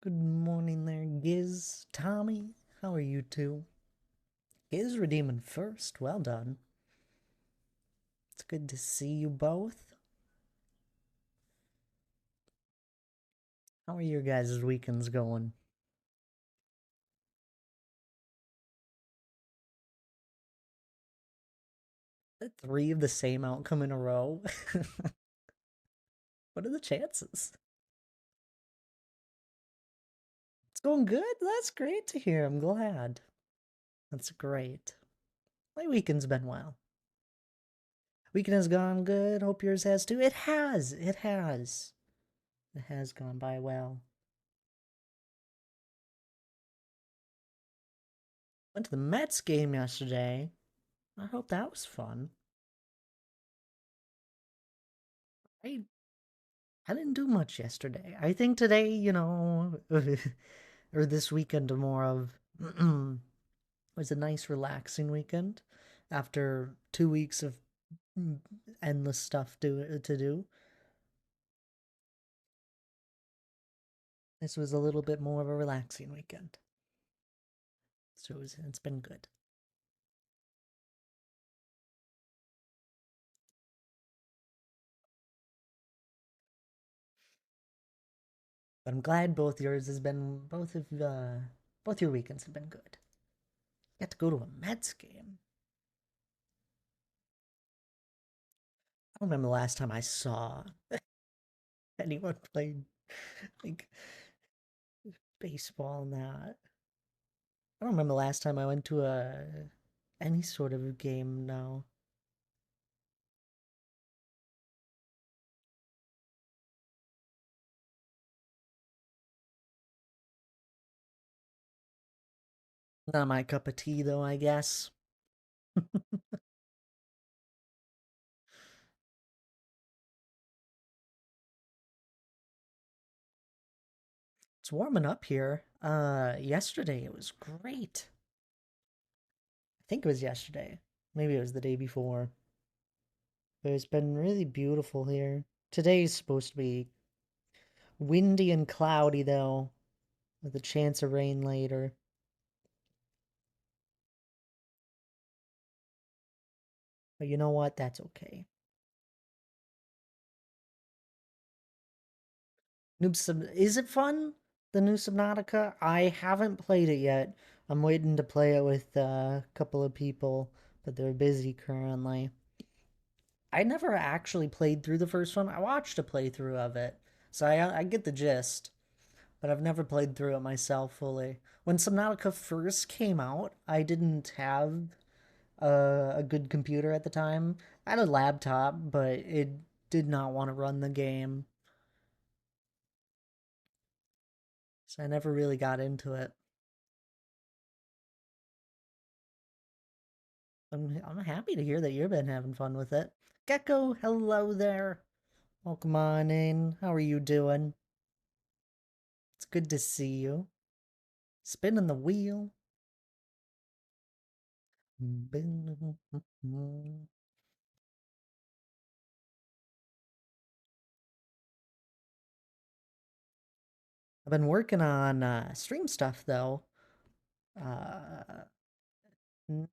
Good morning there, Giz. Tommy, how are you two? Giz redeeming first. Well done. It's good to see you both. How are your guys' weekends going? Three of the same outcome in a row? What are the chances? It's going good? That's great to hear. I'm glad. That's great. My weekend's been well. Weekend has gone good. Hope yours has too. It has. It has. It has gone by well. Went to the Mets game yesterday. I hope that was fun. I I didn't do much yesterday. I think today, or this weekend, more of was a nice, relaxing weekend after 2 weeks of mm, endless stuff to do. This was a little bit more of a relaxing weekend, so it's been good. But I'm glad both your weekends have been good. You got to go to a Mets game. I don't remember the last time I saw anyone play like baseball and that. I don't remember the last time I went to a any sort of game now. Not my cup of tea though, I guess. It's warming up here. Yesterday it was great. I think it was yesterday. Maybe it was the day before. But it's been really beautiful here. Today's supposed to be windy and cloudy though, with a chance of rain later. But you know what? That's okay. Is it fun? The new Subnautica? I haven't played it yet. I'm waiting to play it with a couple of people, but they're busy currently. I never actually played through the first one. I watched a playthrough of it, so I get the gist, but I've never played through it myself fully. When Subnautica first came out, I didn't have a good computer at the time. I had a laptop, but it did not want to run the game, so I never really got into it. I'm happy to hear that you've been having fun with it. Gecko, hello there. Welcome on in. How are you doing? It's good to see you. Spinning the wheel. I've been working on stream stuff though. Uh,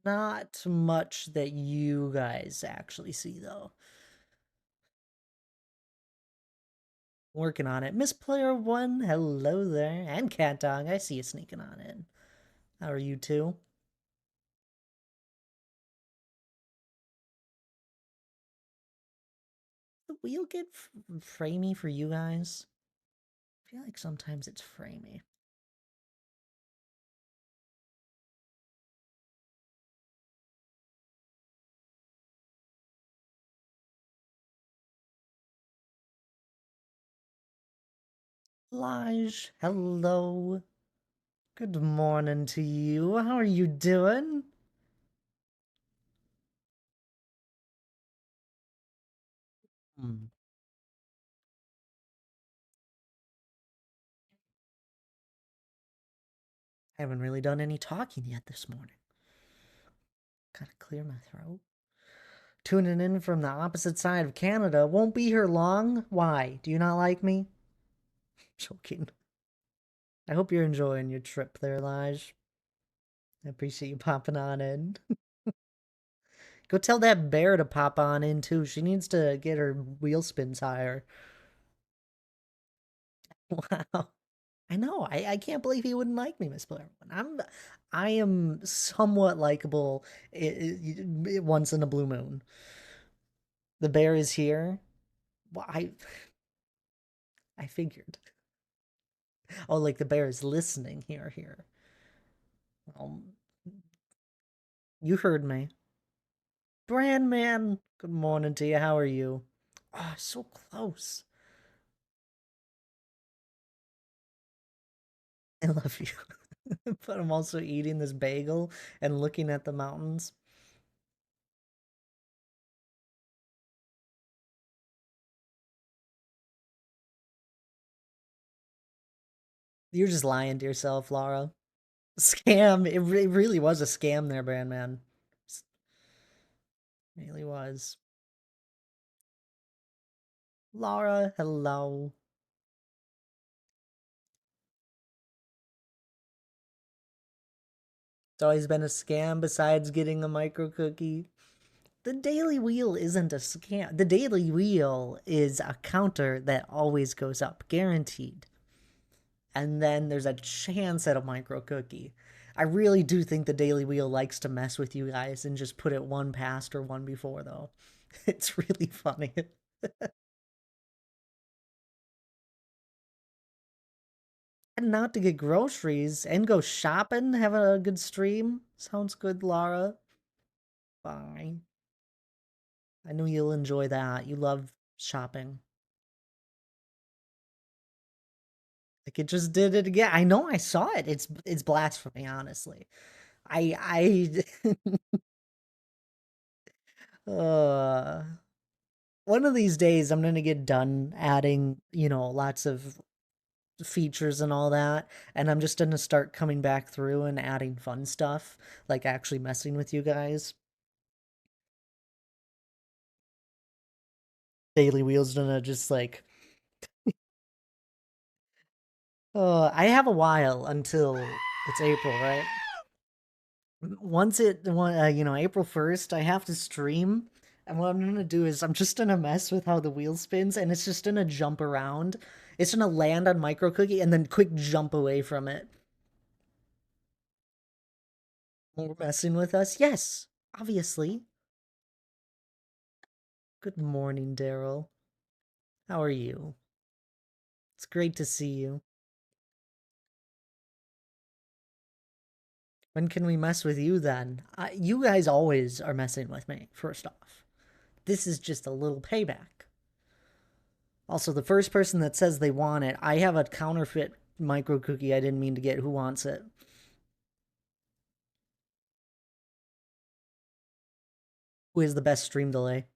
Not much that you guys actually see though. Working on it. Miss Player One, hello there. And Cat Dog, I see you sneaking on in. How are you two? The wheel get framey for you guys? I feel like sometimes it's framey. Lige, hello. Good morning to you. How are you doing? Hmm. I haven't really done any talking yet this morning. Gotta clear my throat. Tuning in from the opposite side of Canada. Won't be here long. Why? Do you not like me? Joking. I hope you're enjoying your trip there, Lige. I appreciate you popping on in. Go tell that bear to pop on in too. She needs to get her wheel spins higher. Wow. I know. I can't believe he wouldn't like me, Miss Blair. I am somewhat likable once in a blue moon. The bear is here. Well, I figured. Oh, like the bear is listening here. Um, you heard me. Brandman, good morning to you. How are you? Oh, so close. I love you. But I'm also eating this bagel and looking at the mountains. You're just lying to yourself, Laura. Scam. It really was a scam there, Brandman. It really was. Laura, hello. It's always been a scam besides getting a micro cookie. The Daily Wheel isn't a scam. The Daily Wheel is a counter that always goes up, guaranteed. And then there's a chance at a micro cookie. I really do think the Daily Wheel likes to mess with you guys and just put it one past or one before, though. It's really funny. And not to get groceries and go shopping, have a good stream. Sounds good, Laura. Bye. I know you'll enjoy that. You love shopping. Like it just did it again. I know I saw it. It's blasphemy, honestly. I uh one of these days I'm gonna get done adding, lots of features and all that, and I'm just gonna start coming back through and adding fun stuff, like actually messing with you guys. Daily Wheel's gonna just like, I have a while until it's April, right? Once April 1st, I have to stream. And what I'm gonna do is I'm just gonna mess with how the wheel spins and it's just gonna jump around. It's gonna land on Micro Cookie and then quick jump away from it. More messing with us? Yes, obviously. Good morning, Daryl. How are you? It's great to see you. When can we mess with you then? You guys always are messing with me, first off. This is just a little payback. Also, the first person that says they want it, I have a counterfeit micro cookie I didn't mean to get. Who wants it? Who has the best stream delay?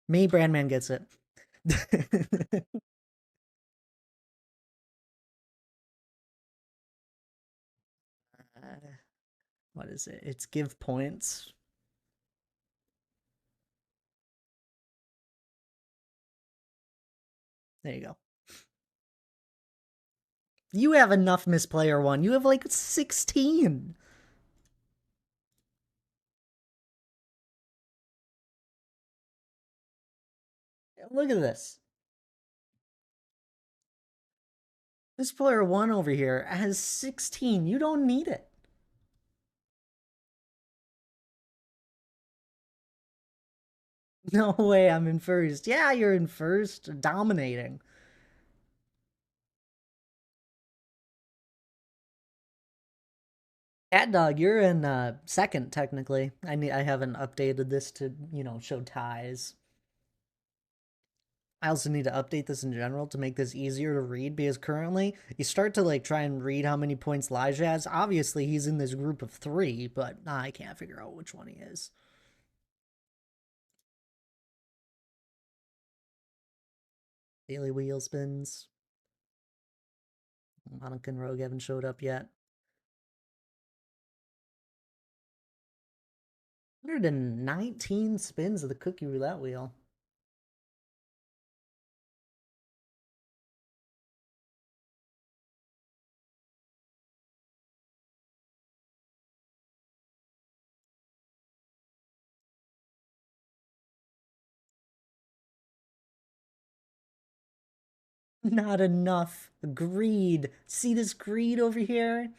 Me, Brandman gets it. What is it? It's give points. There you go. You have enough misplayer one. You have like 16. Look at this. This player one over here has 16. You don't need it. No way, I'm in first. Yeah, you're in first, dominating. Cat Dog, you're in second technically. I haven't updated this to, show ties. I also need to update this in general to make this easier to read because currently you start to like try and read how many points Elijah has. Obviously, he's in this group of 3, but I can't figure out which one he is. Daily wheel spins. Monica and Rogue haven't showed up yet. 119 spins of the cookie roulette wheel. Not enough. Greed. See this greed over here?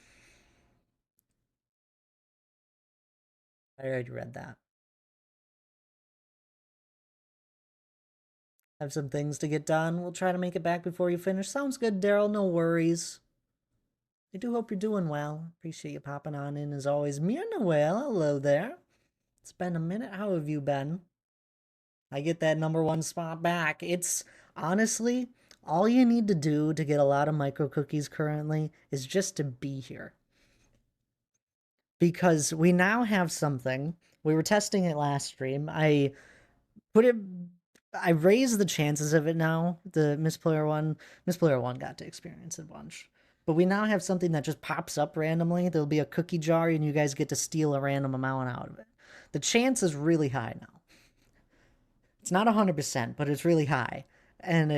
I already read that. Have some things to get done. We'll try to make it back before you finish. Sounds good, Daryl. No worries. I do hope you're doing well. Appreciate you popping on in as always. Mirna, well, hello there. It's been a minute. How have you been? I get that #1 spot back. It's honestly all you need to do to get a lot of micro cookies currently is just to be here. Because we now have something. We were testing it last stream. Put it I raised the chances of it now. The Miss Player 1 got to experience it a bunch. But we now have something that just pops up randomly. There'll be a cookie jar and you guys get to steal a random amount out of it. The chance is really high now. It's not 100%, but it's really high. And,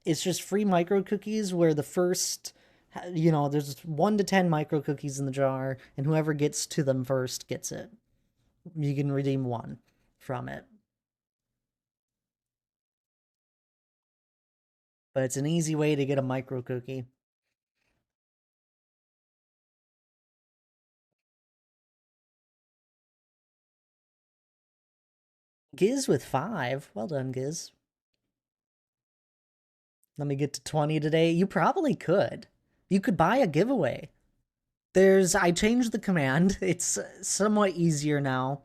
it's just free micro cookies where the first, there's 1 to 10 micro cookies in the jar, and whoever gets to them first gets it. You can redeem 1 from it. But it's an easy way to get a micro cookie. Giz with 5. Well done, Giz. Let me get to 20 today. You probably could. You could buy a giveaway. I changed the command. It's somewhat easier now.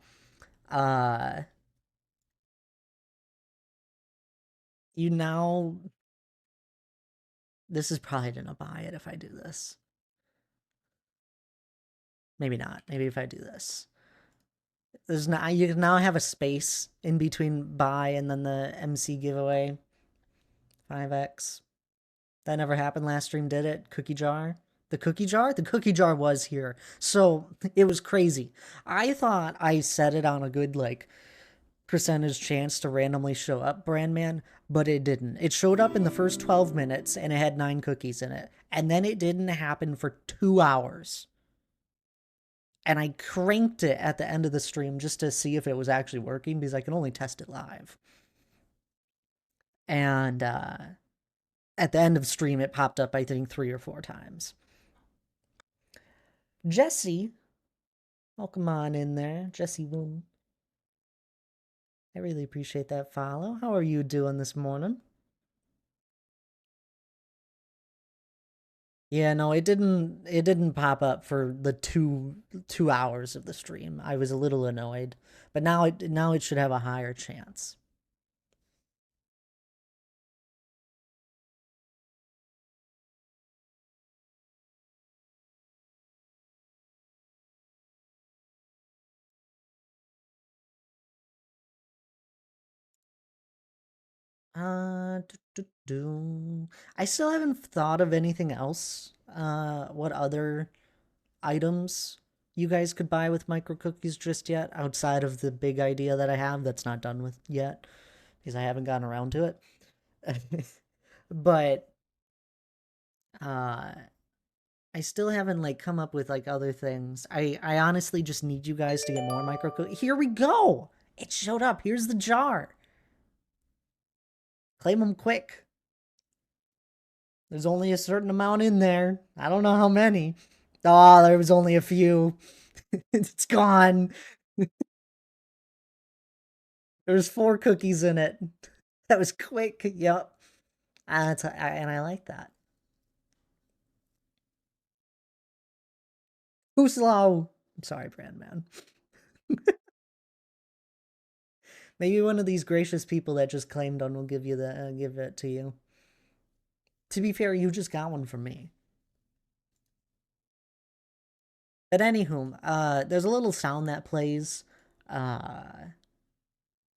You now... This is probably gonna buy it if I do this. Maybe not. Maybe if I do this. You now have a space in between buy and then the MC giveaway. 5x. That never happened last stream, did it? Cookie jar? The cookie jar? The cookie jar was here. So it was crazy. I thought I set it on a good, percentage chance to randomly show up, Brandman, but it didn't. It showed up in the first 12 minutes and it had 9 cookies in it. And then it didn't happen for 2 hours. And I cranked it at the end of the stream just to see if it was actually working because I can only test it live. And at the end of the stream, it popped up, I think, 3 or 4 times. Jesse, welcome on in there. Jesse Boom. I really appreciate that follow. How are you doing this morning? Yeah, no, it didn't pop up for the 2 hours of the stream. I was a little annoyed. But now it should have a higher chance. I still haven't thought of anything else. What other items you guys could buy with micro cookies just yet, outside of the big idea that I have that's not done with yet, because I haven't gotten around to it. But I still haven't come up with other things. I honestly just need you guys to get more micro cookies. Here we go. It showed up. Here's the jar. Claim them quick. There's only a certain amount in there. I don't know how many. Oh, there was only a few. It's gone. There's 4 cookies in it. That was quick. Yep. And I like that. Who's slow? I'm sorry, Brandman. Maybe one of these gracious people that just claimed on will give it to you. To be fair, you just got one from me. But anywho, there's a little sound that plays.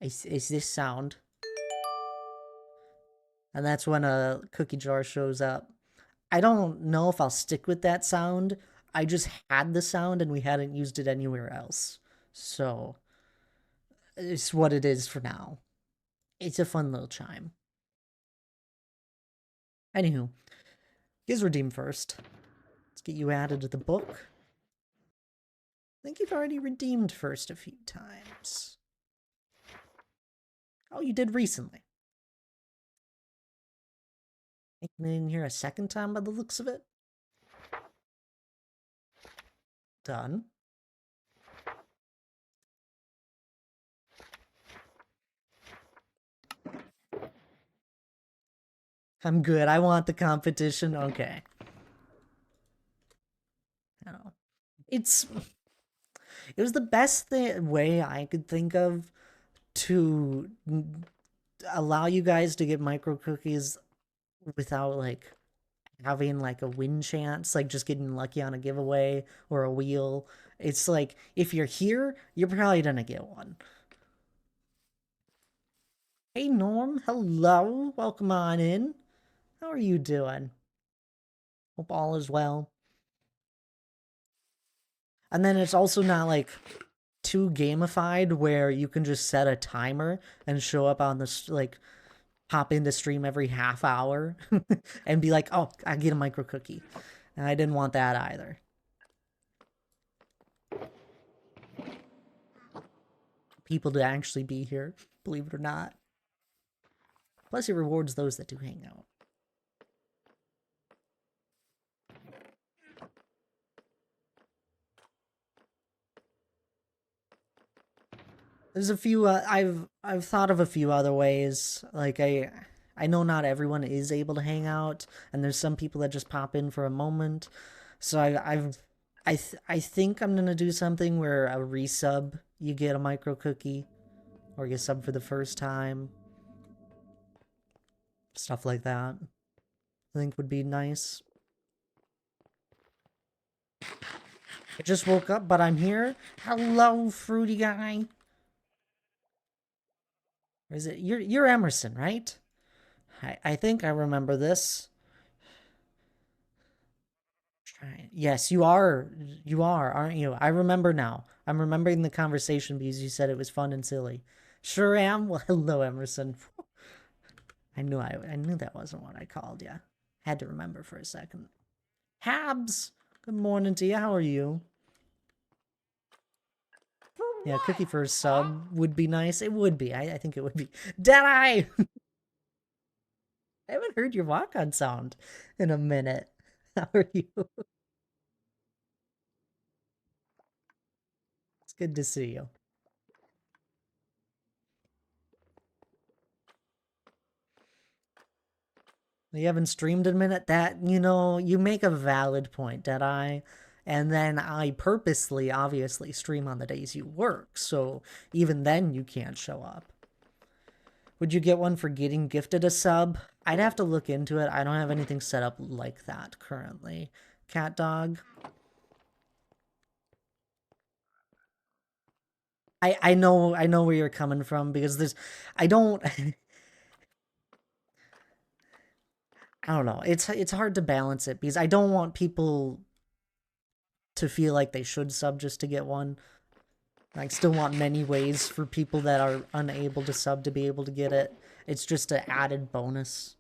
Is this sound? And that's when a cookie jar shows up. I don't know if I'll stick with that sound. I just had the sound and we hadn't used it anywhere else. So, it's what it is for now. It's a fun little chime. Anywho, here's redeem first. Let's get you added to the book. I think you've already redeemed first a few times. Oh, you did recently. Making it in here a second time by the looks of it. Done. I'm good. I want the competition. Okay. Oh. It was the best way I could think of to allow you guys to get micro cookies without like having like a win chance, like just getting lucky on a giveaway or a wheel. It's like if you're here, you're probably gonna get one. Hey Norm, hello, welcome on in. How are you doing? Hope all is well. And then it's also not like too gamified where you can just set a timer and show up on this like hop into stream every half hour and be like, oh, I get a micro cookie. And I didn't want that either. People to actually be here, believe it or not. Plus, it rewards those that do hang out. There's a few. I've thought of a few other ways. Like I know not everyone is able to hang out, and there's some people that just pop in for a moment. So I think I'm gonna do something where a resub you get a micro cookie, or you sub for the first time. Stuff like that. I think would be nice. I just woke up, but I'm here. Hello, fruity guy. Or is it you're Emerson, right? I think I remember this. Yes, you are. You are, aren't you? I remember now. I'm remembering the conversation because you said it was fun and silly. Sure am. Well, hello, Emerson. I knew that wasn't what I called you. Had to remember for a second. Habs, good morning to you. How are you? Yeah, cookie for a sub would be nice. It would be. I think it would be. Deadeye! I haven't heard your walk-on sound in a minute. How are you? It's good to see you. You haven't streamed in a minute? That, you make a valid point, Deadeye. And then I purposely, obviously, stream on the days you work, so even then you can't show up. Would you get one for getting gifted a sub? I'd have to look into it. I don't have anything set up like that currently. Cat dog? I know where you're coming from because I don't I don't know. It's hard to balance it because I don't want people to feel like they should sub just to get one. I still want many ways for people that are unable to sub to be able to get it. It's just an added bonus.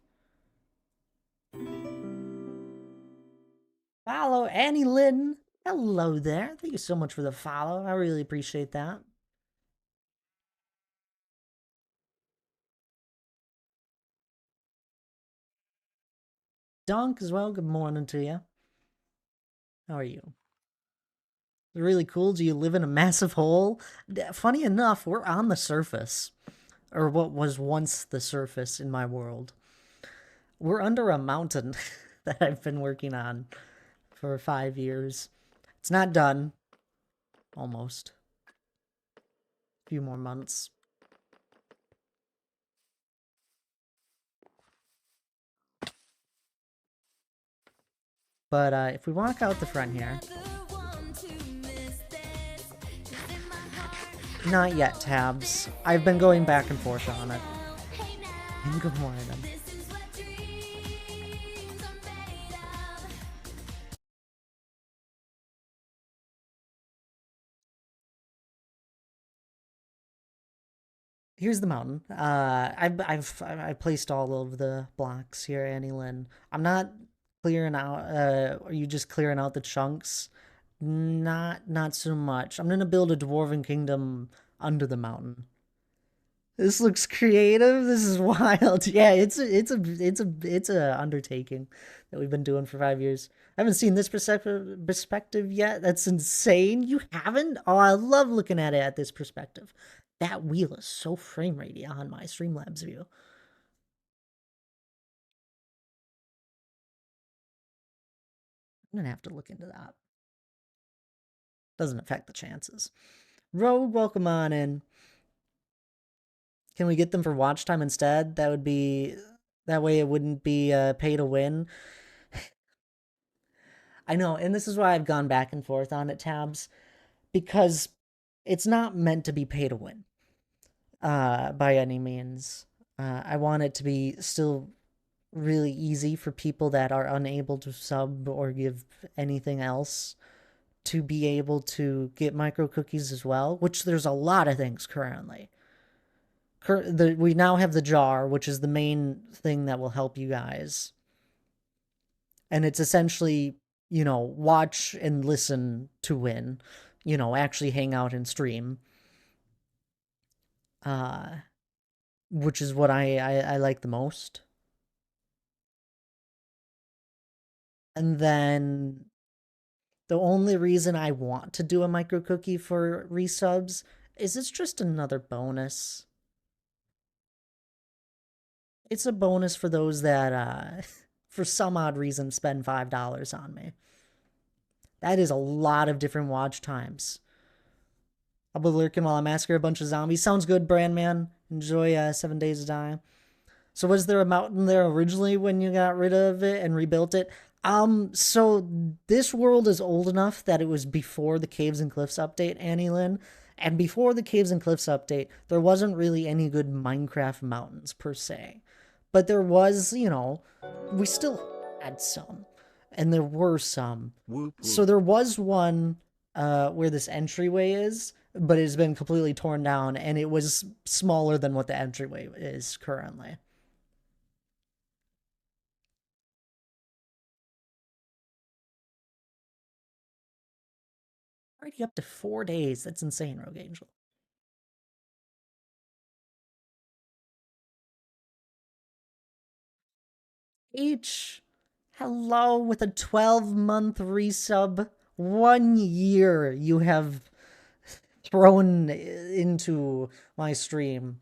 Follow Annie Lynn. Hello there. Thank you so much for the follow. I really appreciate that. Donk as well. Good morning to you. How are you? Really cool. Do you live in a massive hole? Funny enough, we're on the surface. Or what was once the surface in my world. We're under a mountain that I've been working on for 5 years. It's not done. Almost. A few more months. But if we walk out the front here. Not yet, Tabs. I've been going back and forth on it. Good morning. Here's the mountain. I placed all of the blocks here, Annie Lynn. I'm not clearing out. Are you just clearing out the chunks? Not so much. I'm gonna build a dwarven kingdom under the mountain. This looks creative. This is wild. Yeah, it's a undertaking that we've been doing for 5 years. I haven't seen this perspective yet. That's insane. You haven't? Oh, I love looking at it at this perspective. That wheel is so frame ratey on my Streamlabs view. I'm gonna have to look into that. Doesn't affect the chances. Rogue, welcome on in. Can we get them for watch time instead? That way it wouldn't be pay to win. I know, and this is why I've gone back and forth on it, Tabs, because it's not meant to be pay to win by any means. I want it to be still really easy for people that are unable to sub or give anything else to be able to get micro cookies as well, which there's a lot of things currently. We now have the jar, which is the main thing that will help you guys. And it's essentially, watch and listen to win, actually hang out and stream. Uh, which is what I like the most. And then the only reason I want to do a micro cookie for resubs is it's just another bonus. It's a bonus for those that, for some odd reason, spend $5 on me. That is a lot of different watch times. I'll be lurking while I massacre a bunch of zombies. Sounds good, Brandman. Enjoy 7 Days to Die. So was there a mountain there originally when you got rid of it and rebuilt it? So this world is old enough that it was before the Caves and Cliffs update, Annie Lynn. And before the Caves and Cliffs update, there wasn't really any good Minecraft mountains per se. But there was, we still had some. And there were some. Whoop, So whoop. there was one where this entryway is, but it's been completely torn down and it was smaller than what the entryway is currently. Already up to 4 days. That's insane, Rogue Angel. H, hello with a 12-month resub. 1 year you have thrown into my stream.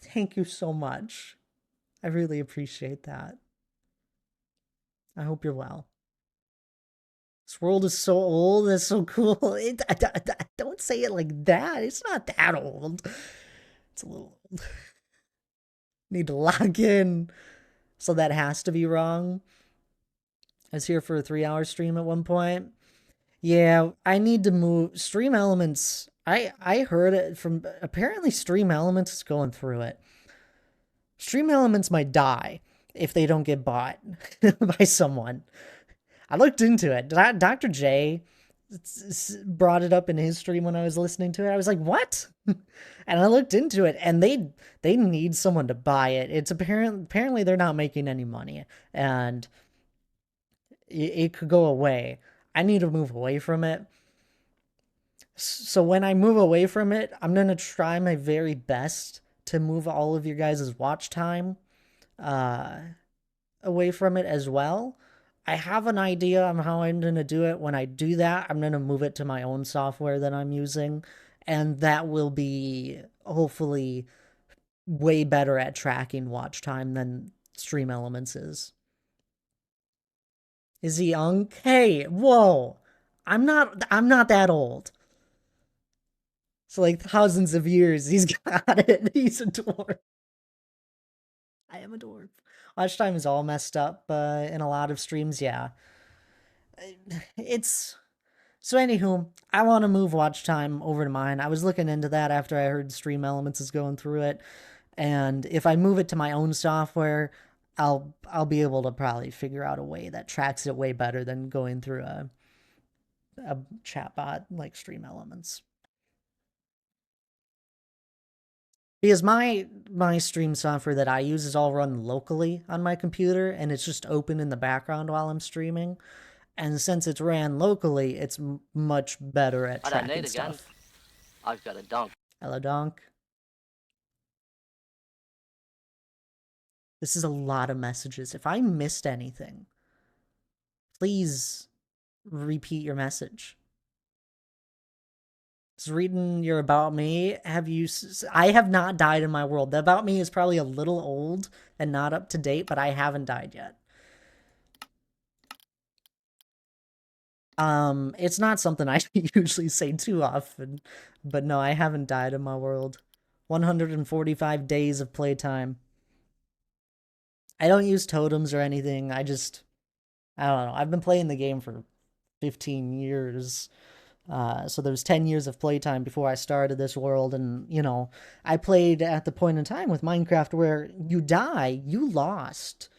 Thank you so much. I really appreciate that. I hope you're well. This world is so old. It's so cool. Don't say it like that. It's not that old. It's a little old. Need to log in. So that has to be wrong. I was here for a 3 hour stream at one point. Yeah, I need to move Stream Elements. I heard it from apparently Stream Elements is going through it. Stream Elements might die if they don't get bought by someone. I looked into it. Dr. J brought it up in his stream when I was listening to it. I was like, "What?" And I looked into it, and they need someone to buy it. It's apparently they're not making any money, and it could go away. I need to move away from it. So when I move away from it, I'm gonna try my very best to move all of your guys' watch time uh, away from it as well. I have an idea on how I'm gonna do it. When I do that, I'm gonna move it to my own software that I'm using, and that will be hopefully way better at tracking watch time than Stream Elements is. Is he young? Hey, whoa! I'm not that old. So like thousands of years, he's got it. He's a dwarf. I am a dwarf. Watch time is all messed up in a lot of streams. Yeah, it's so. Anywho, I want to move watch time over to mine. I was looking into that after I heard Stream Elements is going through it, and if I move it to my own software, I'll be able to probably figure out a way that tracks it way better than going through a chatbot like Stream Elements. Because my stream software that I use is all run locally on my computer and it's just open in the background while I'm streaming. And since it's ran locally, it's much better at I don't tracking need a gun. stuff. I've got a donk. Hello, Donk. This is a lot of messages. If I missed anything, please repeat your message. Just reading your About Me. I have not died in my world. The About Me is probably a little old and not up to date, but I haven't died yet. It's not something I usually say too often, but no, I haven't died in my world. 145 days of playtime. I don't use totems or anything. I don't know. I've been playing the game for 15 years. So there was 10 years of playtime before I started this world, and I played at the point in time with Minecraft where you die, you lost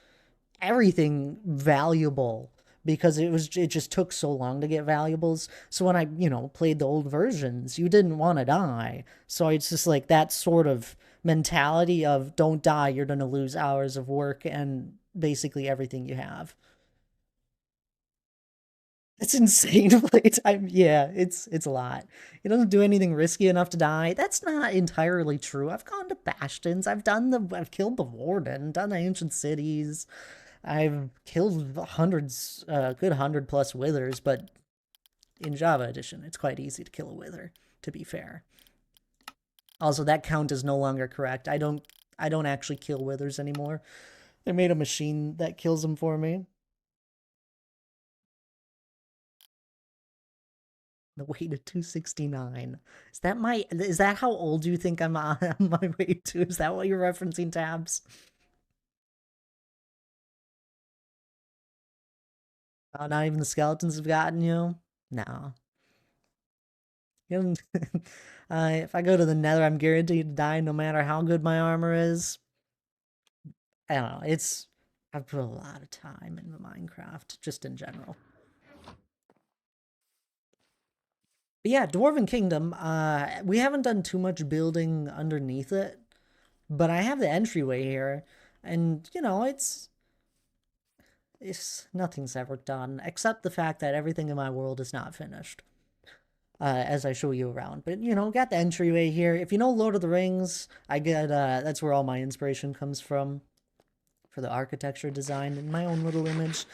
everything valuable because it just took so long to get valuables. So when I played the old versions, you didn't want to die. So it's just like that sort of mentality of don't die, you're gonna lose hours of work and basically everything you have. It's insane playtime. Yeah, it's a lot. It doesn't do anything risky enough to die. That's not entirely true. I've gone to Bastions. I've killed the Warden, done the Ancient Cities. I've killed hundreds, good 100+ withers, but in Java Edition, it's quite easy to kill a wither, to be fair. Also, that count is no longer correct. I don't actually kill withers anymore. They made a machine that kills them for me. The way to 269. Is that how old you think I'm on my way to? Is that what you're referencing, Tabs? Oh, not even the skeletons have gotten you? No. If I go to the Nether, I'm guaranteed to die no matter how good my armor is. I don't know. I've put a lot of time into Minecraft, just in general. But yeah, Dwarven Kingdom, we haven't done too much building underneath it, but I have the entryway here, and it's nothing's ever done except the fact that everything in my world is not finished. As I show you around, but got the entryway here. If you know Lord of the Rings, I get that's where all my inspiration comes from for the architecture design in my own little image.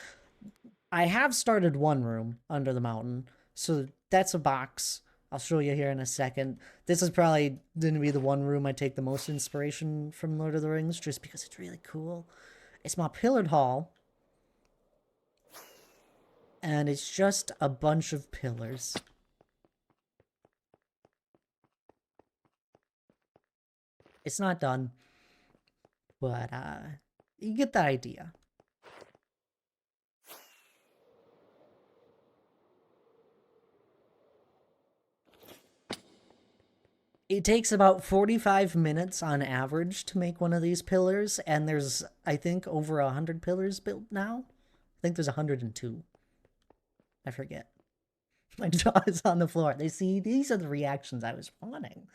I have started one room under the mountain, so that's a box. I'll show you here in a second. This is probably going to be the one room I take the most inspiration from Lord of the Rings, just because it's really cool. It's my pillared hall, and it's just a bunch of pillars. It's not done, but you get the idea. It takes about 45 minutes on average to make one of these pillars, and there's, I think, over 100 pillars built now. I think there's 102. I forget. My jaw is on the floor. These are the reactions I was wanting.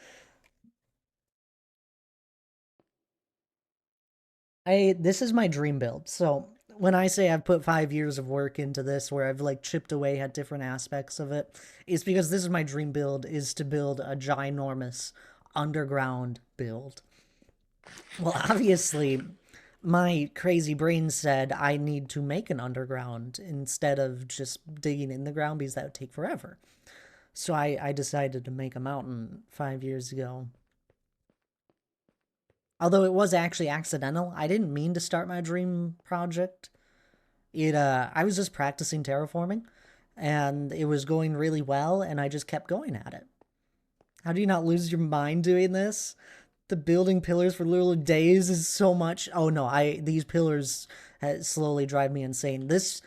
This is my dream build. So when I say I've put 5 years of work into this, where I've like chipped away at different aspects of it, it's because this is my dream build, is to build a ginormous underground build. Well, obviously, my crazy brain said I need to make an underground instead of just digging in the ground because that would take forever. So I decided to make a mountain 5 years ago. Although it was actually accidental. I didn't mean to start my dream project. I was just practicing terraforming and it was going really well and I just kept going at it. How do you not lose your mind doing this? The building pillars for literally days is so much. Oh no, these pillars slowly drive me insane. This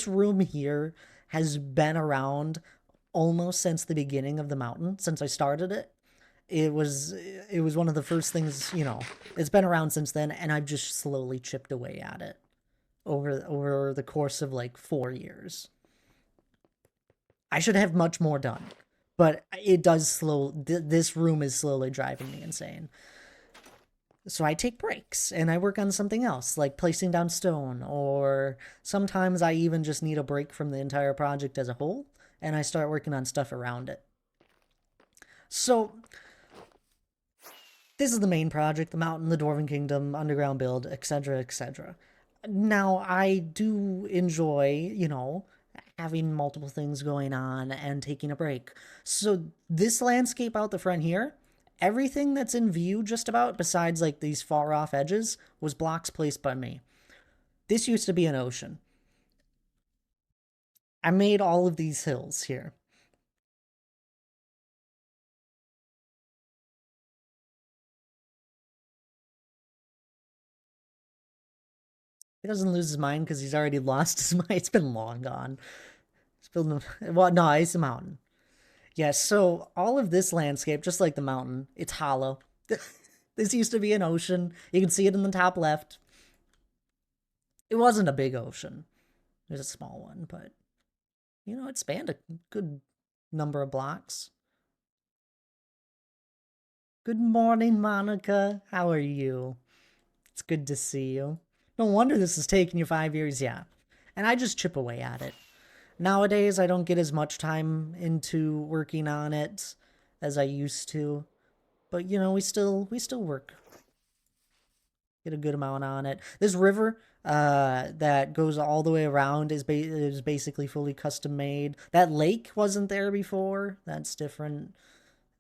room here has been around almost since the beginning of the mountain, since I started it. It was one of the first things, it's been around since then, and I've just slowly chipped away at it over the course of like 4 years. I should have much more done, but it does this room is slowly driving me insane. So I take breaks and I work on something else, like placing down stone, or sometimes I even just need a break from the entire project as a whole, and I start working on stuff around it. So This is the main project, the mountain, the Dwarven Kingdom, underground build, etc., etc. Now, I do enjoy, having multiple things going on and taking a break. So, this landscape out the front here, everything that's in view just about, besides like these far off edges, was blocks placed by me. This used to be an ocean. I made all of these hills here. He doesn't lose his mind because he's already lost his mind. It's been long gone. It's been, well, no, it's a mountain. Yes, so all of this landscape, just like the mountain, it's hollow. This used to be an ocean. You can see it in the top left. It wasn't a big ocean. It was a small one, but it spanned a good number of blocks. Good morning, Monica. How are you? It's good to see you. No wonder this has taken you 5 years, yeah. And I just chip away at it. Nowadays, I don't get as much time into working on it as I used to. But we still work. Get a good amount on it. This river that goes all the way around is basically fully custom made. That lake wasn't there before. That's different.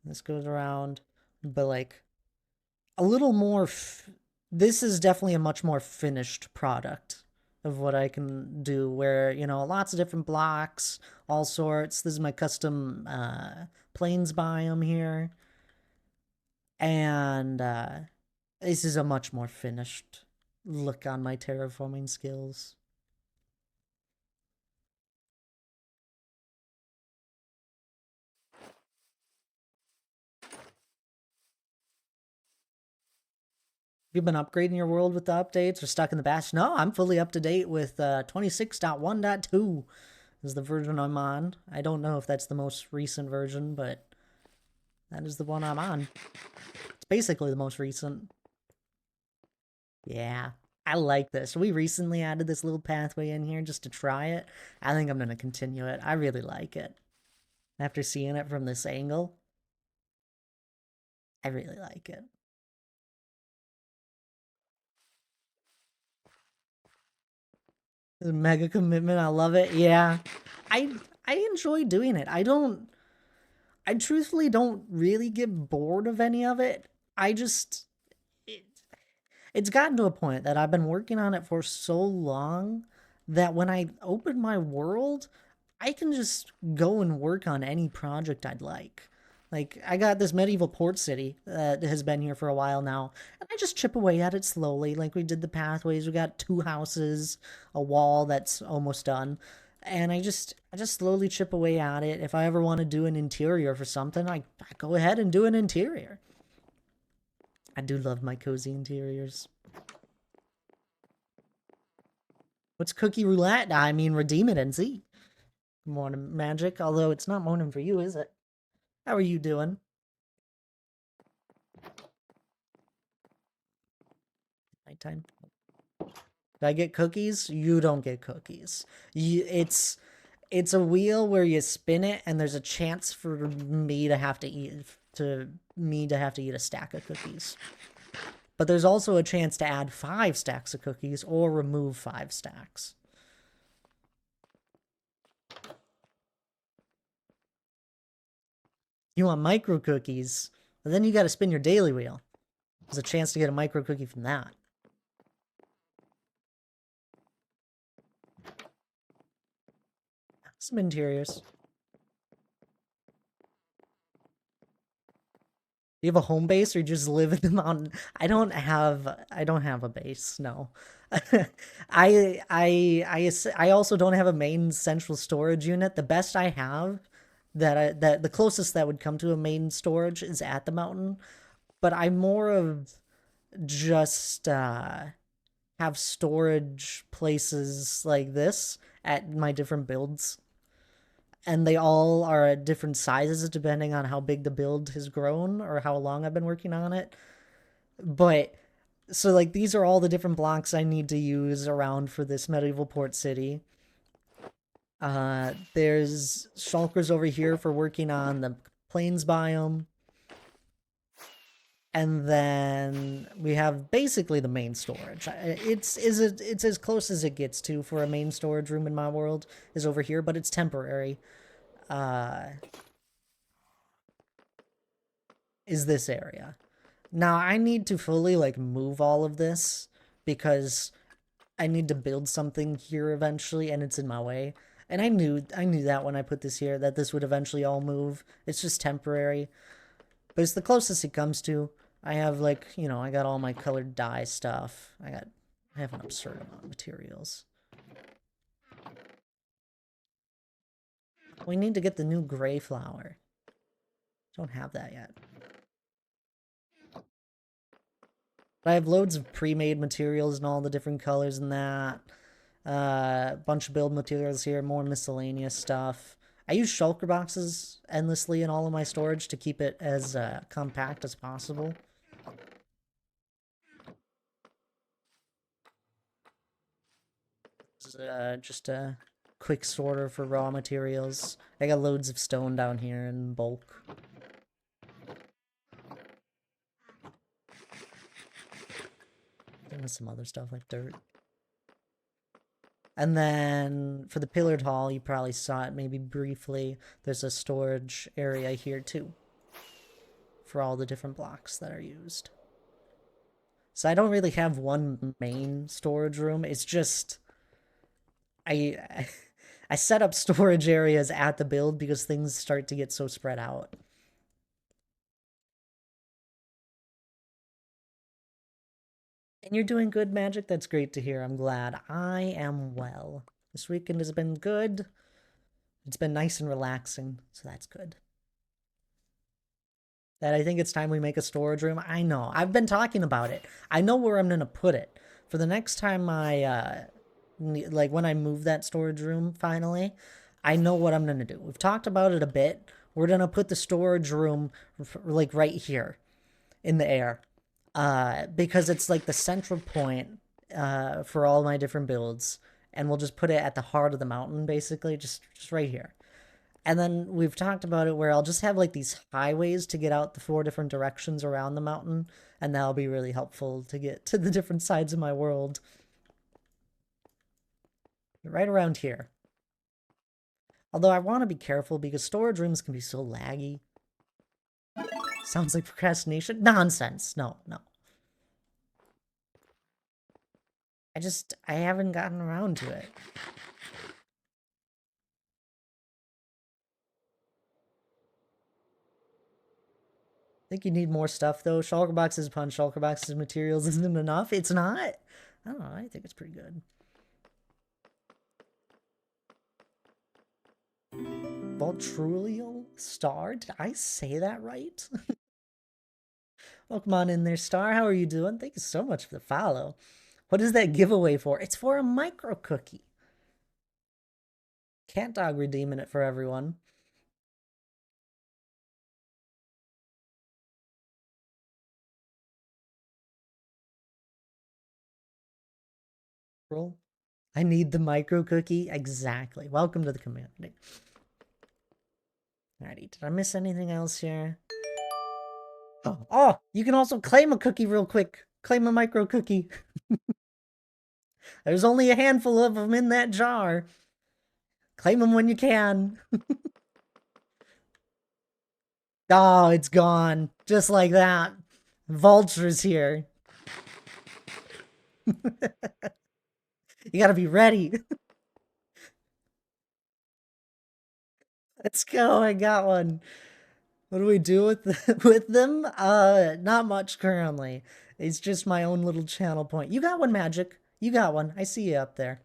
This goes around, but like a little more. This is definitely a much more finished product of what I can do. Where lots of different blocks, all sorts. This is my custom plains biome here, and this is a much more finished look on my terraforming skills. You've been upgrading your world with the updates or stuck in the batch? No, I'm fully up to date with 26.1.2 is the version I'm on. I don't know if that's the most recent version, but that is the one I'm on. It's basically the most recent. Yeah, I like this. We recently added this little pathway in here just to try it. I think I'm going to continue it. I really like it. After seeing it from this angle, I really like it. The mega commitment, I love it. Yeah. I enjoy doing it. I truthfully don't really get bored of any of it. I just it, it's gotten to a point that I've been working on it for so long that when I open my world, I can just go and work on any project I'd like. Like, I got this medieval port city that has been here for a while now, and I just chip away at it slowly. Like, we did the pathways, we got 2 houses, a wall that's almost done, and I just slowly chip away at it. If I ever want to do an interior for something, I go ahead and do an interior. I do love my cozy interiors. What's cookie roulette? I mean, redeem it and see. Morning magic, although it's not morning for you, is it? How are you doing? Nighttime. Do I get cookies? You don't get cookies. It's a wheel where you spin it, and there's a chance for me to have to eat a stack of cookies. But there's also a chance to add 5 stacks of cookies or remove 5 stacks. You want micro cookies, but then you got to spin your daily wheel. There's a chance to get a micro cookie from that. Some interiors. You have a home base or you just live in the mountain? I don't have a base, no. I also don't have a main central storage unit. The best I have that the closest that would come to a main storage is at the mountain, but I'm more of just have storage places like this at my different builds, and they all are at different sizes depending on how big the build has grown or how long I've been working on it. But so like these are all the different blocks I need to use around for this medieval port city. There's shulkers over here for working on the plains biome. And then we have basically the main storage. It's as close as it gets to for a main storage room in my world is over here, but it's temporary. Uh, is this area. Now I need to fully like move all of this because I need to build something here eventually and it's in my way. And I knew that when I put this here that this would eventually all move. It's just temporary. But it's the closest it comes to. I have like, I got all my colored dye stuff. I have an absurd amount of materials. We need to get the new gray flower. Don't have that yet. But I have loads of pre-made materials and all the different colors and that. Bunch of build materials here, more miscellaneous stuff. I use shulker boxes endlessly in all of my storage to keep it as compact as possible. This is just a quick sorter for raw materials. I got loads of stone down here in bulk. There's some other stuff like dirt. And then for the pillared hall, you probably saw it maybe briefly. There's a storage area here too for all the different blocks that are used. So I don't really have one main storage room. It's just I I set up storage areas at the build because things start to get so spread out. And you're doing good, Magic. That's great to hear. I'm glad. I am well. This weekend has been good. It's been nice and relaxing, so that's good. That I think it's time we make a storage room. I know. I've been talking about it. I know where I'm gonna put it. For the next time like when I move that storage room finally, I know what I'm gonna do. We've talked about it a bit. We're gonna put the storage room like right here in the air. Because it's like the central point for all my different builds. And we'll just put it at the heart of the mountain, basically, just right here. And then we've talked about it where I'll just have like these highways to get out the 4 different directions around the mountain, and that'll be really helpful to get to the different sides of my world. Right around here. Although I want to be careful because storage rooms can be so laggy. Sounds like procrastination? Nonsense. No, no. I haven't gotten around to it. I think you need more stuff though. Shulker boxes upon shulker boxes materials isn't enough. It's not. I don't know. I think it's pretty good. Voltrulial Star? Did I say that right? Welcome on in there, Star. How are you doing? Thank you so much for the follow. What is that giveaway for? It's for a micro cookie. Cat Dog redeeming it for everyone. I need the micro cookie. Exactly. Welcome to the community. Alrighty, did I miss anything else here? Oh, you can also claim a cookie real quick. Claim a micro cookie. There's only a handful of them in that jar. Claim them when you can. Oh, it's gone. Just like that. Vulture's here. You gotta be ready. Let's go. I got one. What do we do with them? Not much currently. It's just my own little channel point. You got one, Magic. You got one. I see you up there.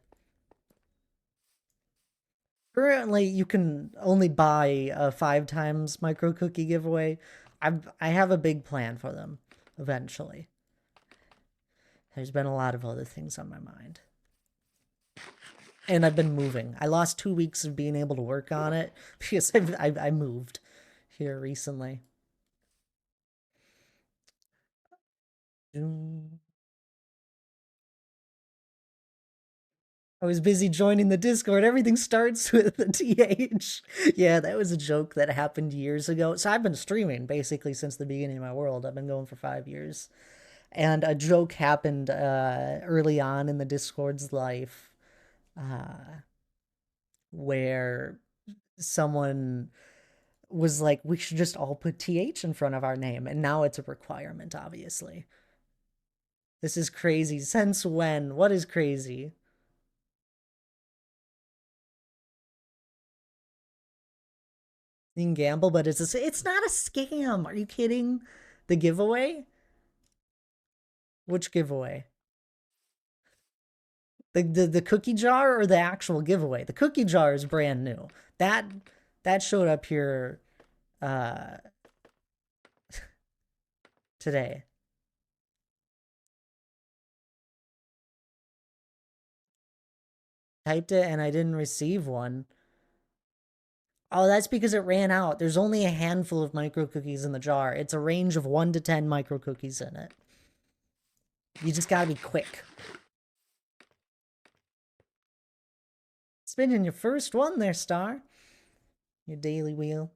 Currently, you can only buy a 5 times micro cookie giveaway. I have a big plan for them eventually. There's been a lot of other things on my mind. And I've been moving. I lost 2 weeks of being able to work on it because I moved here recently. I was busy joining the Discord. Everything starts with a TH. Yeah, that was a joke that happened years ago. So I've been streaming basically since the beginning of my world. I've been going for 5 years. And a joke happened early on in the Discord's life where someone was like, we should just all put TH in front of our name. And now it's a requirement, obviously. This is crazy. Since when? What is crazy? You can gamble, but it's not a scam. Are you kidding? The giveaway? Which giveaway? The cookie jar or the actual giveaway? The cookie jar is brand new. That that showed up here uh today. Typed it and I didn't receive one. Oh, that's because it ran out. There's only a handful of micro cookies in the jar. It's a range of 1 to 10 micro cookies in it. You just gotta be quick. Spinning your first one there, Star. Your daily wheel.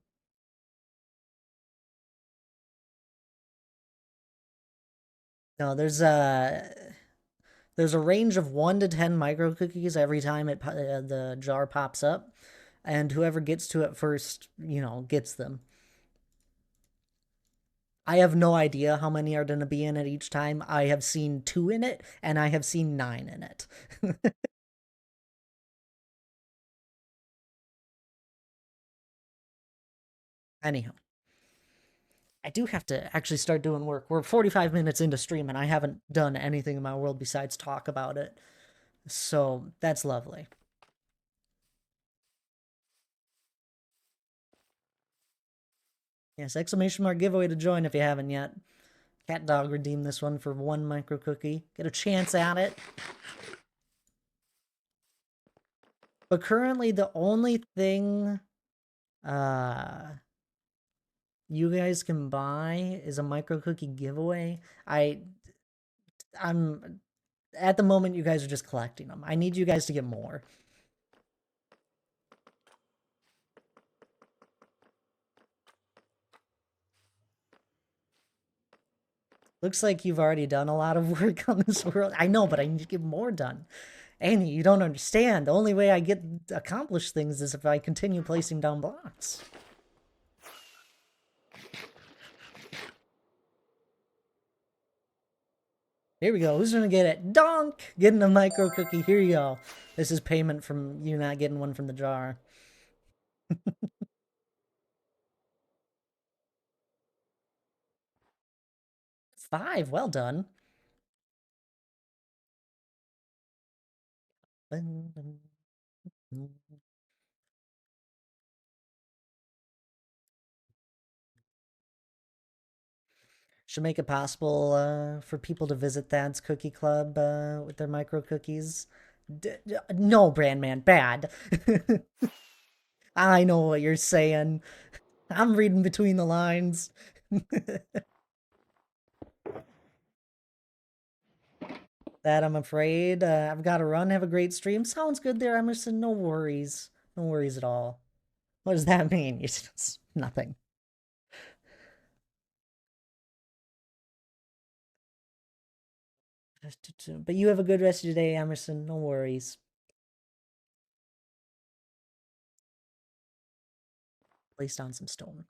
No, there's a range of 1 to 10 micro cookies every time the jar pops up, and whoever gets to it first, gets them. I have no idea how many are going to be in it each time. I have seen 2 in it, and I have seen 9 in it. Anyhow, I do have to actually start doing work. We're 45 minutes into stream, and I haven't done anything in my world besides talk about it. So that's lovely. Yes, exclamation mark giveaway to join if you haven't yet. Cat Dog redeemed this one for 1 micro cookie. Get a chance at it. But currently the only thing you guys can buy is a micro cookie giveaway. I'm at the moment you guys are just collecting them. I need you guys to get more. Looks like you've already done a lot of work on this world. I know, but I need to get more done. Annie, you don't understand. The only way I get accomplish things is if I continue placing down blocks. Here we go. Who's gonna get it? Donk! Getting a micro cookie. Here you go. This is payment from you not getting one from the jar. 5. Well done. Should make it possible for people to visit Thad's Cookie Club with their micro cookies. No, Brandman, bad. I know what you're saying. I'm reading between the lines. That I'm afraid. I've got to run. Have a great stream. Sounds good there, Emerson. No worries. No worries at all. What does that mean? It's nothing. But you have a good rest of your day, Emerson. No worries. Place down some stone.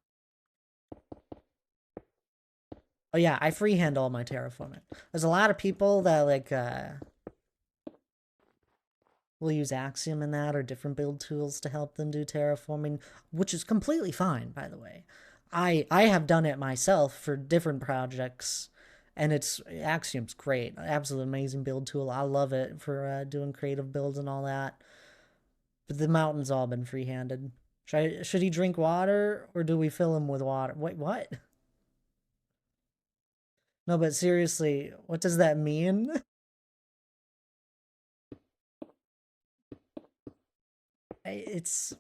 Oh yeah, I freehand all my terraforming. There's a lot of people that will use Axiom in that or different build tools to help them do terraforming, which is completely fine, by the way. I have done it myself for different projects, and Axiom's great, absolute amazing build tool. I love it for doing creative builds and all that. But the mountain's all been free-handed. Should he drink water or do we fill him with water? Wait, what? No, but seriously, what does that mean? It's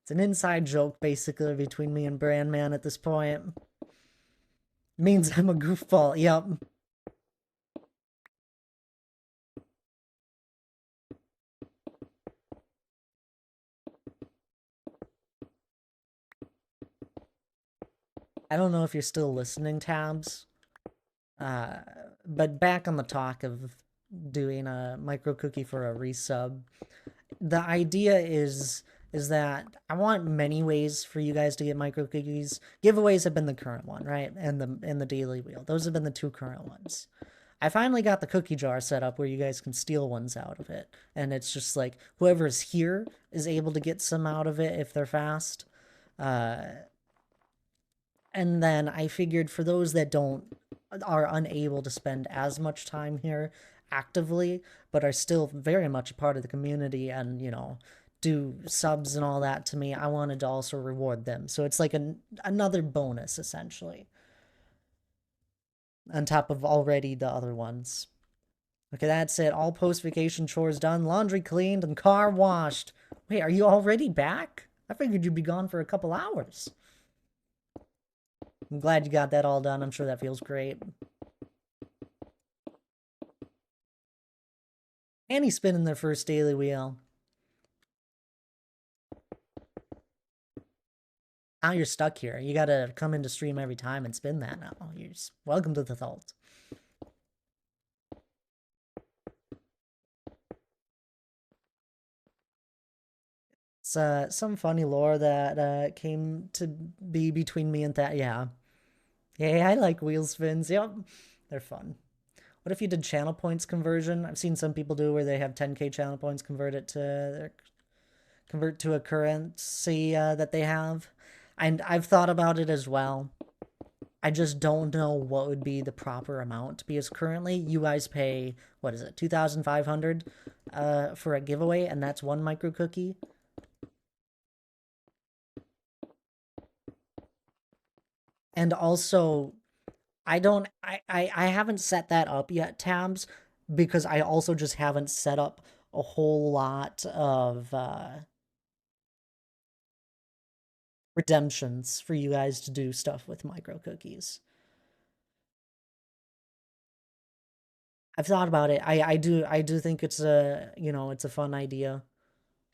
an inside joke basically between me and Brandman at this point. Means I'm a goofball. Yep. I don't know if you're still listening, Tabs. Uh, but back on the talk of doing a micro cookie for a resub, the idea is that I want many ways for you guys to get micro cookies. Giveaways have been the current one, right? And the daily wheel. Those have been the two current ones. I finally got the cookie jar set up where you guys can steal ones out of it. And it's just like whoever's here is able to get some out of it if they're fast. Uh, and then I figured for those that are unable to spend as much time here actively, but are still very much a part of the community and, do subs and all that to me, I wanted to also reward them. So it's like another bonus, essentially, on top of already the other ones. Okay, that's it. All post-vacation chores done, laundry cleaned, and car washed. Wait, are you already back? I figured you'd be gone for a couple hours. I'm glad you got that all done. I'm sure that feels great. And he's spinning their first daily wheel. Now you're stuck here. You gotta come into stream every time and spin that now. You're just welcome to the vault. It's some funny lore that came to be between me and that. Yeah. Yeah, I like wheel spins. Yep. They're fun. What if you did channel points conversion? I've seen some people do where they have 10k channel points, convert to a currency that they have. And I've thought about it as well. I just don't know what would be the proper amount because currently you guys pay, what is it, 2,500 for a giveaway, and that's one micro cookie. And also, I haven't set that up yet, Tabs, because I also just haven't set up a whole lot of redemptions for you guys to do stuff with micro cookies. I've thought about it. I do think it's it's a fun idea.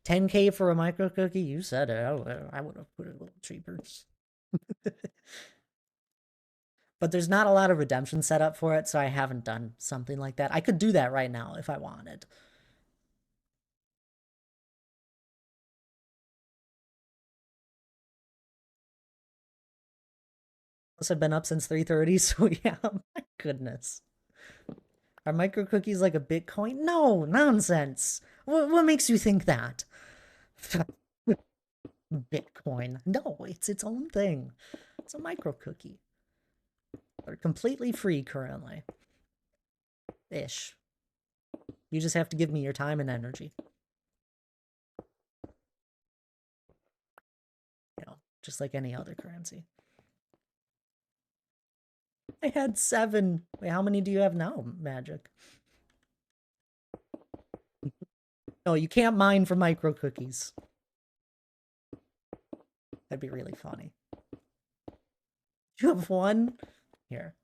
10k for a micro cookie? You said it. I would have put it a little cheaper. But there's not a lot of redemption set up for it, so I haven't done something like that. I could do that right now if I wanted. Plus, I've been up since 3:30, so yeah, my goodness. Are micro cookies like a Bitcoin? No, nonsense. What makes you think that? Bitcoin. No, it's its own thing. It's a micro cookie. They're completely free currently. Ish. You just have to give me your time and energy. Just like any other currency. I had 7. Wait, how many do you have now, Magic? No, you can't mine for micro cookies. That'd be really funny. You have one? Here.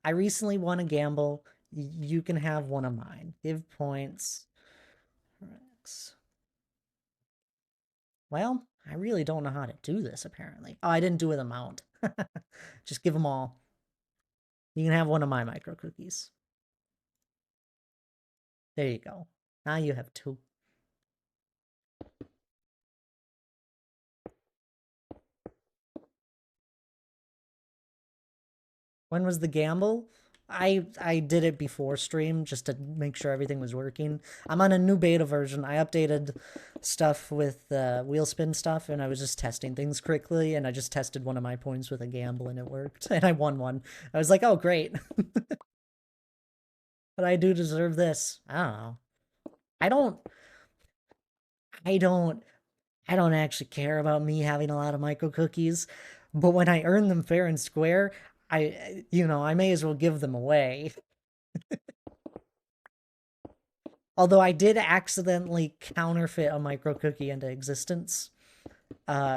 I recently won a gamble. You can have one of mine. Give points. Well, I really don't know how to do this, apparently. Oh, I didn't do it amount. Just give them all. You can have one of my micro cookies. There you go. Now you have 2. When was the gamble? I did it before stream just to make sure everything was working. I'm on a new beta version. I updated stuff with wheel spin stuff, and I was just testing things quickly, and I just tested one of my points with a gamble, and it worked, and I won one. I was like, oh, great. But I do deserve this. I don't know. I don't I don't I don't actually care about me having a lot of micro cookies, but when I earn them fair and square, I may as well give them away. Although I did accidentally counterfeit a micro cookie into existence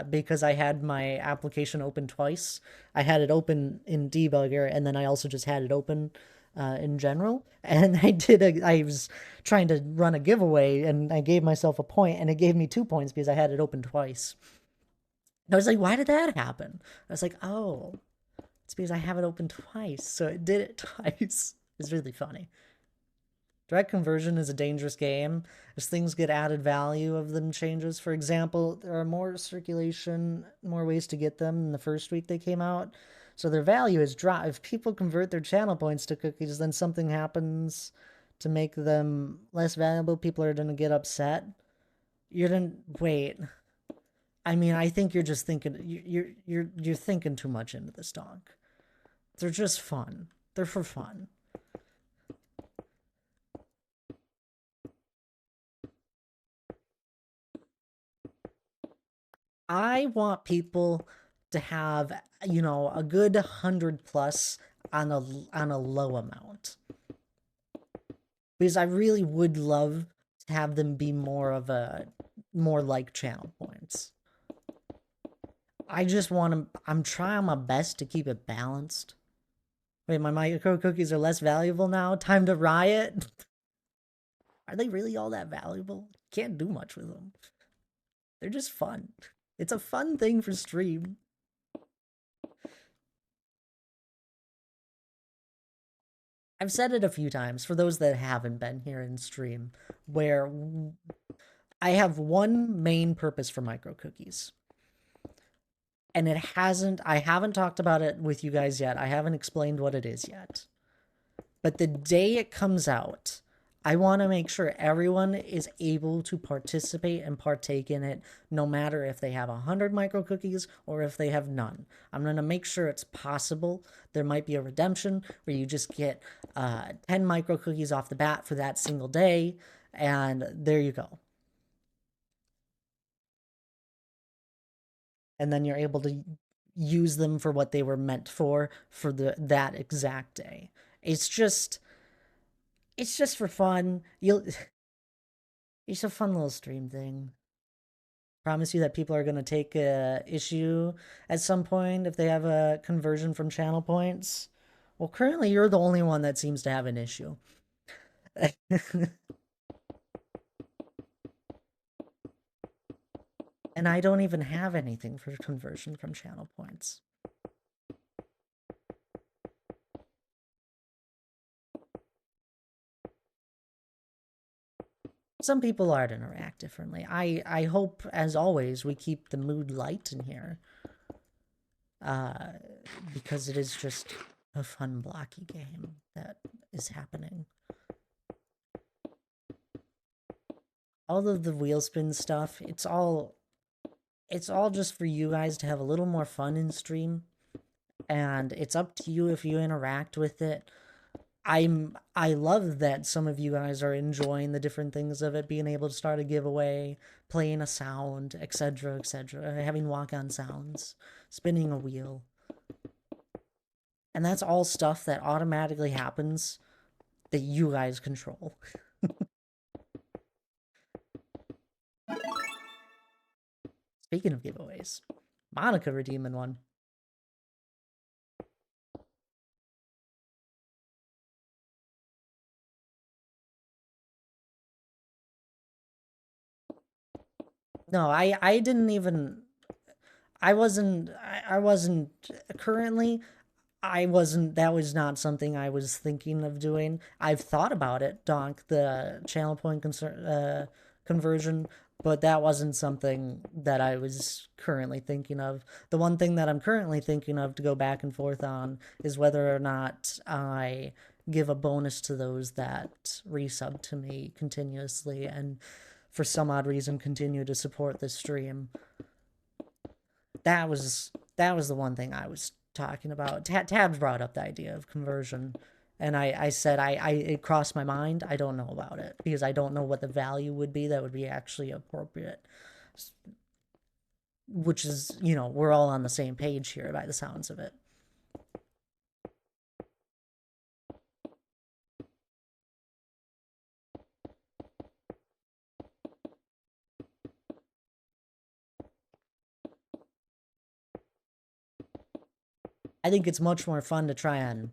because I had my application open twice. I had it open in debugger, and then I also just had it open in general. And I was trying to run a giveaway, and I gave myself a point, and it gave me 2 points because I had it open twice. And I was like, why did that happen? I was like, oh. It's because I have it open twice, so it did it twice. It's really funny. Direct conversion is a dangerous game as things get added value of them changes. For example, there are more circulation, more ways to get them in the first week they came out. So their value is dropped. If people convert their channel points to cookies, then something happens to make them less valuable. People are going to get upset. You're going to wait. I mean, I think you're just thinking you're thinking too much into this, Donk. They're just fun. They're for fun. I want people to have, a good 100 plus on a low amount. Because I really would love to have them be more like channel points. I just want to, I'm trying my best to keep it balanced. Wait, my micro cookies are less valuable now? Time to riot? Are they really all that valuable? Can't do much with them. They're just fun. It's a fun thing for stream. I've said it a few times for those that haven't been here in stream, where I have one main purpose for micro cookies. And I haven't talked about it with you guys yet. I haven't explained what it is yet. But the day it comes out, I want to make sure everyone is able to participate and partake in it, no matter if they have 100 micro cookies or if they have none. I'm going to make sure it's possible. There might be a redemption where you just get 10 micro cookies off the bat for that single day, and there you go. And then you're able to use them for what they were meant for that exact day. It's just for fun. It's a fun little stream thing. Promise you that people are going to take a issue at some point if they have a conversion from channel points. Well, currently you're the only one that seems to have an issue. And I don't even have anything for conversion from channel points. Some people are to interact differently. I hope, as always, we keep the mood light in here. Because it is just a fun blocky game that is happening. All of the wheel spin stuff, it's all just for you guys to have a little more fun in stream. And it's up to you if you interact with it. I love that some of you guys are enjoying the different things of it, being able to start a giveaway, playing a sound, etc., having walk-on sounds, spinning a wheel. And that's all stuff that automatically happens that you guys control. Speaking of giveaways, Monica redeeming one. No, I didn't even. I wasn't currently. That was not something I was thinking of doing. I've thought about it, Donk, the channel point conversion, but that wasn't something that I was currently thinking of. The one thing that I'm currently thinking of to go back and forth on is whether or not I give a bonus to those that resub to me continuously and for some odd reason continue to support this stream. That was the one thing I was talking about. Tabs brought up the idea of conversion, and I said it crossed my mind. I don't know about it because I don't know what the value would be that would be actually appropriate. Which is, we're all on the same page here by the sounds of it. I think it's much more fun to try and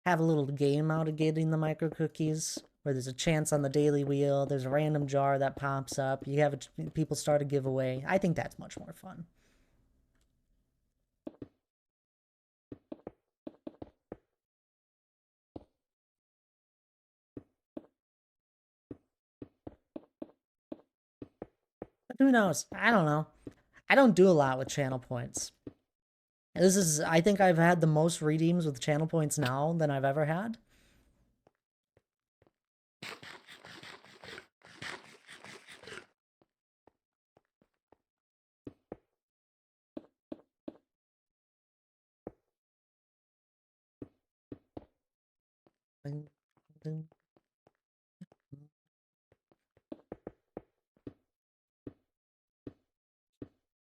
have a little game out of getting the micro cookies, where there's a chance on the daily wheel, there's a random jar that pops up, you have people start a giveaway. I think that's much more fun. Who knows? I don't know. I don't do a lot with channel points. I think I've had the most redeems with channel points now than I've ever had.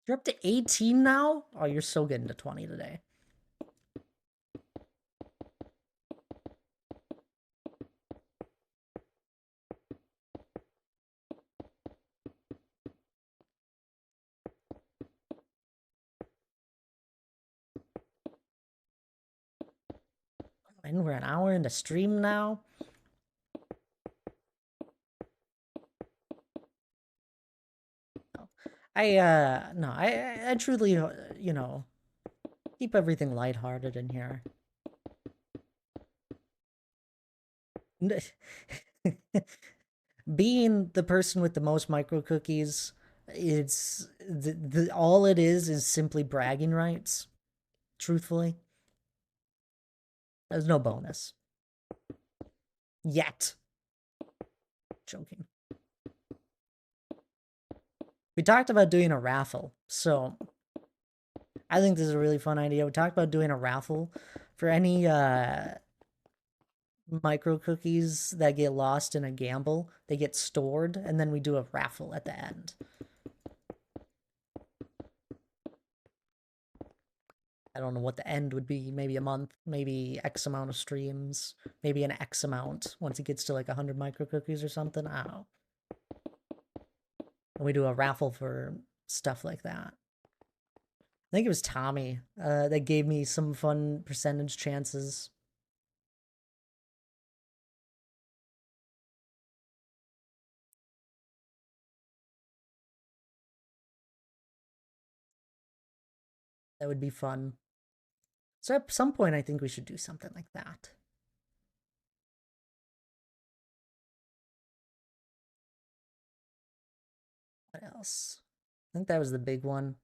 You're up to 18 now? Oh, you're so getting to 20 today. And we're an hour into stream now. No, I truly, you know, keep everything lighthearted in here. Being the person with the most micro cookies, it's all it is simply bragging rights. Truthfully, there's no bonus yet. Joking. We talked about doing a raffle, so I think this is a really fun idea. We talked about doing a raffle for any micro cookies that get lost in a gamble. They get stored, and then we do a raffle at the end. I don't know what the end would be. Maybe a month, maybe X amount of streams, maybe an X amount once it gets to like 100 micro cookies or something. I don't know. And we do a raffle for stuff like that. I think it was Tommy that gave me some fun percentage chances. That would be fun. So at some point, I think we should do something like that. What else? I think that was the big one.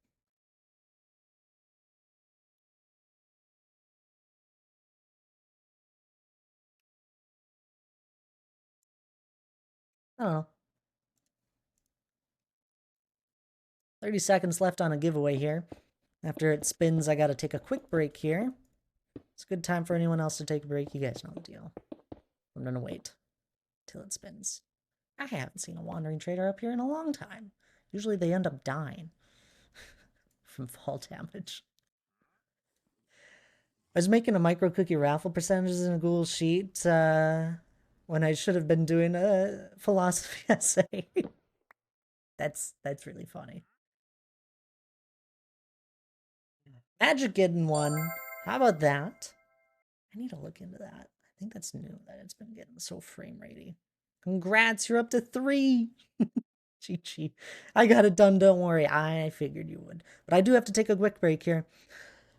I don't know. 30 seconds left on a giveaway here. After it spins, I gotta take a quick break here. It's a good time for anyone else to take a break. You guys know the deal. I'm gonna wait till it spins. I haven't seen a wandering trader up here in a long time. Usually they end up dying from fall damage. I was making a micro cookie raffle percentages in a Google Sheet when I should have been doing a philosophy essay. That's really funny. Magic getting one. How about that? I need to look into that. I think that's new that it's been getting so frame ratey. Congrats, you're up to 3. GG. I got it done, don't worry. I figured you would. But I do have to take a quick break here.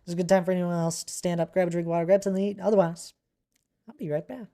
It's a good time for anyone else to stand up, grab a drink of water, grab something to eat. Otherwise, I'll be right back.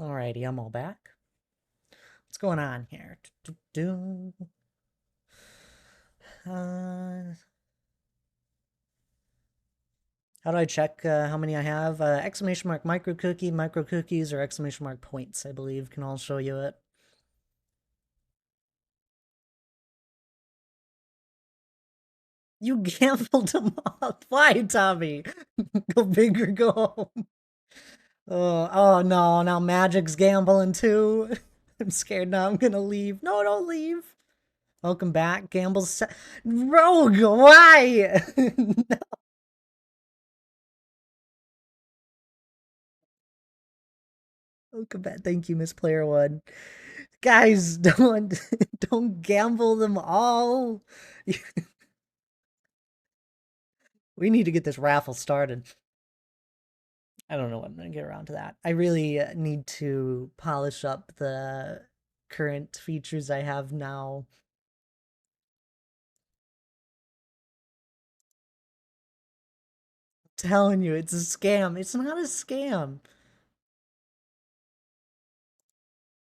Alrighty, I'm all back. What's going on here? Uh, how do I check how many I have? Exclamation mark micro cookies, or exclamation mark points, I believe, can all show you it. You gambled them all. Why, Tommy? Go big or go home. Oh no, now Magic's gambling too. I'm scared now I'm gonna leave. No, don't leave. Welcome back, Gamble's Rogue, why? Welcome back. Thank you, Miss Player One. Guys, don't gamble them all. We need to get this raffle started. I don't know when I'm gonna get around to that. I really need to polish up the current features I have now. I'm telling you, it's a scam. It's not a scam.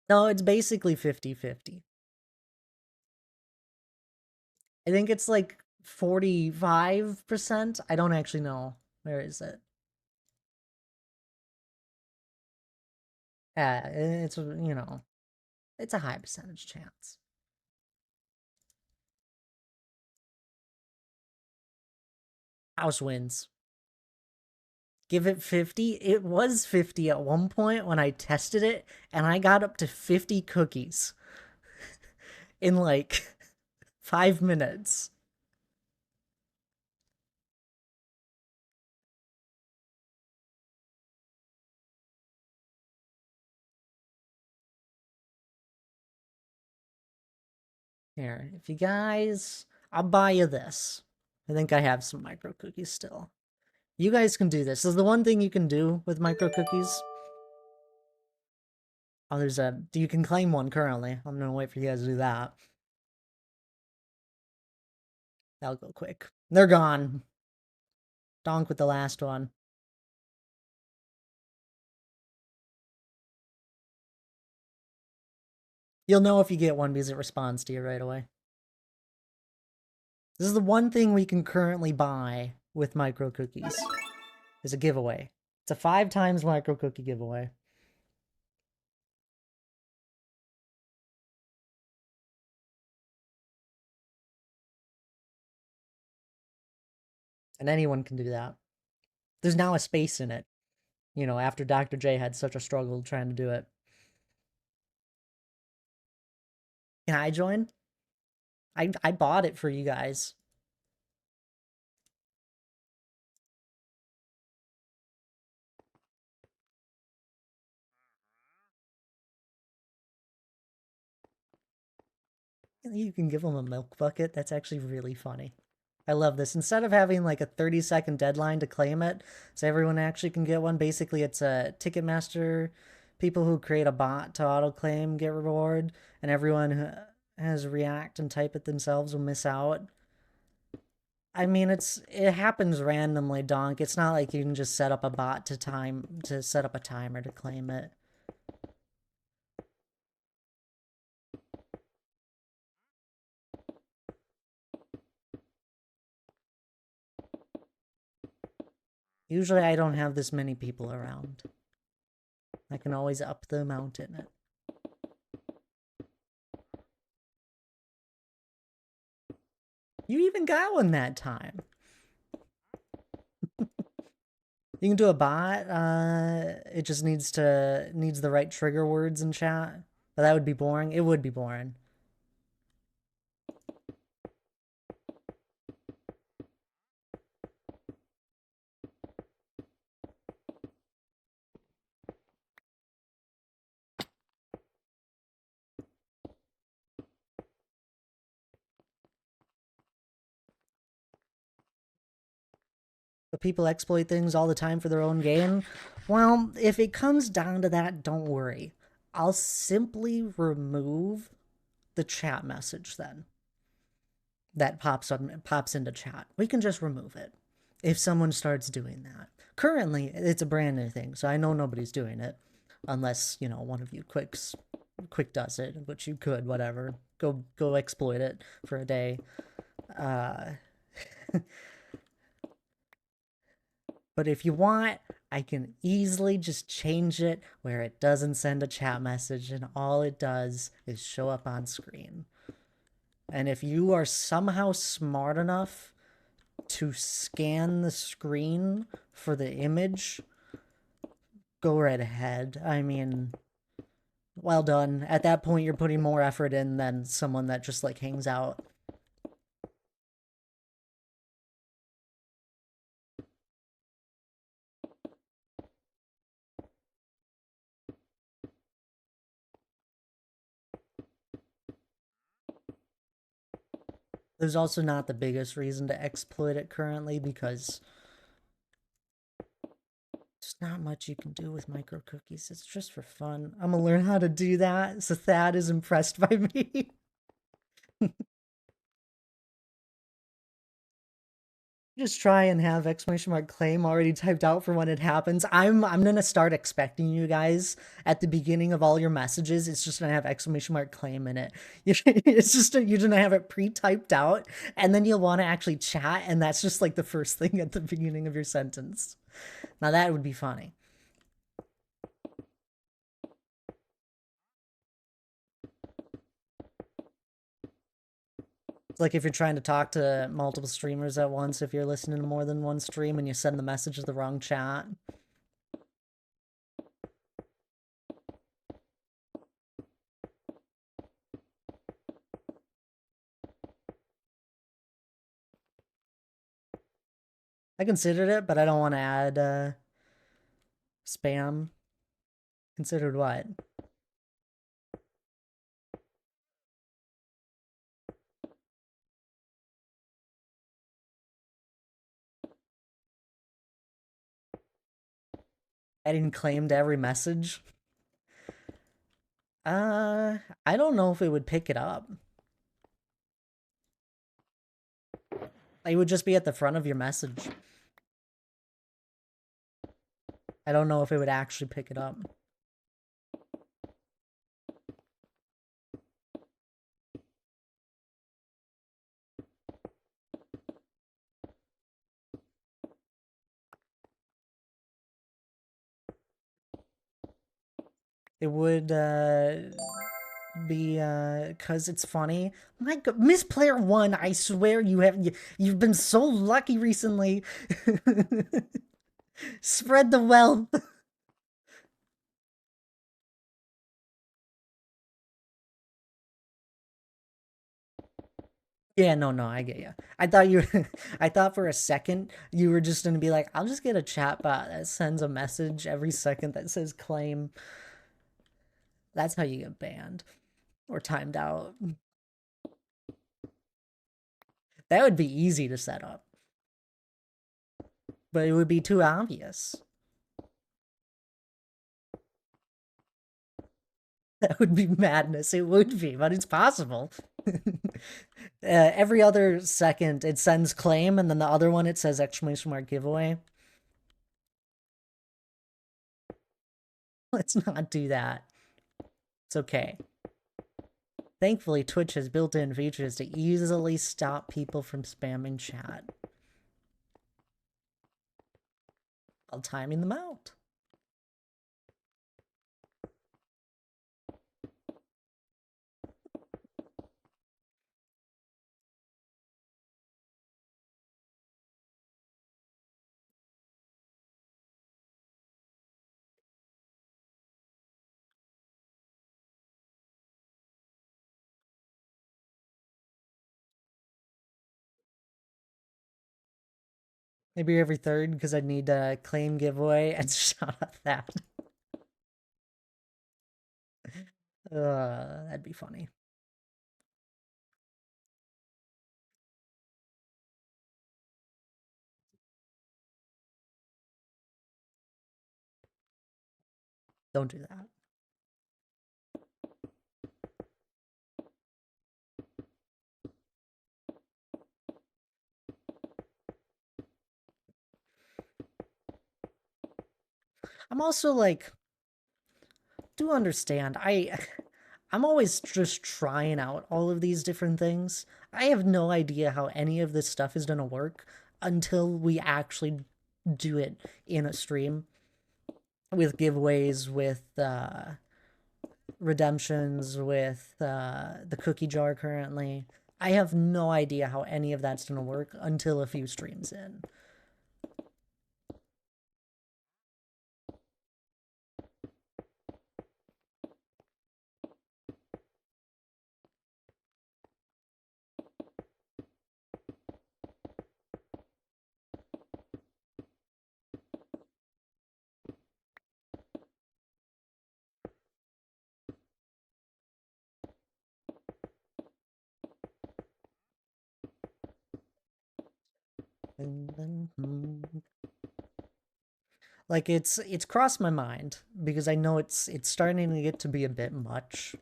No, it's basically 50-50. I think it's like 45%. I don't actually know. Where is it? Yeah, it's, it's a high percentage chance. House wins. Give it 50. It was 50 at one point when I tested it, and I got up to 50 cookies in like 5 minutes. Here, if you guys, I'll buy you this. I think I have some micro cookies still. You guys can do this. This is the one thing you can do with micro cookies. Oh, you can claim one currently. I'm gonna wait for you guys to do that. That'll go quick. They're gone. Donk with the last one. You'll know if you get one because it responds to you right away. This is the one thing we can currently buy with micro cookies. Is a giveaway. It's a 5 times micro cookie giveaway. And anyone can do that. There's now a space in it. After Dr. J had such a struggle trying to do it. Can I join? I bought it for you guys. You can give them a milk bucket. That's actually really funny. I love this. Instead of having like a 30-second deadline to claim it, so everyone actually can get one, basically it's a Ticketmaster, people who create a bot to auto-claim get reward, and everyone who has react and type it themselves will miss out. I mean, it happens randomly, Donk. It's not like you can just set up a bot to set up a timer to claim it. Usually I don't have this many people around. I can always up the amount in it. You even got one that time. You can do a bot. It just needs the right trigger words in chat. But that would be boring. It would be boring. But people exploit things all the time for their own gain. Well, if it comes down to that, don't worry. I'll simply remove the chat message then. That pops into chat. We can just remove it if someone starts doing that. Currently, it's a brand new thing, so I know nobody's doing it. unless, you know, one of you quick does it, which you could, whatever. Go exploit it for a day. Uh, but if you want, I can easily just change it where it doesn't send a chat message and all it does is show up on screen. And if you are somehow smart enough to scan the screen for the image, go right ahead. I mean, well done. At that point, you're putting more effort in than someone that just like hangs out. There's also not the biggest reason to exploit it currently because there's not much you can do with micro cookies. It's just for fun. I'm gonna learn how to do that, so Thad is impressed by me. Just try and have exclamation mark claim already typed out for when it happens. I'm gonna start expecting you guys at the beginning of all your messages. It's just gonna have exclamation mark claim in it. It's just you're gonna have it pre-typed out, and then you'll want to actually chat, and that's just like the first thing at the beginning of your sentence. Now that would be funny. It's like if you're trying to talk to multiple streamers at once, if you're listening to more than one stream and you send the message to the wrong chat. I considered it, but I don't want to add spam. Considered what? Adding claim to every message? I don't know if it would pick it up. It would just be at the front of your message. I don't know if it would actually pick it up. It would be cause it's funny. My God, Miss Player One, I swear you've been so lucky recently. Spread the wealth. Yeah, no, I get you. I thought you I thought for a second you were just gonna be like, I'll just get a chat bot that sends a message every second that says claim. That's how you get banned or timed out. That would be easy to set up, but it would be too obvious. That would be madness. It would be, but it's possible. Every other second it sends claim, and then the other one it says exclamation mark giveaway. Let's not do that. It's okay. Thankfully, Twitch has built-in features to easily stop people from spamming chat while timing them out. Maybe every third because I need a claim giveaway and shut up that. That'd be funny. Don't do that. I'm also like, do understand. I'm always just trying out all of these different things. I have no idea how any of this stuff is going to work until we actually do it in a stream with giveaways, with redemptions, with the cookie jar currently. I have no idea how any of that's going to work until a few streams in. Like it's crossed my mind because I know it's starting to get to be a bit much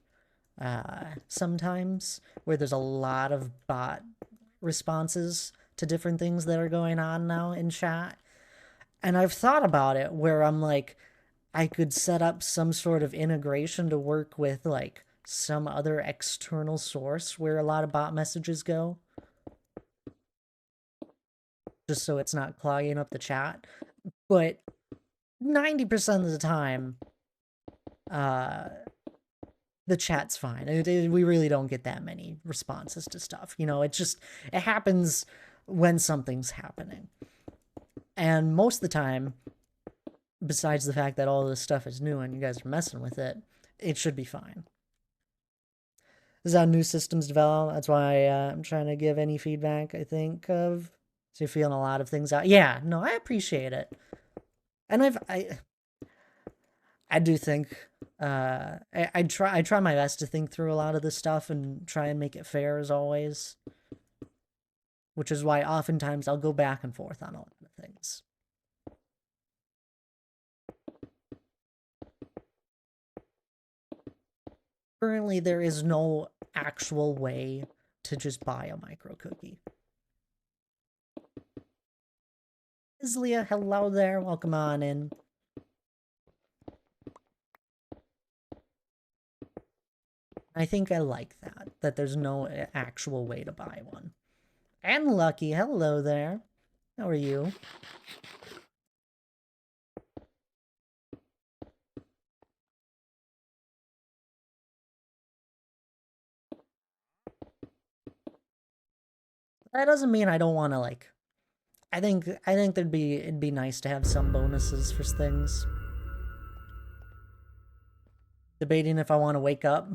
sometimes, where there's a lot of bot responses to different things that are going on now in chat. And I've thought about it where I'm like, I could set up some sort of integration to work with like some other external source where a lot of bot messages go, just so it's not clogging up the chat. But 90% of the time, uh, the chat's fine. We really don't get that many responses to stuff. You know, it happens when something's happening. And most of the time, besides the fact that all this stuff is new and you guys are messing with it, it should be fine. This is how new systems develop. That's why I'm trying to give any feedback I think of. So you're feeling a lot of things out. Yeah, no, I appreciate it. And I do think I try my best to think through a lot of this stuff and try and make it fair as always. Which is why oftentimes I'll go back and forth on a lot of things. Currently, there is no actual way to just buy a micro cookie. Islia, hello there. Welcome on in. I think I like that there's no actual way to buy one. And Lucky, hello there. How are you? That doesn't mean I don't want to like. I think it'd be nice to have some bonuses for things. Debating if I want to wake up.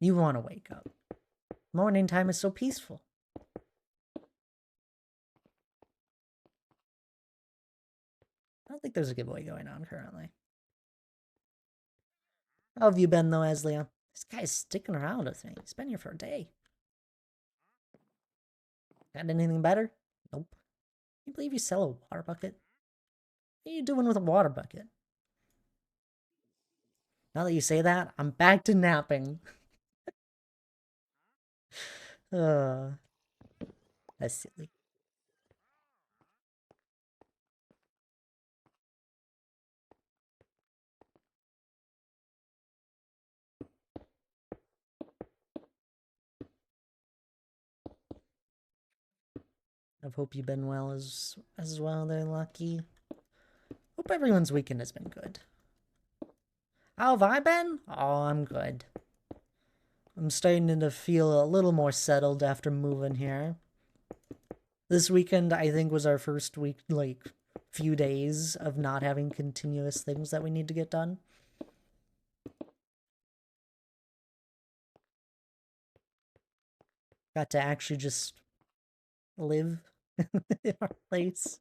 You want to wake up. Morning time is so peaceful. I don't think there's a giveaway going on currently. How have you been though, Aslia? This guy's sticking around with me. He's been here for a day. Got anything better? Nope. Can you believe you sell a water bucket? What are you doing with a water bucket? Now that you say that, I'm back to napping. uh, that's silly. I hope you've been well as well there, Lucky. Hope everyone's weekend has been good. How have I been? Oh, I'm good. I'm starting to feel a little more settled after moving here. This weekend, I think, was our first week, like, few days of not having continuous things that we need to get done. Got to actually just live in our place.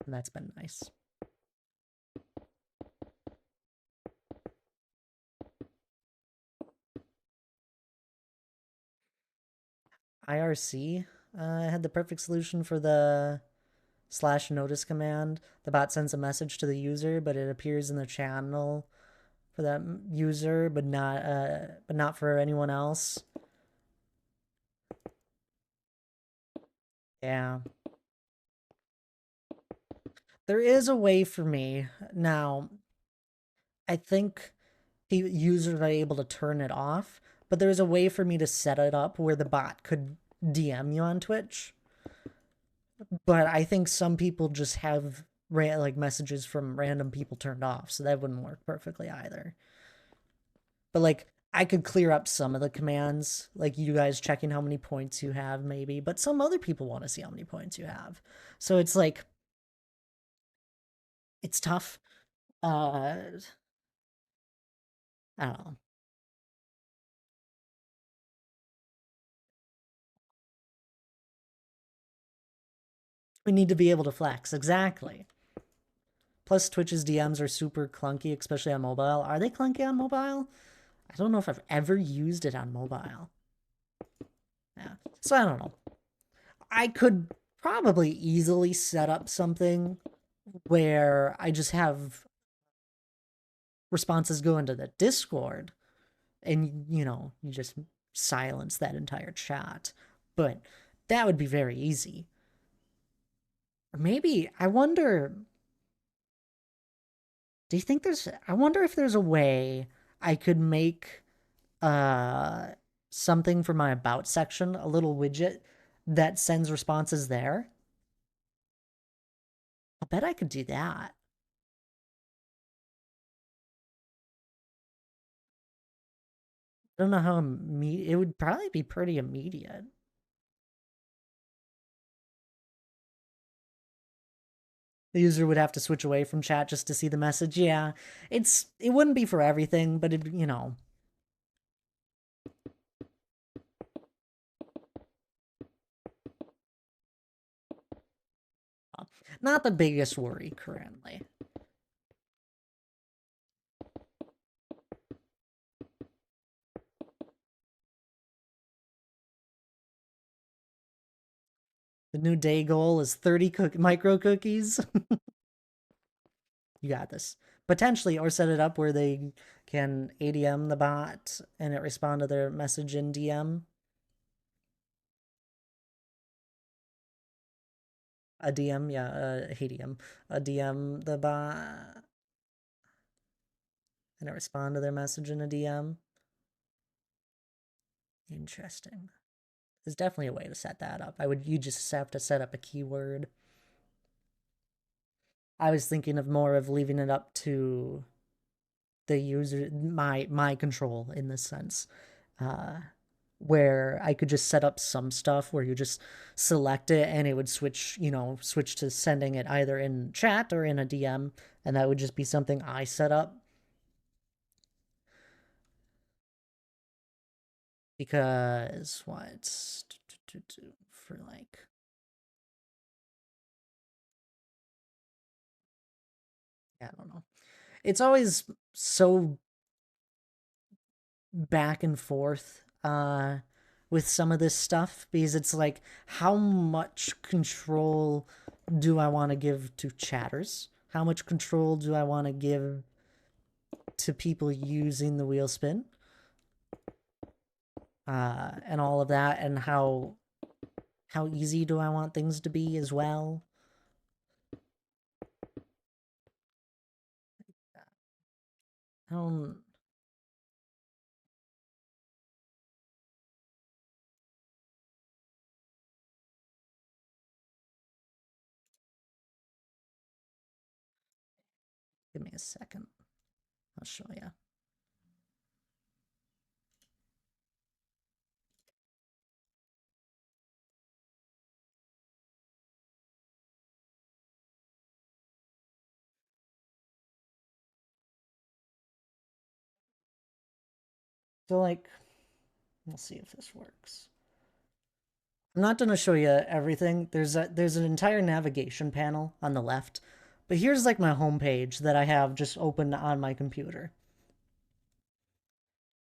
And that's been nice. IRC had the perfect solution for the /notice command. The bot sends a message to the user, but it appears in the channel for that user, but not for anyone else. Yeah. There is a way for me now. I think users are able to turn it off, but there's a way for me to set it up where the bot could DM you on Twitch. But I think some people just have like messages from random people turned off, so that wouldn't work perfectly either. But like I could clear up some of the commands, like you guys checking how many points you have, maybe. But some other people want to see how many points you have, so it's like it's tough. I don't know. We need to be able to flex exactly. Plus, Twitch's DMs are super clunky, especially on mobile. Are they clunky on mobile? I don't know if I've ever used it on mobile. Yeah, so I don't know. I could probably easily set up something where I just have responses go into the Discord and, you just silence that entire chat. But that would be very easy. Or maybe, I wonder, do you think I wonder if there's a way I could make uh, something for my about section, a little widget that sends responses there? I bet I could do that. I don't know how immediate. It would probably be pretty immediate. The user would have to switch away from chat just to see the message. Yeah, it wouldn't be for everything, but not the biggest worry currently. The new day goal is 30 micro cookies. You got this. Potentially, or set it up where they can ADM the bot and it respond to their message in DM. A DM, yeah, a DM the bot and it respond to their message in a DM. Interesting. There's definitely a way to set that up. You just have to set up a keyword. I was thinking of more of leaving it up to the user, my control in this sense, uh, where I could just set up some stuff where you just select it and it would switch to sending it either in chat or in a DM, and that would just be something I set up. Because what for like I don't know. It's always so back and forth with some of this stuff because it's like how much control do I want to give to chatters? How much control do I want to give to people using the wheel spin? And all of that, and how easy do I want things to be as well? Um, Give me a second. I'll show you. So like, we'll see if this works. I'm not going to show you everything. There's an entire navigation panel on the left, but here's like my homepage that I have just open on my computer.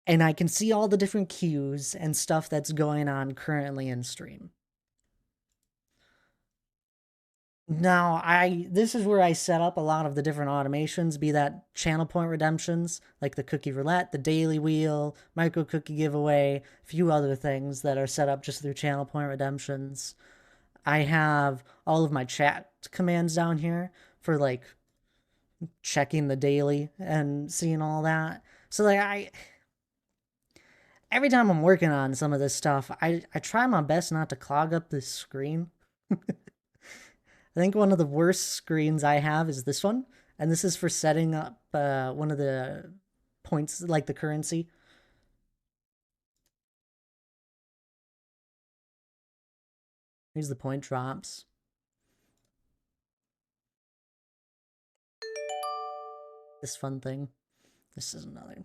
And I can see all the different queues and stuff that's going on currently in stream. Now, this is where I set up a lot of the different automations, be that channel point redemptions, like the cookie roulette, the daily wheel, micro cookie giveaway, a few other things that are set up just through channel point redemptions. I have all of my chat commands down here for like checking the daily and seeing all that. So like every time I'm working on some of this stuff, I try my best not to clog up this screen. I think one of the worst screens I have is this one, and this is for setting up one of the points, like the currency. Here's the point drops. This fun thing. This is another.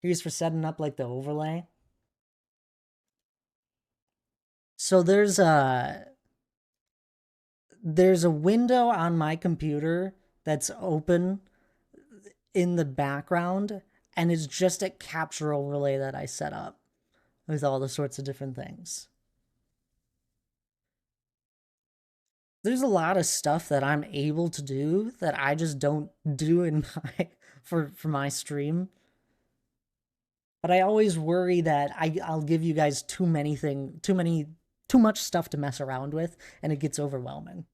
Here's for setting up like the overlay. So there's a window on my computer that's open in the background, and it's just a capture overlay that I set up with all the sorts of different things. There's a lot of stuff that I'm able to do that I just don't do in my for my stream. But I always worry that I'll give you guys too much stuff to mess around with, and it gets overwhelming.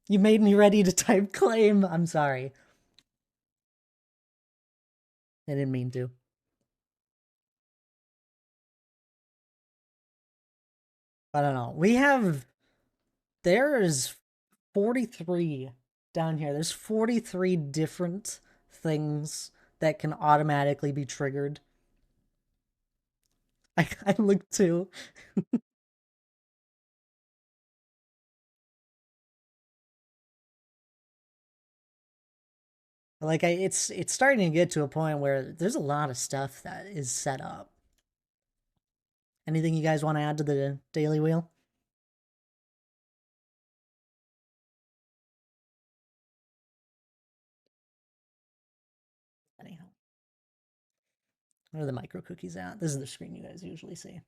You made me ready to type claim. I'm sorry. I didn't mean to. I don't know. There's 43 down here. There's 43 different things that can automatically be triggered. I looked too. Like it's starting to get to a point where there's a lot of stuff that is set up. Anything you guys want to add to the daily wheel? Anyhow, where are the micro cookies at? This is the screen you guys usually see.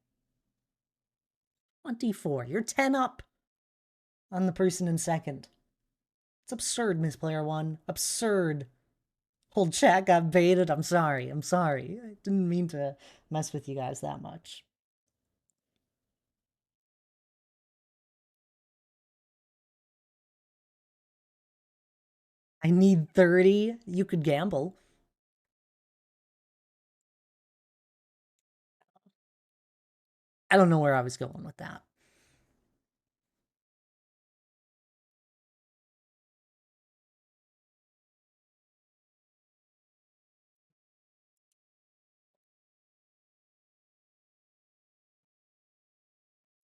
24. You're 10 up on the person in second. It's absurd, Miss Player One. Absurd. Whole chat got baited. I'm sorry. I'm sorry. I didn't mean to mess with you guys that much. I need 30. You could gamble. I don't know where I was going with that.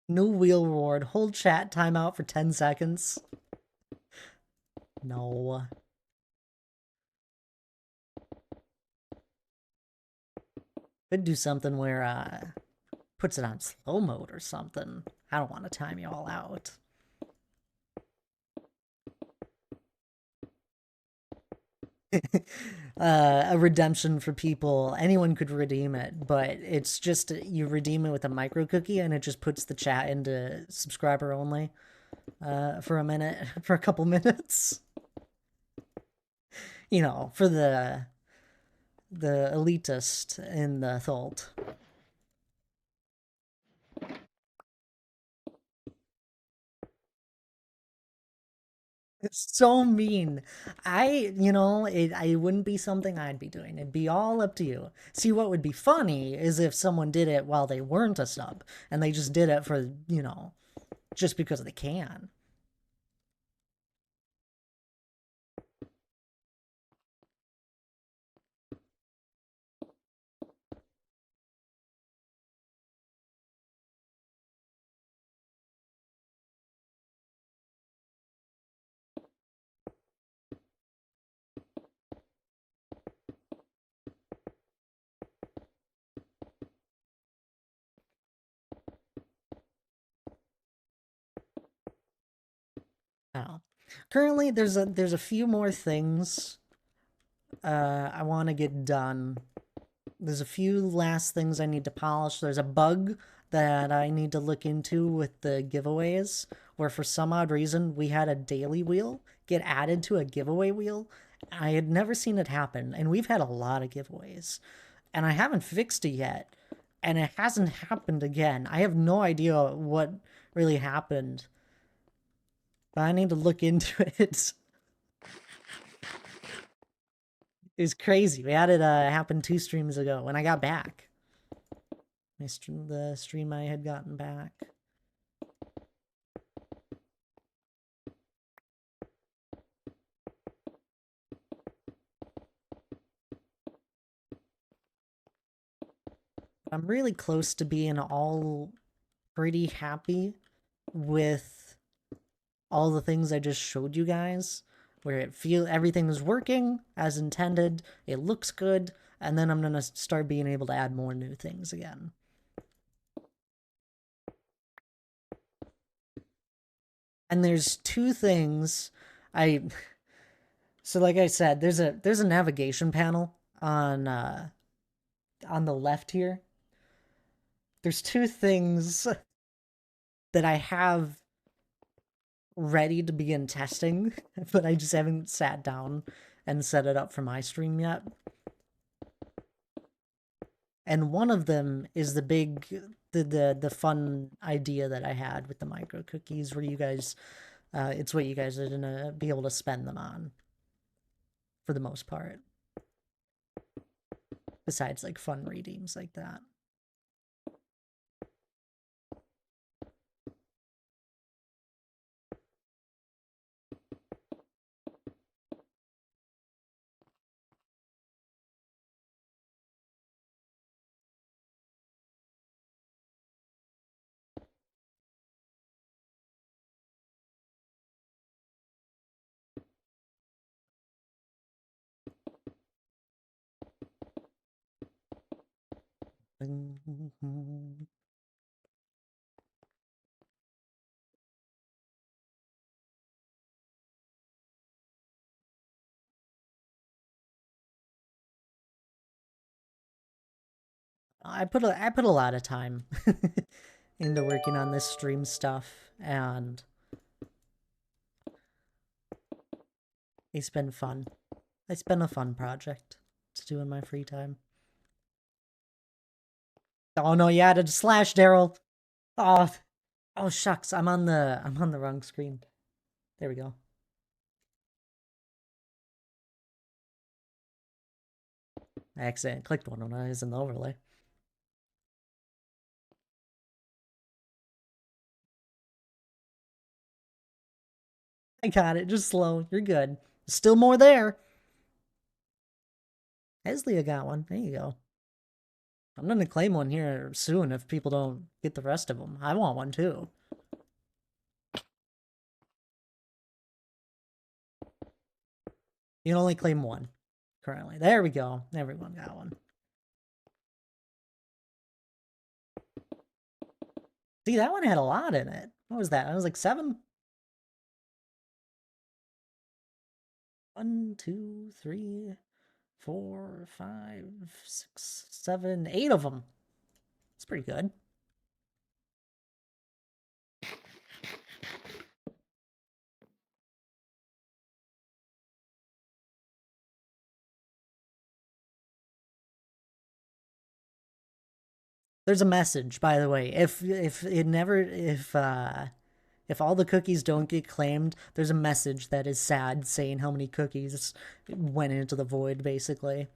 New wheel reward. Hold chat timeout for 10 seconds. No. Could do something where puts it on slow mode or something. I don't want to time you all out. A redemption for people. Anyone could redeem it, but it's just you redeem it with a micro cookie, and it just puts the chat into subscriber only for a minute, for a couple minutes. You know, for the elitist in the Thult. It's so mean. I wouldn't be something I'd be doing. It'd be all up to you. See, what would be funny is if someone did it while they weren't a sub, and they just did it for, just because they can. Oh. Currently, there's a few more things I want to get done. There's a few last things I need to polish. There's a bug that I need to look into with the giveaways, where for some odd reason we had a daily wheel get added to a giveaway wheel. I had never seen it happen, and we've had a lot of giveaways, and I haven't fixed it yet. and it hasn't happened again. I have no idea what really happened, but I need to look into it. It was crazy. We had it happen 2 streams ago when I got back. The stream I had gotten back. I'm really close to being all pretty happy with all the things I just showed you guys, where everything is working as intended, it looks good, and then I'm gonna start being able to add more new things again. And there's 2 things I so like I said, there's a navigation panel on the left here. There's 2 things that I have ready to begin testing, but I just haven't sat down and set it up for my stream yet. And one of them is the fun idea that I had with the micro cookies, where you guys, it's what you guys are gonna be able to spend them on, for the most part. Besides, like, fun readings like that. I put a lot of time into working on this stream stuff, and it's been fun. It's been a fun project to do in my free time. Oh no, you added a slash, Daryl. Oh, oh shucks, I'm on the wrong screen. There we go. I accidentally clicked one when I was in the overlay. I got it, just slow. You're good. Still more there. Heslia got one. There you go. I'm gonna claim one here soon if people don't get the rest of them. I want one too. You can only claim one currently. There we go. Everyone got one. See, that one had a lot in it. What was that? I was like 7? 1, 2, 3, 4, 5, 6, 7, 8 of them. It's pretty good. There's a message, by the way. If all the cookies don't get claimed, there's a message that is sad saying how many cookies went into the void, basically.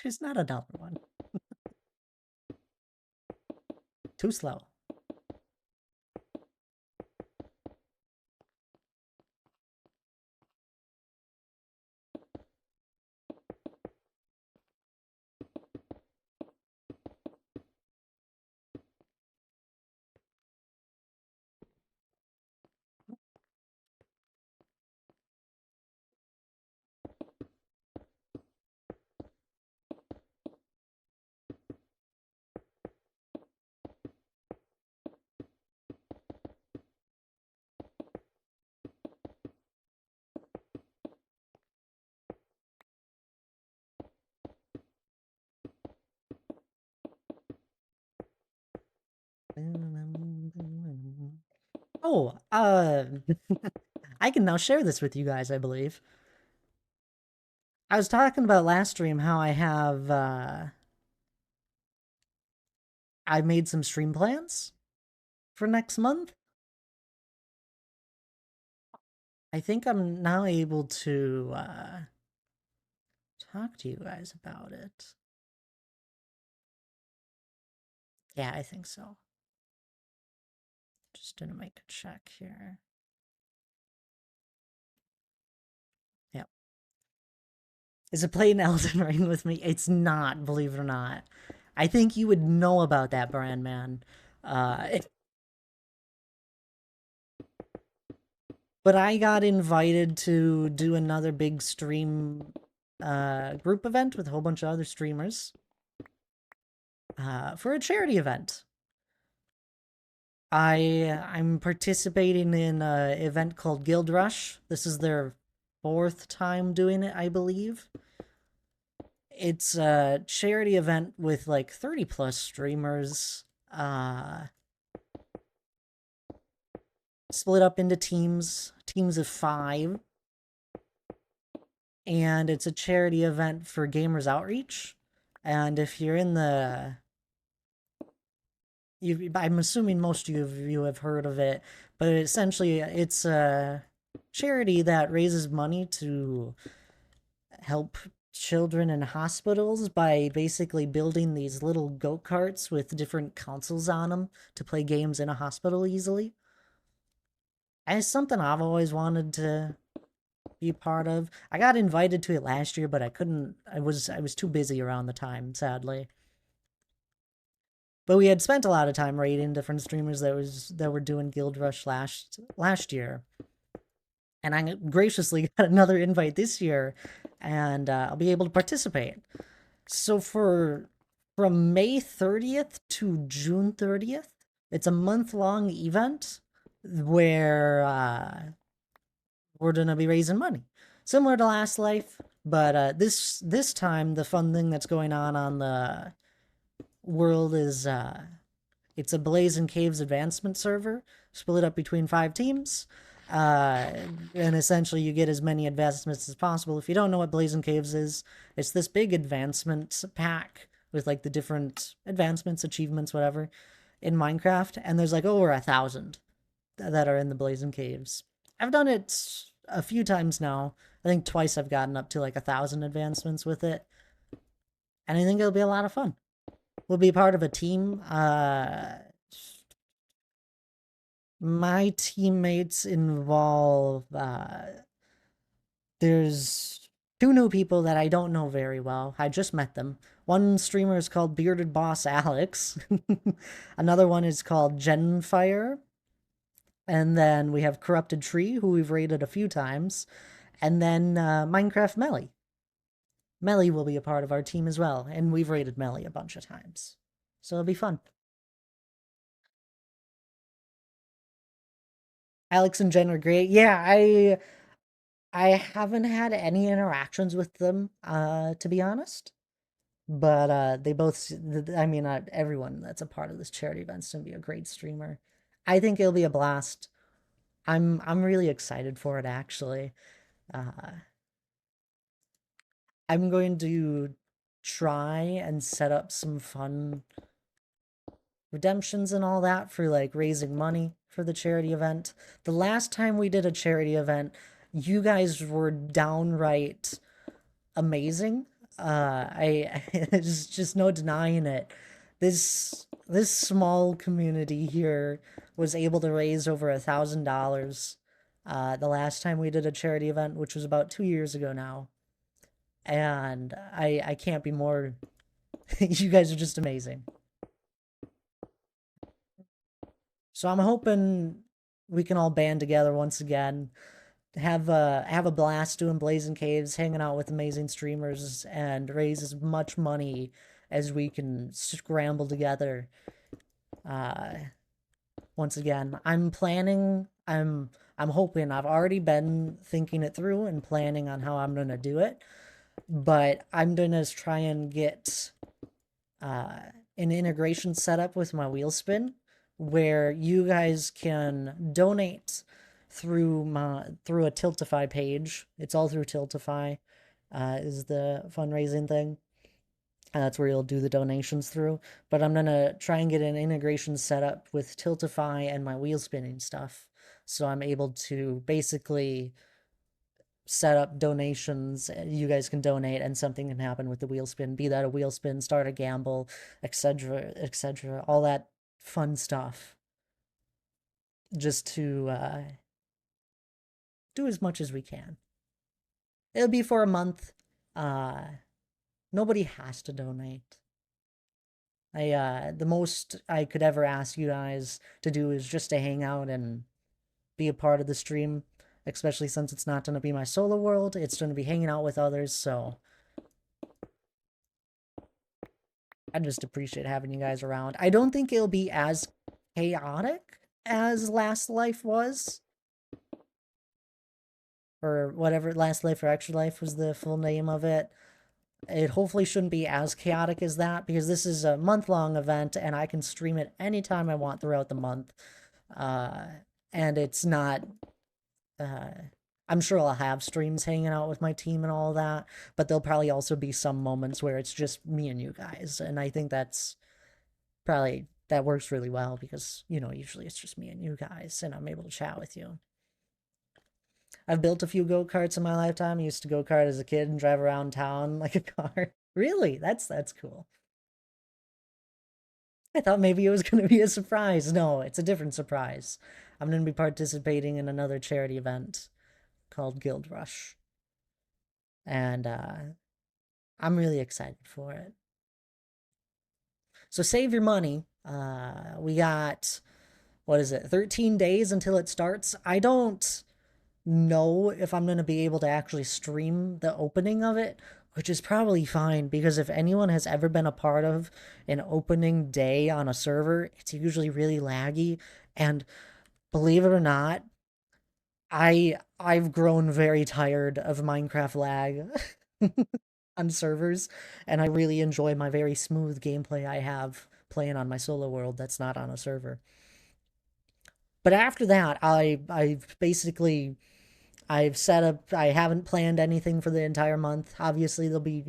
There's not another one. Too slow. Oh, I can now share this with you guys, I believe. I was talking about last stream how I made some stream plans for next month. I think I'm now able to talk to you guys about it. Yeah, I think so. Just gonna make a check here. Yep. Is it playing Elden Ring with me? It's not, believe it or not. I think you would know about that brand, man. Uh, but I got invited to do another big stream group event with a whole bunch of other streamers for a charity event. I'm participating in an event called Guild Rush. This is their 4th time doing it, I believe. It's a charity event with like 30 plus streamers, split up into teams of 5. And it's a charity event for Gamers Outreach. And if you're in the I'm assuming most of you have heard of it, but essentially it's a charity that raises money to help children in hospitals by basically building these little go-karts with different consoles on them to play games in a hospital easily. And it's something I've always wanted to be part of. I got invited to it last year, but I couldn't. I was too busy around the time, sadly. But we had spent a lot of time rating different streamers that were doing Guild Rush last year, and I graciously got another invite this year, and I'll be able to participate. So from May 30th to June 30th, it's a month-long event where we're gonna be raising money, similar to Last Life, but this time the fun thing that's going on the world is it's a Blazing Caves advancement server split up between 5 teams. And essentially you get as many advancements as possible. If you don't know what Blazing Caves is, it's this big advancement pack with like the different advancements, achievements, whatever, in Minecraft, and there's like over 1,000 that are in the Blazing Caves. I've done it a few times now. I think twice I've gotten up to like 1,000 advancements with it, and I think it'll be a lot of fun. We'll be part of a team. My teammates involve there's 2 new people that I don't know very well. I just met them. One streamer is called Bearded Boss Alex. Another one is called Genfire. And then we have Corrupted Tree, who we've raided a few times. And then Minecraft Melly. Melly will be a part of our team as well. And we've raided Melly a bunch of times. So it'll be fun. Alex and Jen are great. Yeah, I haven't had any interactions with them, to be honest. But they both, I mean, everyone that's a part of this charity event's gonna be a great streamer. I think it'll be a blast. I'm really excited for it, actually. Uh, I'm going to try and set up some fun redemptions and all that for like raising money for the charity event. The last time we did a charity event, you guys were downright amazing. There's just no denying it. This small community here was able to raise over $1,000 the last time we did a charity event, which was about 2 years ago now. And I can't be more. You guys are just amazing. So I'm hoping we can all band together once again, have a blast doing Blazing Caves, hanging out with amazing streamers, and raise as much money as we can scramble together. Once again, I'm planning. I'm hoping. I've already been thinking it through and planning on how I'm gonna do it, but I'm gonna try and get an integration set up with my wheel spin, where you guys can donate through a Tiltify page. It's all through Tiltify, is the fundraising thing. And that's where you'll do the donations through. But I'm gonna try and get an integration set up with Tiltify and my wheel spinning stuff. So I'm able to basically set up donations. You guys can donate and something can happen with the wheel spin, be that a wheel spin, start a gamble, etc., etc., all that fun stuff. Just to do as much as we can. It'll be for a month. Uh, Nobody has to donate. The most I could ever ask you guys to do is just to hang out and be a part of the stream, especially since it's not going to be my solo world. It's going to be hanging out with others, so I just appreciate having you guys around. I don't think it'll be as chaotic as Last Life was, or whatever, Last Life or Extra Life was the full name of it. It hopefully shouldn't be as chaotic as that, because this is a month-long event and I can stream it anytime I want throughout the month. And it's not, I'm sure I'll have streams hanging out with my team and all that, but there'll probably also be some moments where it's just me and you guys. And I think that works really well because, usually it's just me and you guys and I'm able to chat with you. I've built a few go-karts in my lifetime. I used to go-kart as a kid and drive around town like a car. Really? That's cool. I thought maybe it was going to be a surprise. No, it's a different surprise. I'm going to be participating in another charity event called Guild Rush. And I'm really excited for it. So save your money. We got, what is it, 13 days until it starts. I don't know if I'm going to be able to actually stream the opening of it, which is probably fine because if anyone has ever been a part of an opening day on a server, it's usually really laggy. And believe it or not, I've grown very tired of Minecraft lag on servers, and I really enjoy my very smooth gameplay I have playing on my solo world that's not on a server. But after that, I've set up, I haven't planned anything for the entire month. Obviously, there'll be,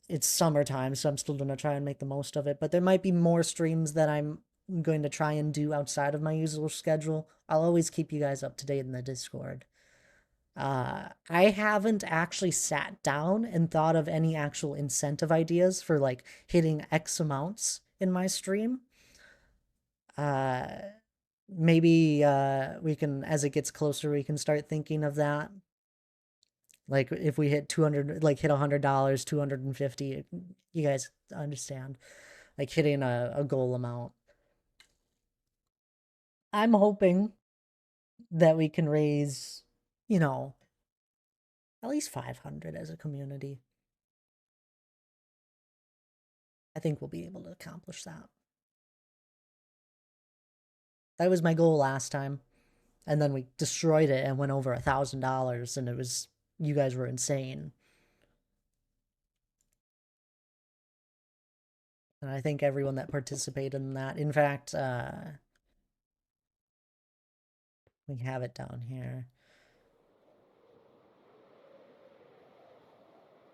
it's summertime, so I'm still going to try and make the most of it. But there might be more streams that I'm going to try and do outside of my usual schedule. I'll always keep you guys up to date in the Discord. I haven't actually sat down and thought of any actual incentive ideas for like hitting X amounts in my stream. Uh, Maybe we can, as it gets closer, we can start thinking of that. Like if we hit 200, like hit $100, 250, you guys understand, like hitting a goal amount. I'm hoping that we can raise, at least 500 as a community. I think we'll be able to accomplish that. That was my goal last time. And then we destroyed it and went over $1,000 and you guys were insane. And I thank everyone that participated in that. In fact, we have it down here.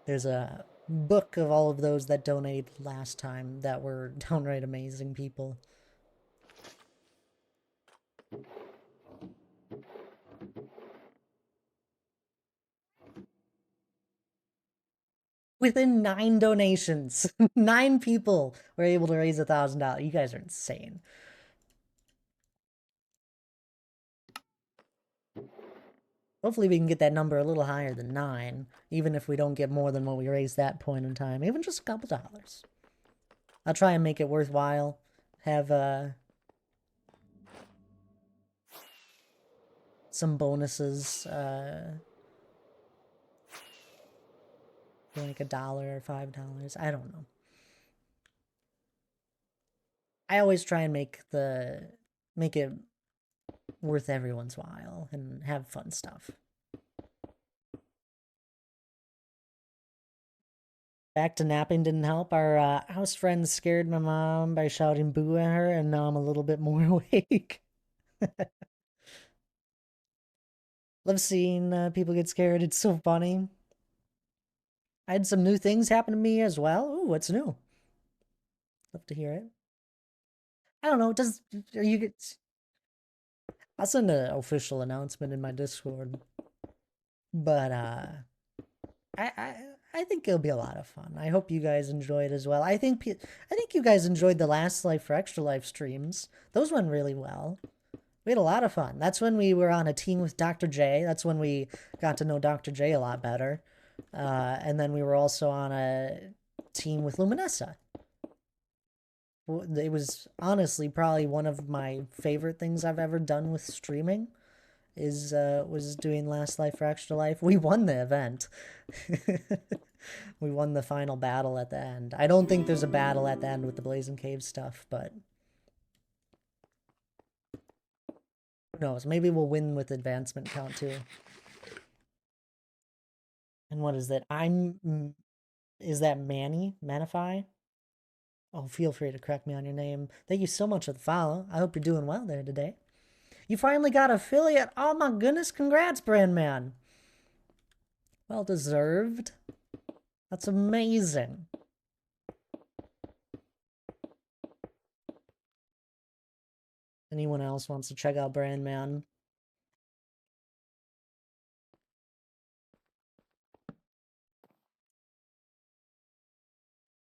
There's a book of all of those that donated last time that were downright amazing people. Within 9 donations, 9 people were able to raise $1,000. You guys are insane. Hopefully we can get that number a little higher than 9, even if we don't get more than what we raised that point in time, even just a couple dollars. I'll try and make it worthwhile. Have some bonuses, like $1 or $5. I don't know. I always try and make it worth everyone's while and have fun stuff. Back to napping didn't help. Our house friends scared my mom by shouting boo at her, and now I'm a little bit more awake. Love seeing people get scared. It's so funny. I had some new things happen to me as well. Ooh, what's new? Love to hear it. I don't know. Does are you get? I'll send an official announcement in my Discord. But I I I think it'll be a lot of fun. I hope you guys enjoy it as well. I think you guys enjoyed the last Life for Extra Life streams. Those went really well. We had a lot of fun. That's when we were on a team with Dr. J. That's when we got to know Dr. J a lot better. And then we were also on a team with Luminessa. It was honestly probably one of my favorite things I've ever done with streaming is was doing Last Life for Extra Life. We won the event. We won the final battle at the end. I don't think there's a battle at the end with the Blazing Cave stuff, but who knows? Maybe we'll win with advancement count too. And what is that? Is that Manny? Manify? Oh, feel free to correct me on your name. Thank you so much for the follow. I hope you're doing well there today. You finally got affiliate. Oh my goodness, congrats, Brand Man. Well deserved. That's amazing. Anyone else wants to check out Brand Man?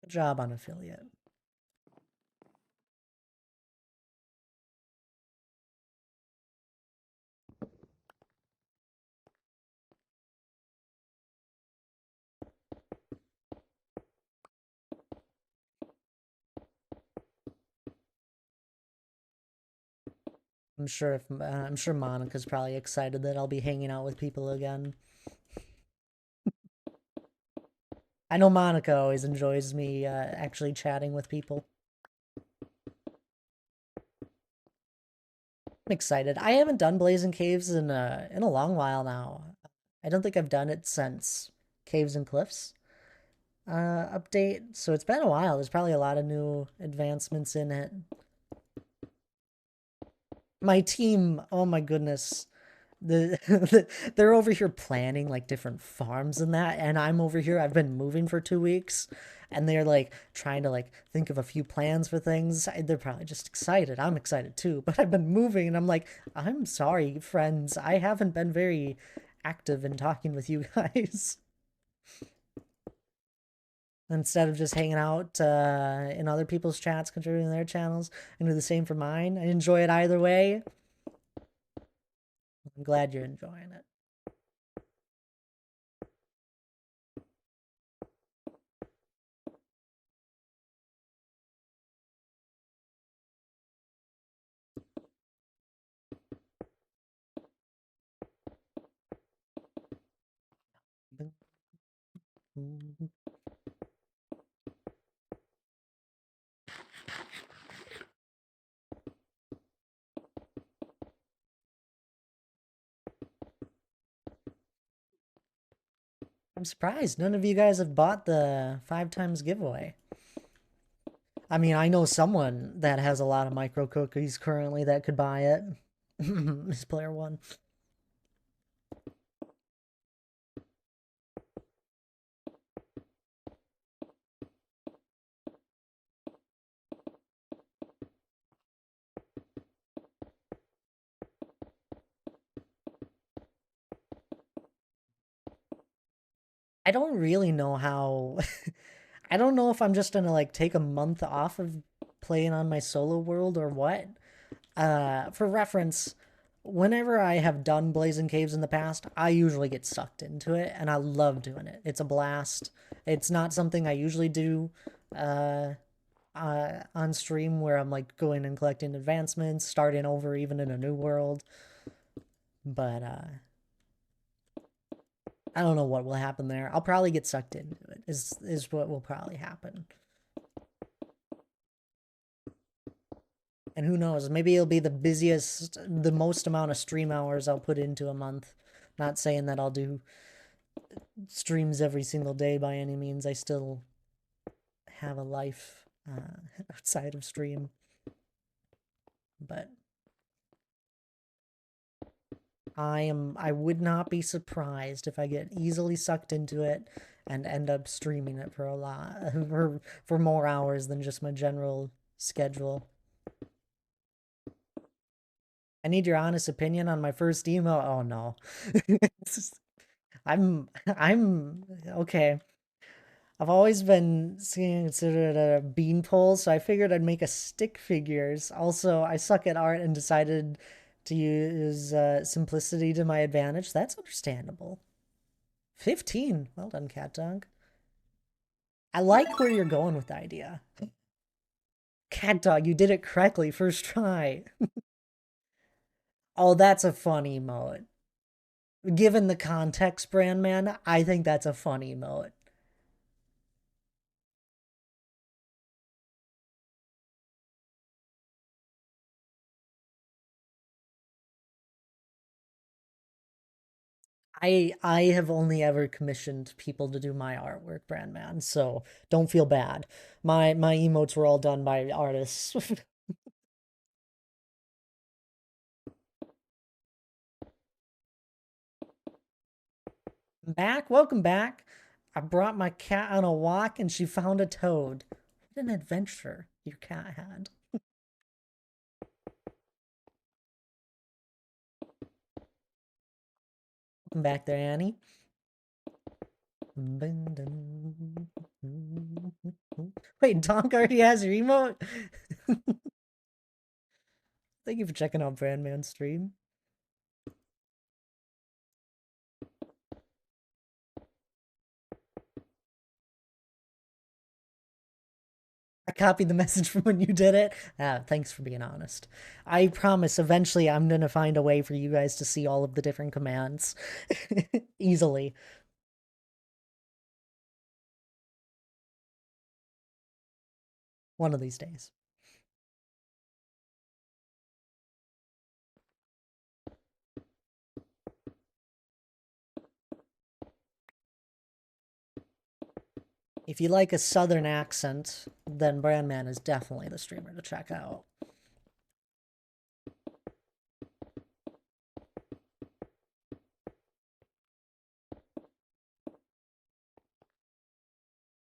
Good job on affiliate. I'm sure Monica's probably excited that I'll be hanging out with people again. I know Monica always enjoys me actually chatting with people. I'm excited. I haven't done Blazing Caves in a long while now. I don't think I've done it since Caves and Cliffs update, so it's been a while. There's probably a lot of new advancements in it. My team, oh my goodness. They're over here planning like different farms and that, and I'm over here. I've been moving for 2 weeks, and they're like trying to like think of a few plans for things. They're probably just excited. I'm excited too, but I've been moving, and I'm like, I'm sorry, friends. I haven't been very active in talking with you guys. Instead of just hanging out in other people's chats, contributing to their channels, and do the same for mine. I enjoy it either way. I'm glad you're enjoying it. I'm surprised none of you guys have bought the 5 times giveaway. I mean, I know someone that has a lot of micro cookies currently that could buy it. Miss Player One. I don't really know how. I don't know if I'm just gonna like take a month off of playing on my solo world or what. For reference, whenever I have done Blazing Caves in the past, I usually get sucked into it, and I love doing it. It's a blast. It's not something I usually do uh, on stream where I'm like going and collecting advancements, starting over even in a new world. But I don't know what will happen there. I'll probably get sucked into it. Is what will probably happen. And who knows? Maybe it'll be the most amount of stream hours I'll put into a month. Not saying that I'll do streams every single day by any means. I still have a life outside of stream. But I would not be surprised if I get easily sucked into it and end up streaming it for a lot for more hours than just my general schedule. I need your honest opinion on my first emo. Oh no. I'm okay. I've always been considered a beanpole, so I figured I'd make a stick figures. Also, I suck at art and decided to use simplicity to my advantage. That's understandable. 15. Well done, Cat Dog. I like where you're going with the idea. Cat Dog, you did it correctly first try. Oh, that's a funny emote. Given the context, Brandman, I think that's a funny emote. I have only ever commissioned people to do my artwork, Brandman, so don't feel bad. My emotes were all done by artists. Back, welcome back. I brought my cat on a walk and she found a toad. What an adventure your cat had. Welcome back there, Annie. Wait, Donk already has your emote? Thank you for checking out Brandman's stream. I copied the message from when you did it. Thanks for being honest. I promise eventually I'm going to find a way for you guys to see all of the different commands easily. One of these days. If you like a southern accent, then Brandman is definitely the streamer to check out.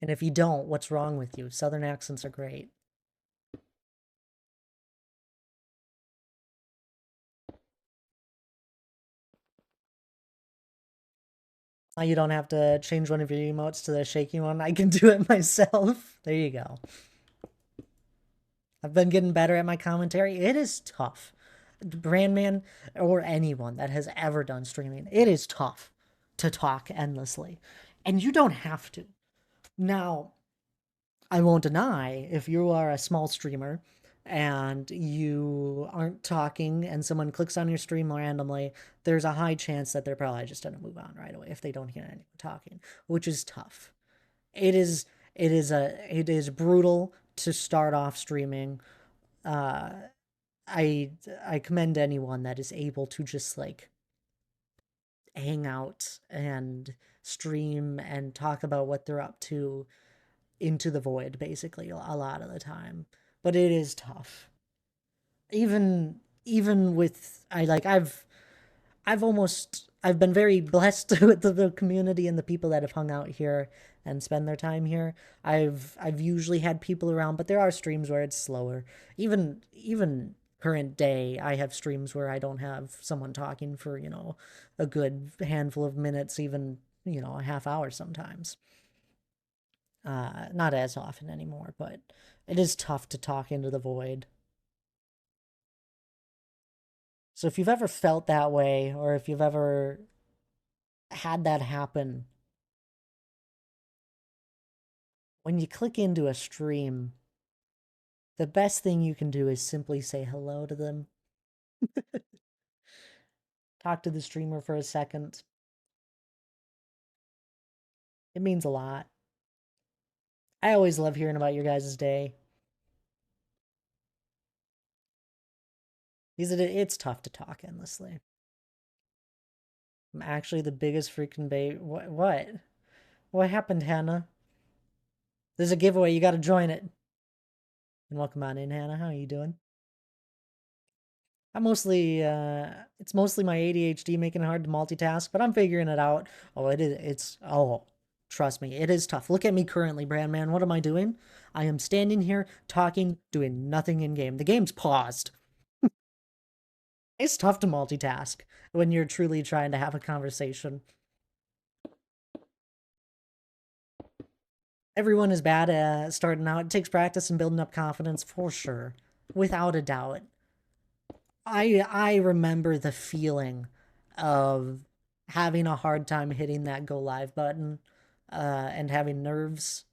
And if you don't, what's wrong with you? Southern accents are great. You don't have to change one of your emotes to the shaky one. I can do it myself. There you go. I've been getting better at my commentary. It is tough. Brandman or anyone that has ever done streaming, it is tough to talk endlessly. And you don't have to. Now, I won't deny if you are a small streamer and you aren't talking and someone clicks on your stream randomly, there's a high chance that they're probably just going to move on right away if they don't hear anyone talking, which is tough. It is brutal to start off streaming. Uh, I commend anyone that is able to just like hang out and stream and talk about what they're up to into the void basically a lot of the time. But it is tough. Even with I've been very blessed with the community and the people that have hung out here and spend their time here. I've usually had people around, but there are streams where it's slower. Even current day, I have streams where I don't have someone talking for, a good handful of minutes, even, a half hour sometimes. Not as often anymore, but it is tough to talk into the void. So if you've ever felt that way, or if you've ever had that happen, when you click into a stream, the best thing you can do is simply say hello to them. Talk to the streamer for a second. It means a lot. I always love hearing about your guys' day. It's tough to talk endlessly. I'm actually the biggest freaking bait. What? What happened, Hannah? There's a giveaway. You got to join it. And welcome on in, Hannah. How are you doing? It's mostly my ADHD making it hard to multitask, but I'm figuring it out. Oh, trust me, it is tough. Look at me currently, Brandman. What am I doing? I am standing here talking, doing nothing in game. The game's paused. It's tough to multitask when you're truly trying to have a conversation. Everyone is bad at starting out. It takes practice and building up confidence for sure, without a doubt. I remember the feeling of having a hard time hitting that go live button and having nerves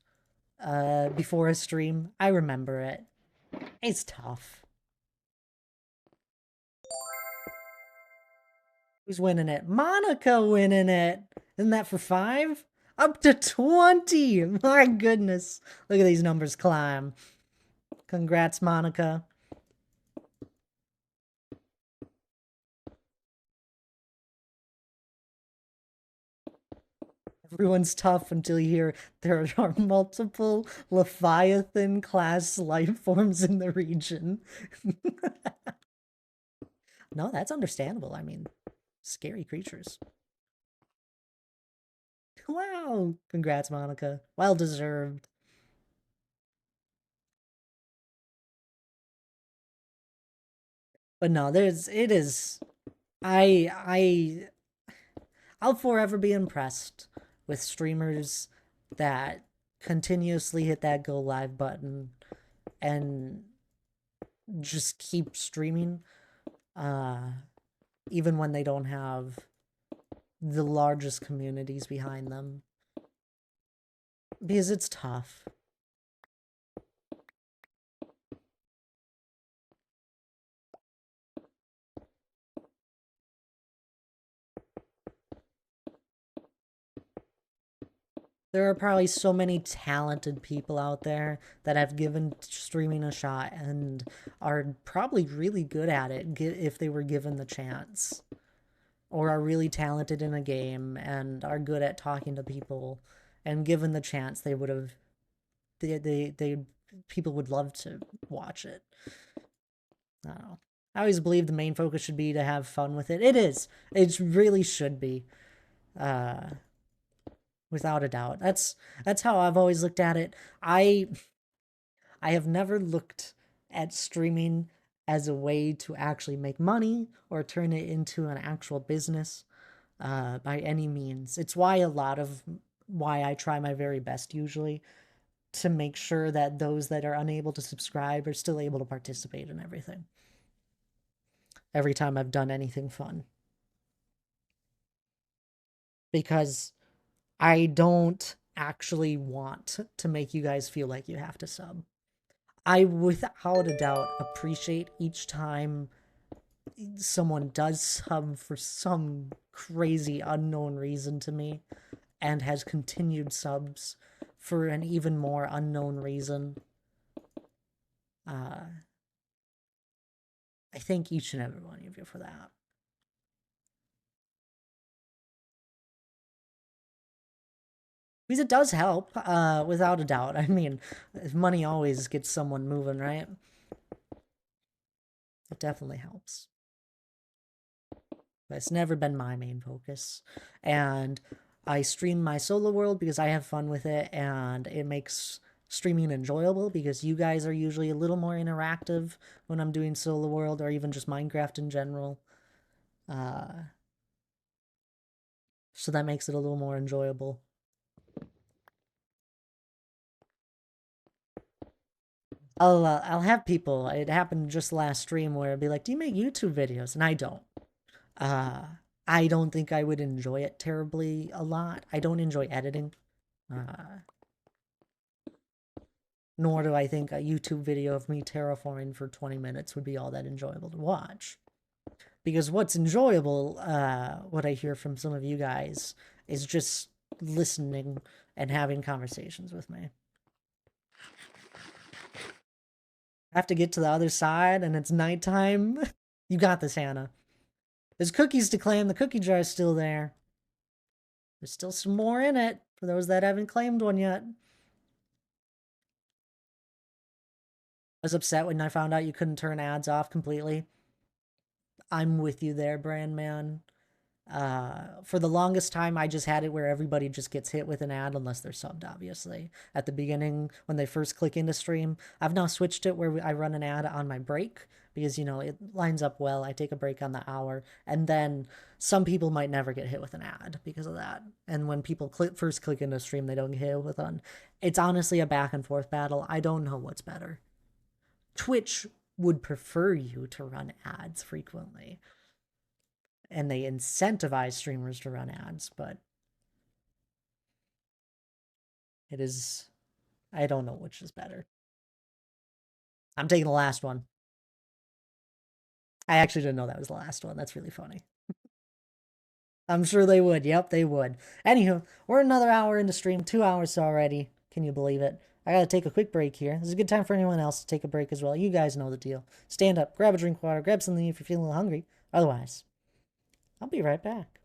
before a stream. I remember it. It's tough. Who's winning it? Monica winning it. Isn't that for 5? Up to 20. My goodness. Look at these numbers climb. Congrats, Monica. Everyone's tough until you hear there are multiple Leviathan class life forms in the region. No, that's understandable. I mean, scary creatures. Wow. Congrats, Monica. Well deserved. But no, I I'll forever be impressed with streamers that continuously hit that go live button and just keep streaming uh even when they don't have the largest communities behind them because it's tough. There are probably so many talented people out there that have given streaming a shot and are probably really good at it if they were given the chance, or are really talented in a game and are good at talking to people, and given the chance they would have they people would love to watch it. I don't know. I always believe the main focus should be to have fun with it. It is. It really should be. Uh Without a doubt. That's how I've always looked at it. I have never looked at streaming as a way to actually make money or turn it into an actual business by any means. It's why I try my very best usually to make sure that those that are unable to subscribe are still able to participate in everything. Every time I've done anything fun. Because I don't actually want to make you guys feel like you have to sub. I, without a doubt, appreciate each time someone does sub for some crazy unknown reason to me and has continued subs for an even more unknown reason. I thank each and every one of you for that. Because it does help, without a doubt. I mean, money always gets someone moving, right? It definitely helps. But it's never been my main focus. And I stream my solo world because I have fun with it and it makes streaming enjoyable because you guys are usually a little more interactive when I'm doing solo world or even just Minecraft in general. So that makes it a little more enjoyable. I'll have people. It happened just last stream where it'd be like, "Do you make YouTube videos?" And I don't. Uh, I don't think I would enjoy it terribly a lot. I don't enjoy editing. Uh, Nor do I think a YouTube video of me terraforming for 20 minutes would be all that enjoyable to watch. Because what's enjoyable, what I hear from some of you guys, is just listening and having conversations with me. I have to get to the other side and it's nighttime. You got this, Hannah. There's cookies to claim. The cookie jar is still there. There's still some more in it for those that haven't claimed one yet. was upset when I found out you couldn't turn ads off completely. I'm with you there, brand man. For the longest time, I just had it where everybody just gets hit with an ad unless they're subbed, obviously. At the beginning, when they first click into stream, I've now switched it where I run an ad on my break because, you know, it lines up well. I take a break on the hour, and then some people might never get hit with an ad because of that. And when people first click into stream, they don't get hit with one. It's honestly a back and forth battle. I don't know what's better. Twitch would prefer you to run ads frequently, and they incentivize streamers to run ads, but it is, I don't know which is better. I'm taking the last one. I actually didn't know that was the last one. That's really funny. I'm sure they would. Yep, they would. Anywho, we're another hour into stream, 2 hours already. Can you believe it? I gotta take a quick break here. This is a good time for anyone else to take a break as well. You guys know the deal. Stand up, grab a drink of water, grab something if you're feeling a little hungry. Otherwise, I'll be right back.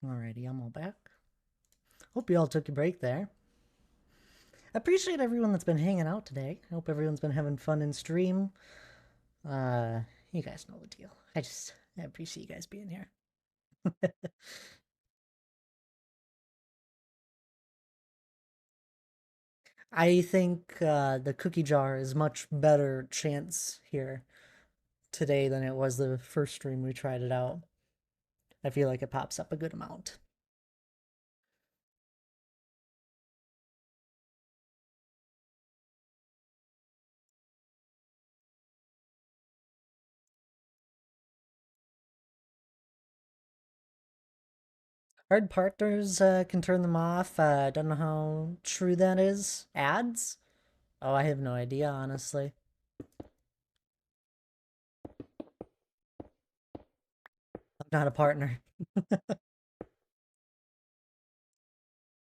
Alrighty, I'm all back. Hope you all took a break there. I appreciate everyone that's been hanging out today. I hope everyone's been having fun in stream. Uh, you guys know the deal. I appreciate you guys being here. I think the cookie jar is much better chance here today than it was the first stream we tried it out. I feel like it pops up a good amount. Hard partners can turn them off. I don't know how true that is. Ads? Oh, I have no idea, honestly. I'm not a partner.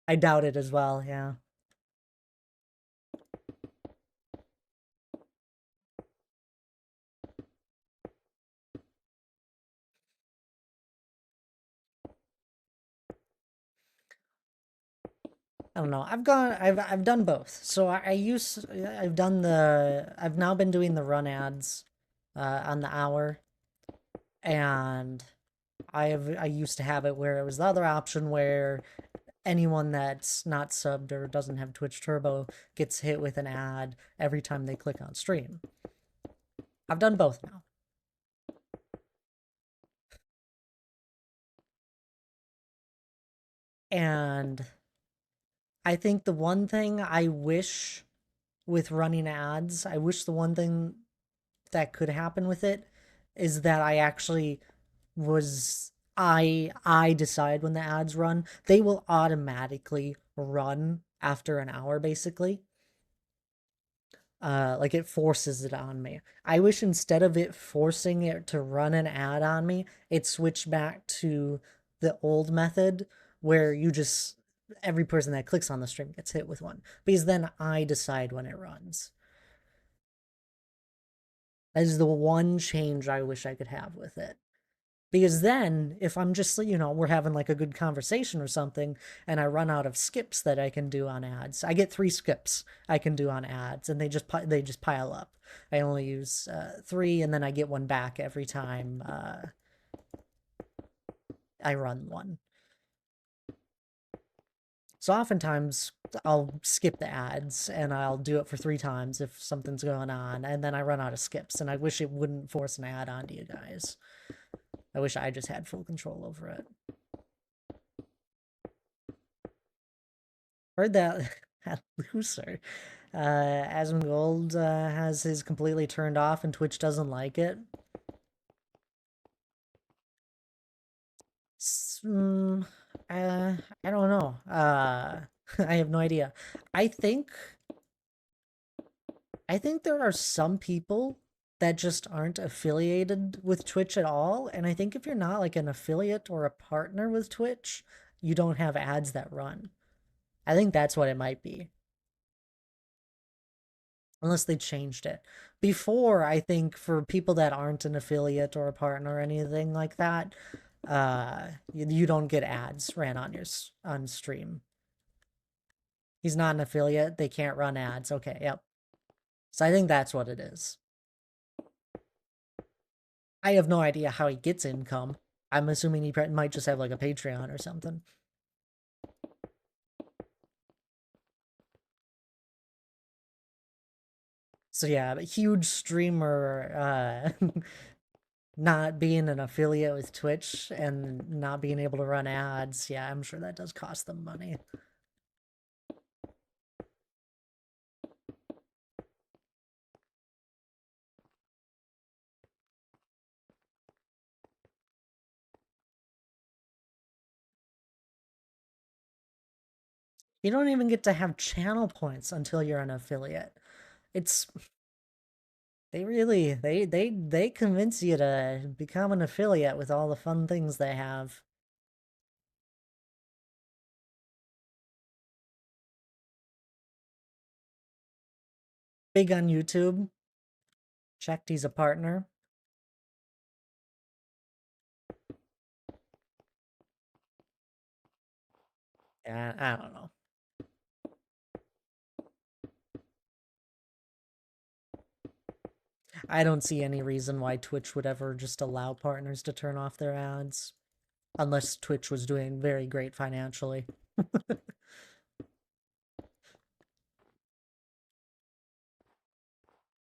I doubt it as well, yeah. I don't know. I've done both. So I've now been doing the run ads on the hour, and I used to have it where it was the other option where anyone that's not subbed or doesn't have Twitch Turbo gets hit with an ad every time they click on stream. I've done both now. And I think the one thing I wish with running ads, I wish the one thing that could happen with it is that I actually was I decide when the ads run. They will automatically run after an hour basically. Like it forces it on me. I wish instead of it forcing it to run an ad on me, it switched back to the old method where you just every person that clicks on the stream gets hit with one. Because then I decide when it runs. That is the one change I wish I could have with it. Because then, if I'm just, we're having like a good conversation or something, and I run out of skips that I can do on ads, I get 3 skips I can do on ads, and they just pile up. I only use 3, and then I get one back every time I run one. So oftentimes I'll skip the ads, and I'll do it for 3 times if something's going on, and then I run out of skips, and I wish it wouldn't force an ad onto you guys. I wish I just had full control over it. Heard that at Loser. Asmongold has his completely turned off and Twitch doesn't like it. Mm, I don't know. I have no idea. I think I think there are some people that just aren't affiliated with Twitch at all, and I think if you're not like an affiliate or a partner with Twitch, you don't have ads that run. I think that's what it might be. Unless they changed it. Before, I think for people that aren't an affiliate or a partner or anything like that, you don't get ads ran on your on stream. He's not an affiliate, they can't run ads. Okay, yep. So I think that's what it is. I have no idea how he gets income. I'm assuming he might just have like a Patreon or something. So yeah, a huge streamer not being an affiliate with Twitch and not being able to run ads, yeah, I'm sure that does cost them money. You don't even get to have channel points until you're an affiliate. It's they really they convince you to become an affiliate with all the fun things they have. Big on YouTube. Checked he's a partner. Yeah, I don't know. I don't see any reason why Twitch would ever just allow partners to turn off their ads. Unless Twitch was doing very great financially.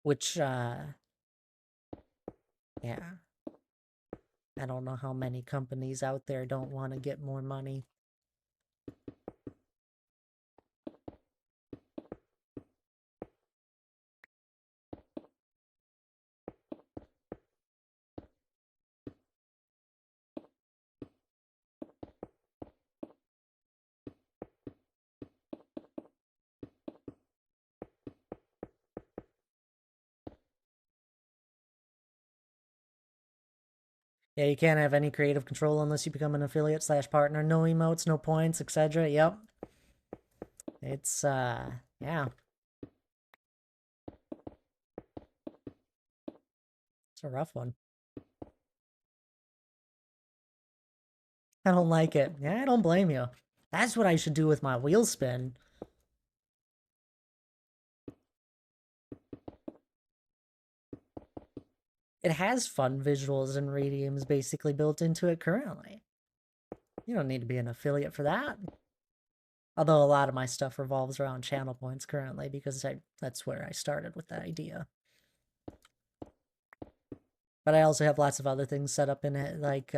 Which, yeah. I don't know how many companies out there don't want to get more money. Yeah, you can't have any creative control unless you become an affiliate slash partner. No emotes, no points, etc. Yep. It's, yeah. It's a rough one. I don't like it. Yeah, I don't blame you. That's what I should do with my wheel spin. It has fun visuals and radiums basically built into it currently. You don't need to be an affiliate for that. Although a lot of my stuff revolves around channel points currently because that's where I started with that idea. But I also have lots of other things set up in it, like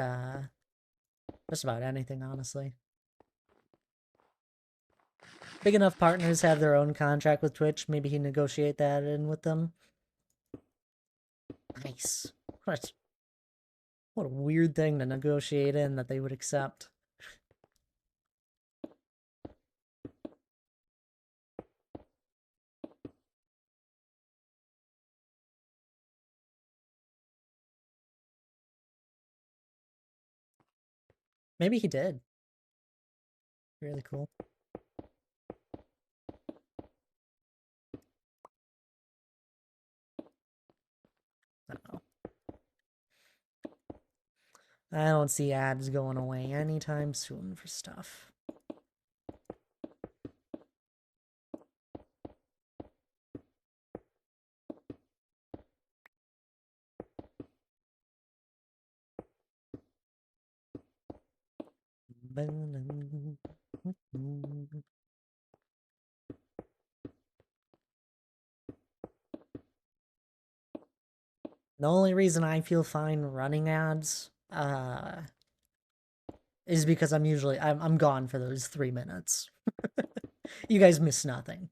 just about anything, honestly. Big enough partners have their own contract with Twitch. Maybe he negotiate that in with them. Nice. What a weird thing to negotiate in that they would accept. Maybe he did. Really cool. I don't know. I don't see ads going away anytime soon for stuff. The only reason I feel fine running ads, is because I'm gone for those 3 minutes. You guys miss nothing.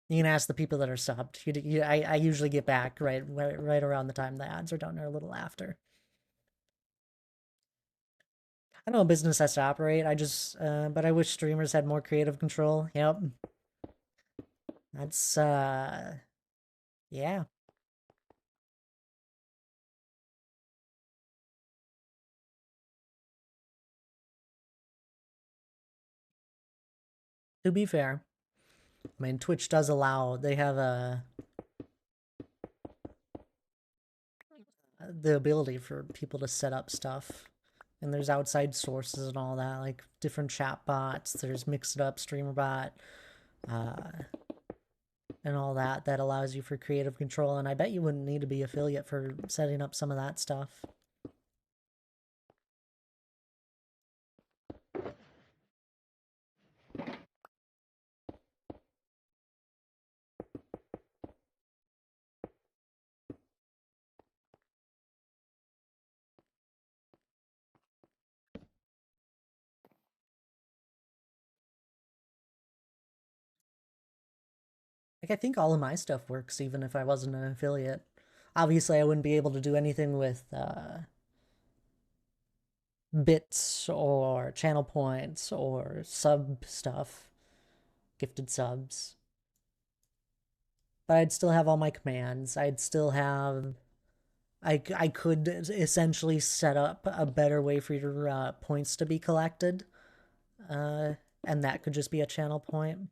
You can ask the people that are subbed. I usually get back right around the time the ads are done or a little after. I know business has to operate. But I wish streamers had more creative control. Yep. That's, yeah. To be fair, I mean, Twitch does allow, they have the ability for people to set up stuff. And there's outside sources and all that, like different chat bots. There's Mixed Up, StreamerBot, and all that allows you for creative control. And I bet you wouldn't need to be affiliate for setting up some of that stuff. Like, I think all of my stuff works even if I wasn't an affiliate. Obviously, I wouldn't be able to do anything with bits or channel points or sub stuff, gifted subs. But I'd still have all my commands. I'd still have. I could essentially set up a better way for your points to be collected. And that could just be a channel point.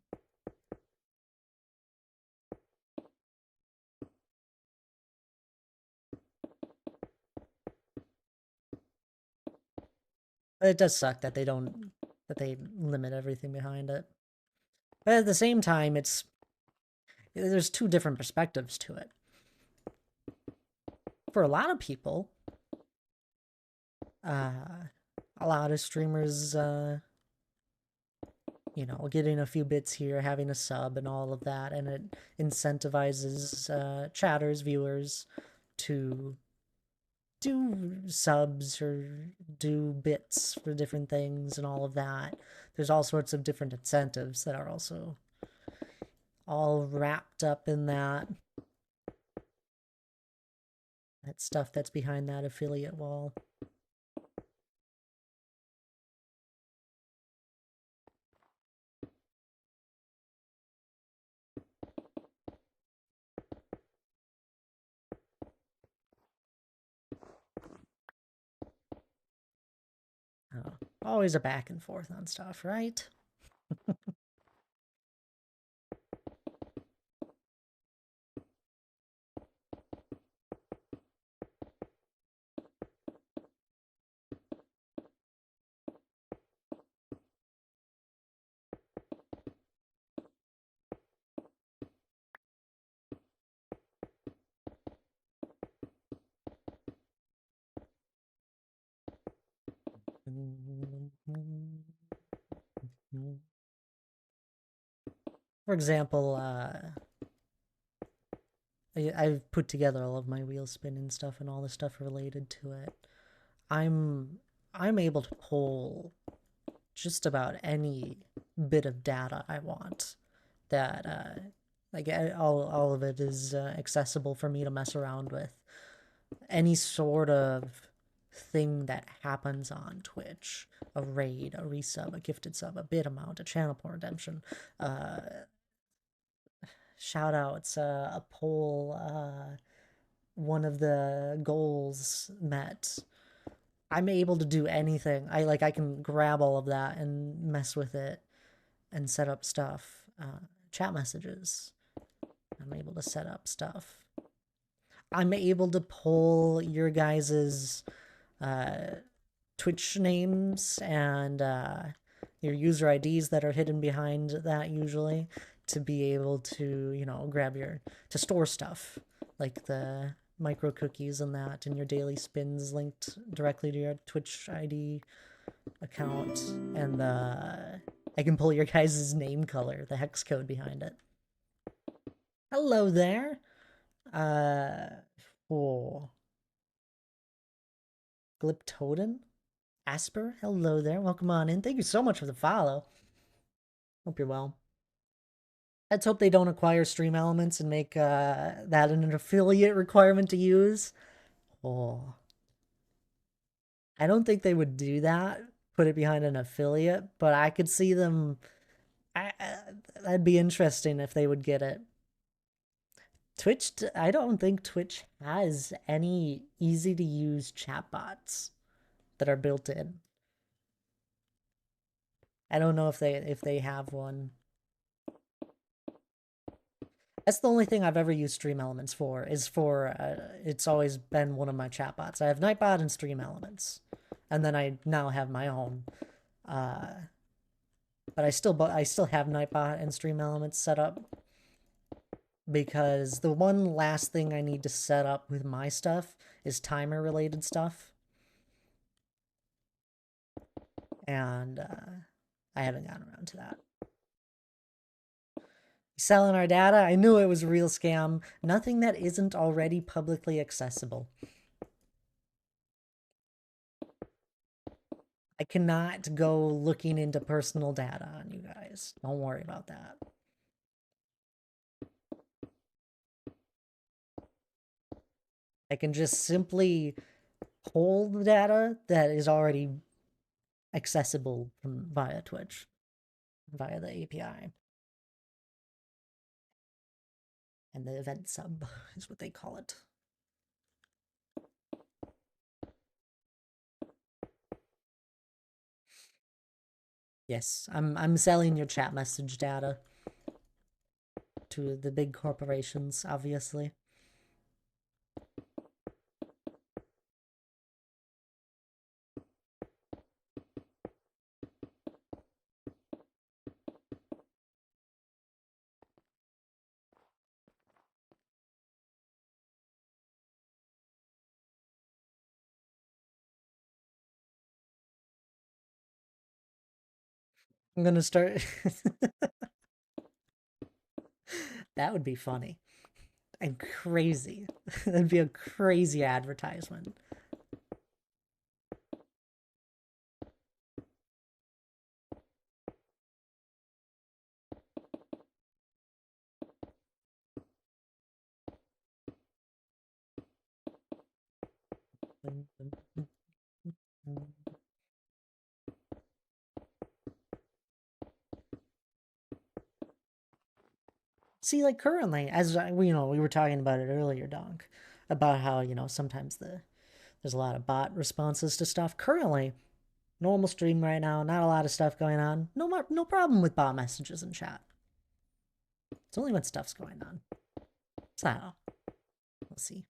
But it does suck that they limit everything behind it. But at the same time, there's two different perspectives to it. For a lot of people, a lot of streamers, you know, getting a few bits here, having a sub and all of that, and it incentivizes chatters, viewers to do subs or do bits for different things and all of that. There's all sorts of different incentives that are also all wrapped up in that stuff that's behind that affiliate wall. Oh, always a back and forth on stuff, right? For example, I've put together all of my wheel spinning stuff and all the stuff related to it. I'm I'm able to pull just about any bit of data I want that like all of it is accessible for me to mess around with. Any sort of thing that happens on Twitch, a raid, a resub, a gifted sub, a bid amount, a channel point redemption, uh, shout outs, a poll, one of the goals met. I'm able to do anything. I can grab all of that and mess with it and set up stuff. Chat messages. I'm able to set up stuff. I'm able to pull your guys's Twitch names and your user IDs that are hidden behind that usually to be able to, you know, to store stuff like the micro cookies and that and your daily spins linked directly to your Twitch ID account. And I can pull your guys' name color, the hex code behind it. Hello there. Oh. Gliptoden? Asper? Hello there. Welcome on in. Thank you so much for the follow. Hope you're well. Let's hope they don't acquire Stream Elements and make that an affiliate requirement to use. Oh. I don't think they would do that, put it behind an affiliate, but I could see them. That'd be interesting if they would get it. Twitch, I don't think Twitch has any easy to use chatbots that are built in. I don't know if they have one. That's the only thing I've ever used Stream Elements for, is for, it's always been one of my chatbots. I have Nightbot and Stream Elements. And then I now have my own. But I still have Nightbot and Stream Elements set up. Because the one last thing I need to set up with my stuff is timer related stuff. And I haven't gotten around to that. Selling our data? I knew it was a real scam. Nothing that isn't already publicly accessible. I cannot go looking into personal data on you guys. Don't worry about that. I can just simply pull the data that is already accessible from via Twitch, via the API. And the event sub is what they call it. Yes, I'm selling your chat message data to the big corporations, obviously. I'm gonna start. That would be funny and crazy. That'd be a crazy advertisement. See, like currently, we were talking about it earlier, Donk, about how sometimes there's a lot of bot responses to stuff. Currently, normal stream right now, not a lot of stuff going on. No problem with bot messages in chat. It's only when stuff's going on. So, we'll see.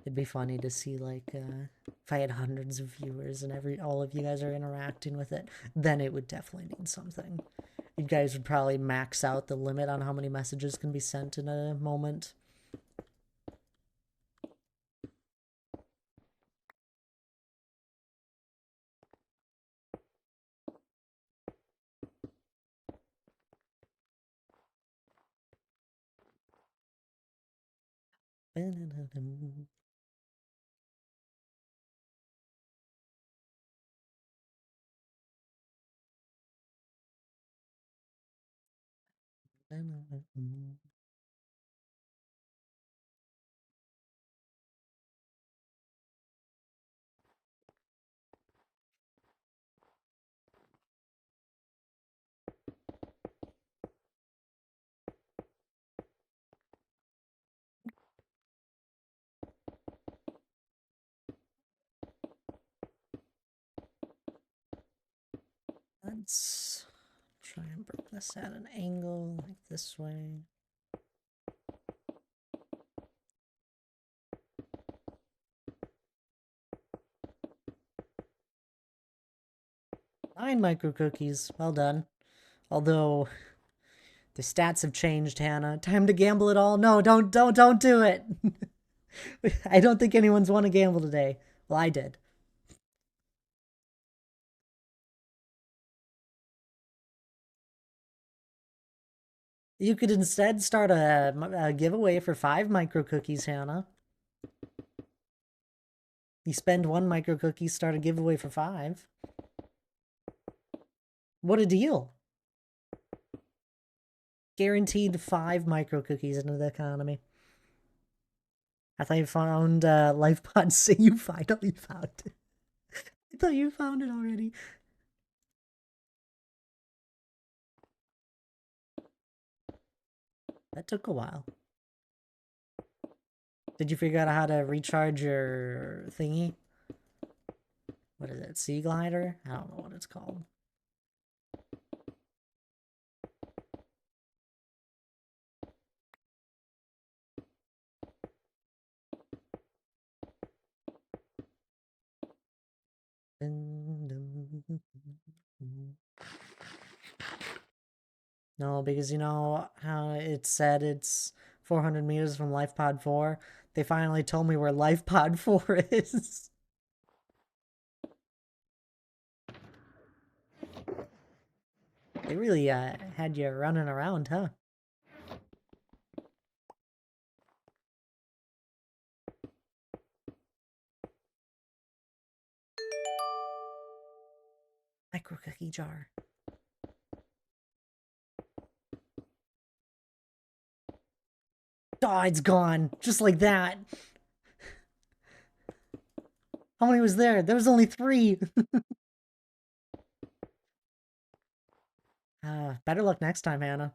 It'd be funny to see like if I had hundreds of viewers and all of you guys are interacting with it, then it would definitely mean something. You guys would probably max out the limit on how many messages can be sent in a moment. Let's try and bring this at an angle like this way. Nine micro cookies. Well done. Although the stats have changed, Hannah. Time to gamble it all. No, don't do it. I don't think anyone's won a gamble today. Well, I did. You could instead start a giveaway for 5 micro cookies, Hannah. You spend 1 micro cookie, start a giveaway for 5. What a deal. Guaranteed 5 micro cookies into the economy. I thought you found LifePod. Say you finally found it. I thought you found it already. That took a while. Did you figure out how to recharge your thingy? What is it? Sea Glider? I don't know what it's called. No, because you know how it said it's 400 meters from LifePod 4? They finally told me where LifePod 4 is. They really had you running around, huh? Micro cookie jar. Oh, it's gone. Just like that. How many was there? There was only 3. Better luck next time, Hannah.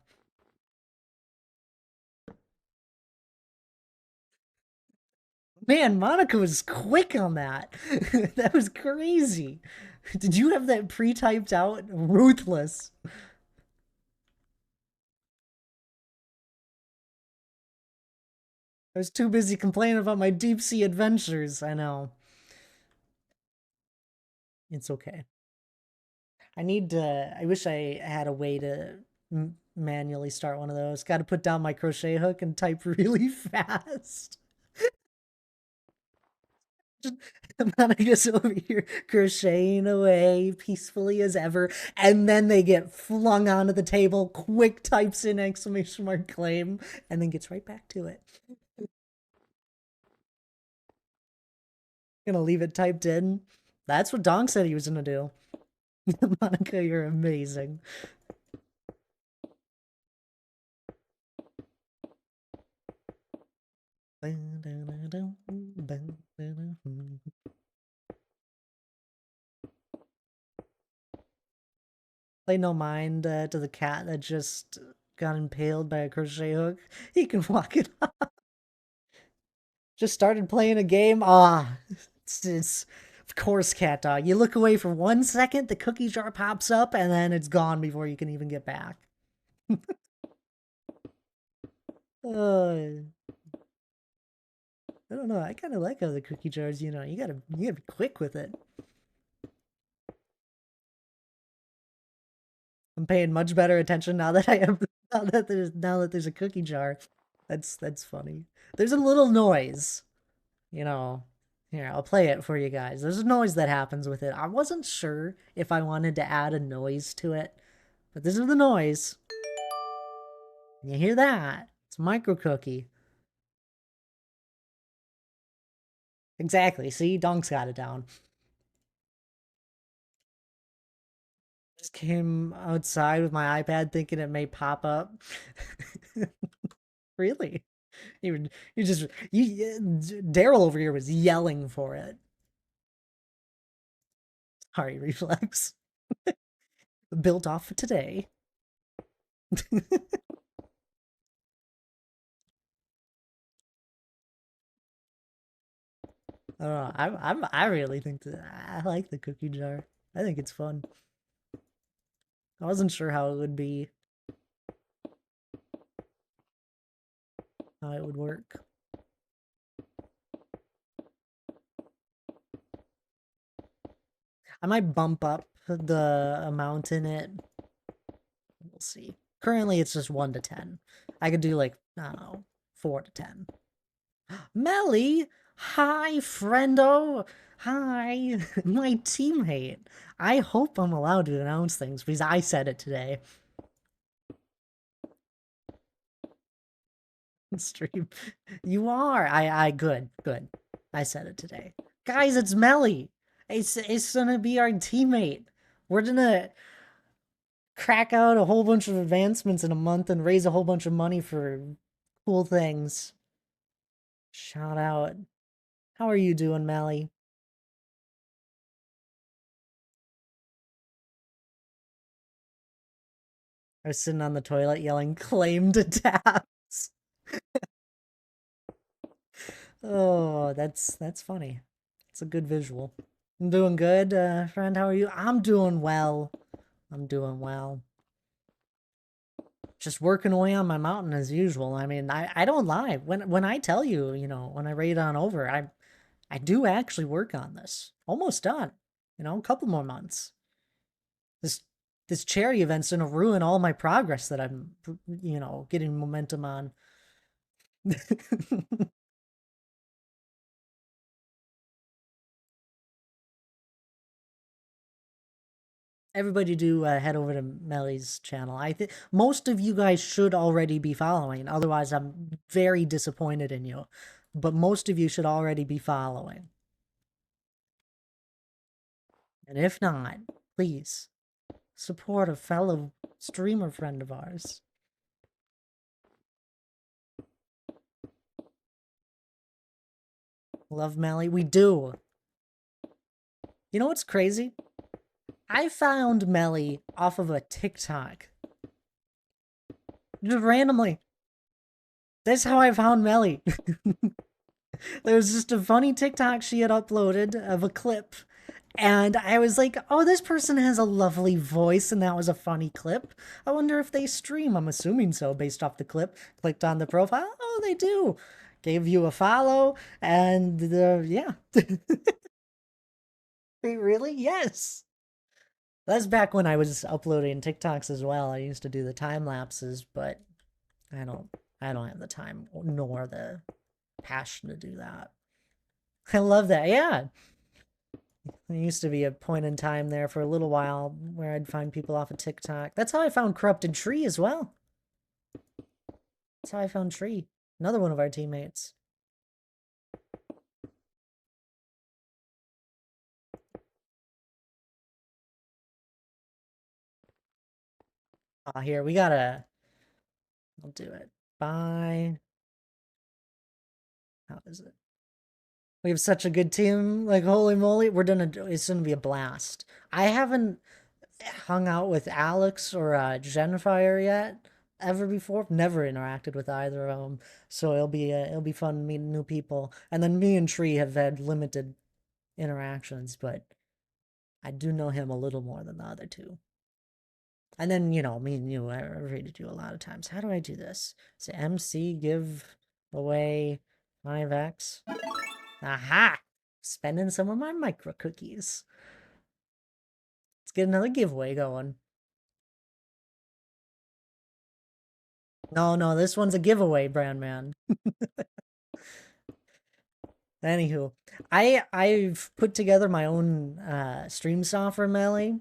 Man, Monica was quick on that. That was crazy. Did you have that pre-typed out? Ruthless. I was too busy complaining about my deep sea adventures. I know. It's okay. I wish I had a way to manually start one of those. Got to put down my crochet hook and type really fast. Monica's over here crocheting away peacefully as ever, and then they get flung onto the table. Quick types in exclamation mark claim, and then gets right back to it. Gonna leave it typed in. That's what Dong said he was gonna do. Monica, you're amazing. Play no mind to the cat that just got impaled by a crochet hook. He can walk it off. Just started playing a game. It's of course cat dog. You look away for 1 second, the cookie jar pops up, and then it's gone before you can even get back. I don't know. I kind of like how the cookie jars. You gotta be quick with it. I'm paying much better attention now that I have now that there's a cookie jar. That's funny. There's a little noise, you know. Here, I'll play it for you guys. There's a noise that happens with it. I wasn't sure if I wanted to add a noise to it, but this is the noise. You hear that? It's micro cookie. Exactly. See, Donk's got it down. Just came outside with my iPad thinking it may pop up. Really? Daryl over here was yelling for it. Sorry, Reflex. Built off today. I don't know. I really think that I like the cookie jar. I think it's fun. I wasn't sure how it would be, how it would work. I might bump up the amount in it. We'll see. Currently, it's just 1 to 10. I could do like, I don't know, 4 to 10. Melly! Hi, friendo! Hi, my teammate. I hope I'm allowed to announce things because I said it today. Stream. You are. Good. I said it today. Guys, it's Melly. It's gonna be our teammate. We're gonna crack out a whole bunch of advancements in a month and raise a whole bunch of money for cool things. Shout out. How are you doing, Melly? I was sitting on the toilet yelling claim to tabs. Oh, that's funny. It's a good visual. I'm doing good, friend. How are you? I'm doing well. I'm doing well. Just working away on my mountain as usual. I mean, I don't lie. When I tell you, when I raid on over, I do actually work on this. Almost done. A couple more months. This charity event's gonna ruin all my progress that I'm getting momentum on. Everybody do head over to Melly's channel. I think most of you guys should already be following. Otherwise, I'm very disappointed in you. But most of you should already be following. And if not, please support a fellow streamer friend of ours. Love Melly? We do. You know what's crazy? I found Melly off of a TikTok. Just randomly. That's how I found Melly. There was just a funny TikTok she had uploaded of a clip. And I was like, oh, this person has a lovely voice, and that was a funny clip. I wonder if they stream. I'm assuming so, based off the clip. Clicked on the profile. Oh, they do. Gave you a follow, and yeah. Wait, really? Yes. That's back when I was uploading TikToks as well. I used to do the time lapses, but I don't I don't have the time nor the passion to do that. I love that. Yeah. There used to be a point in time there for a little while where I'd find people off of TikTok. That's how I found Corrupted Tree as well. That's how I found Tree, another one of our teammates. Here, we gotta, I'll do it. Bye. How is it? We have such a good team. Like, holy moly, it's gonna be a blast. I haven't hung out with Alex or Genfire yet ever before. Never interacted with either of them, so it'll be fun meeting new people. And then me and Tree have had limited interactions, but I do know him a little more than the other two. And then me and you, I rated you a lot of times. How do I do this? Say MC give away 5x. Aha! Spending some of my micro cookies. Let's get another giveaway going. No, this one's a giveaway, Brand Man. Anywho, I've put together my own stream software, Melly.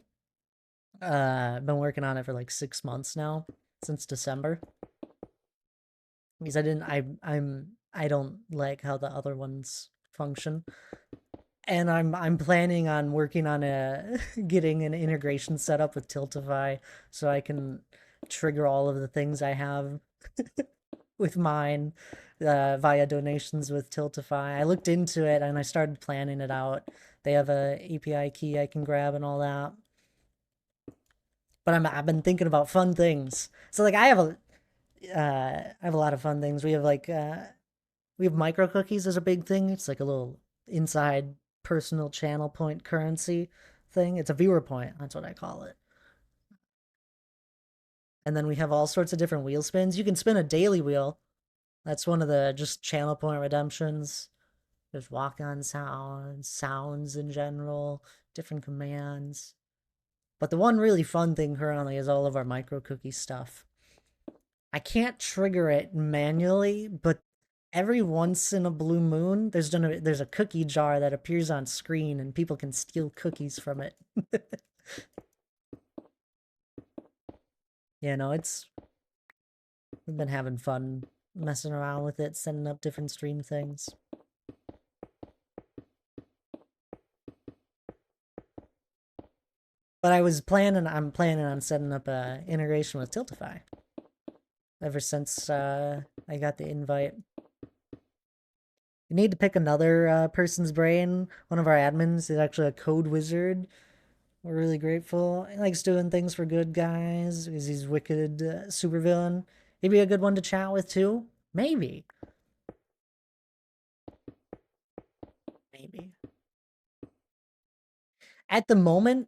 I've been working on it for like 6 months now, since December. Because I don't like how the other ones function. And I'm planning on working on getting an integration set up with Tiltify so I can trigger all of the things I have with mine via donations with Tiltify. I looked into it and I started planning it out. They have a API key I can grab and all that. But I've been thinking about fun things. So like I have a lot of fun things. We have micro cookies as a big thing. It's like a little inside personal channel point currency thing. It's a viewer point. That's what I call it. And then we have all sorts of different wheel spins. You can spin a daily wheel. That's one of the just channel point redemptions. There's walk-on sounds in general, different commands. But the one really fun thing currently is all of our micro cookie stuff. I can't trigger it manually, but every once in a blue moon, there's a cookie jar that appears on screen, and people can steal cookies from it. It's we've been having fun messing around with it, setting up different stream things. But I'm planning on setting up a integration with Tiltify ever since I got the invite. You need to pick another person's brain. One of our admins is actually a code wizard. We're really grateful. He likes doing things for good guys because he's wicked supervillain. He'd be a good one to chat with too. Maybe. Maybe. At the moment,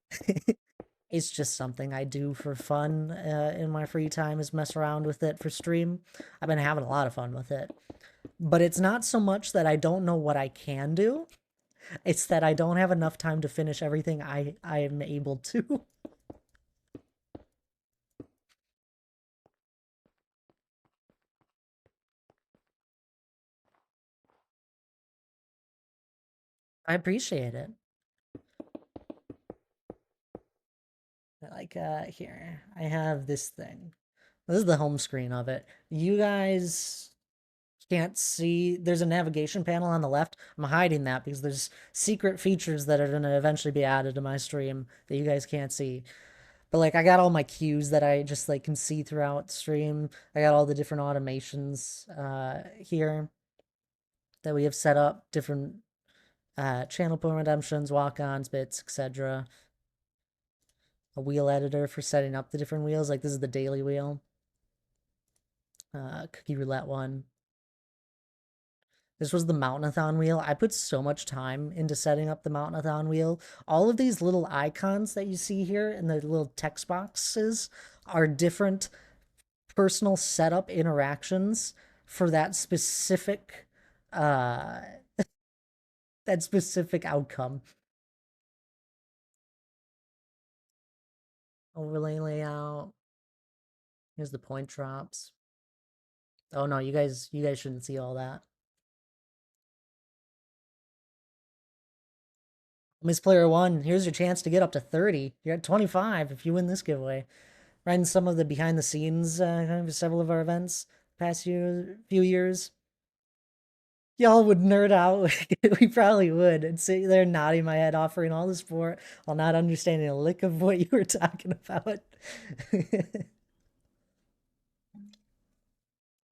it's just something I do for fun in my free time is mess around with it for stream. I've been having a lot of fun with it. But it's not so much that I don't know what I can do. It's that I don't have enough time to finish everything I am able to. I appreciate it. Like, here, I have this thing. This is the home screen of it. You guys can't see, there's a navigation panel on the left. I'm hiding that because there's secret features that are going to eventually be added to my stream that you guys can't see. But like I got all my cues that I just like can see throughout the stream. I got all the different automations here that we have set up, different channel point redemptions, walk-ons, bits, etc. A wheel editor for setting up the different wheels. Like this is the daily wheel. Cookie roulette one. This was the Mountainathon wheel. I put so much time into setting up the Mountainathon wheel. All of these little icons that you see here in the little text boxes are different personal setup interactions for that specific uh that specific outcome. overlay layout. Here's the point drops. Oh no, you guys shouldn't see all that. Miss Player One, here's your chance to get up to 30. You're at 25 if you win this giveaway. Ran some of the behind the scenes several of our events past few years. Y'all would nerd out. We probably would. And sit there nodding my head, offering all the support while not understanding a lick of what you were talking about.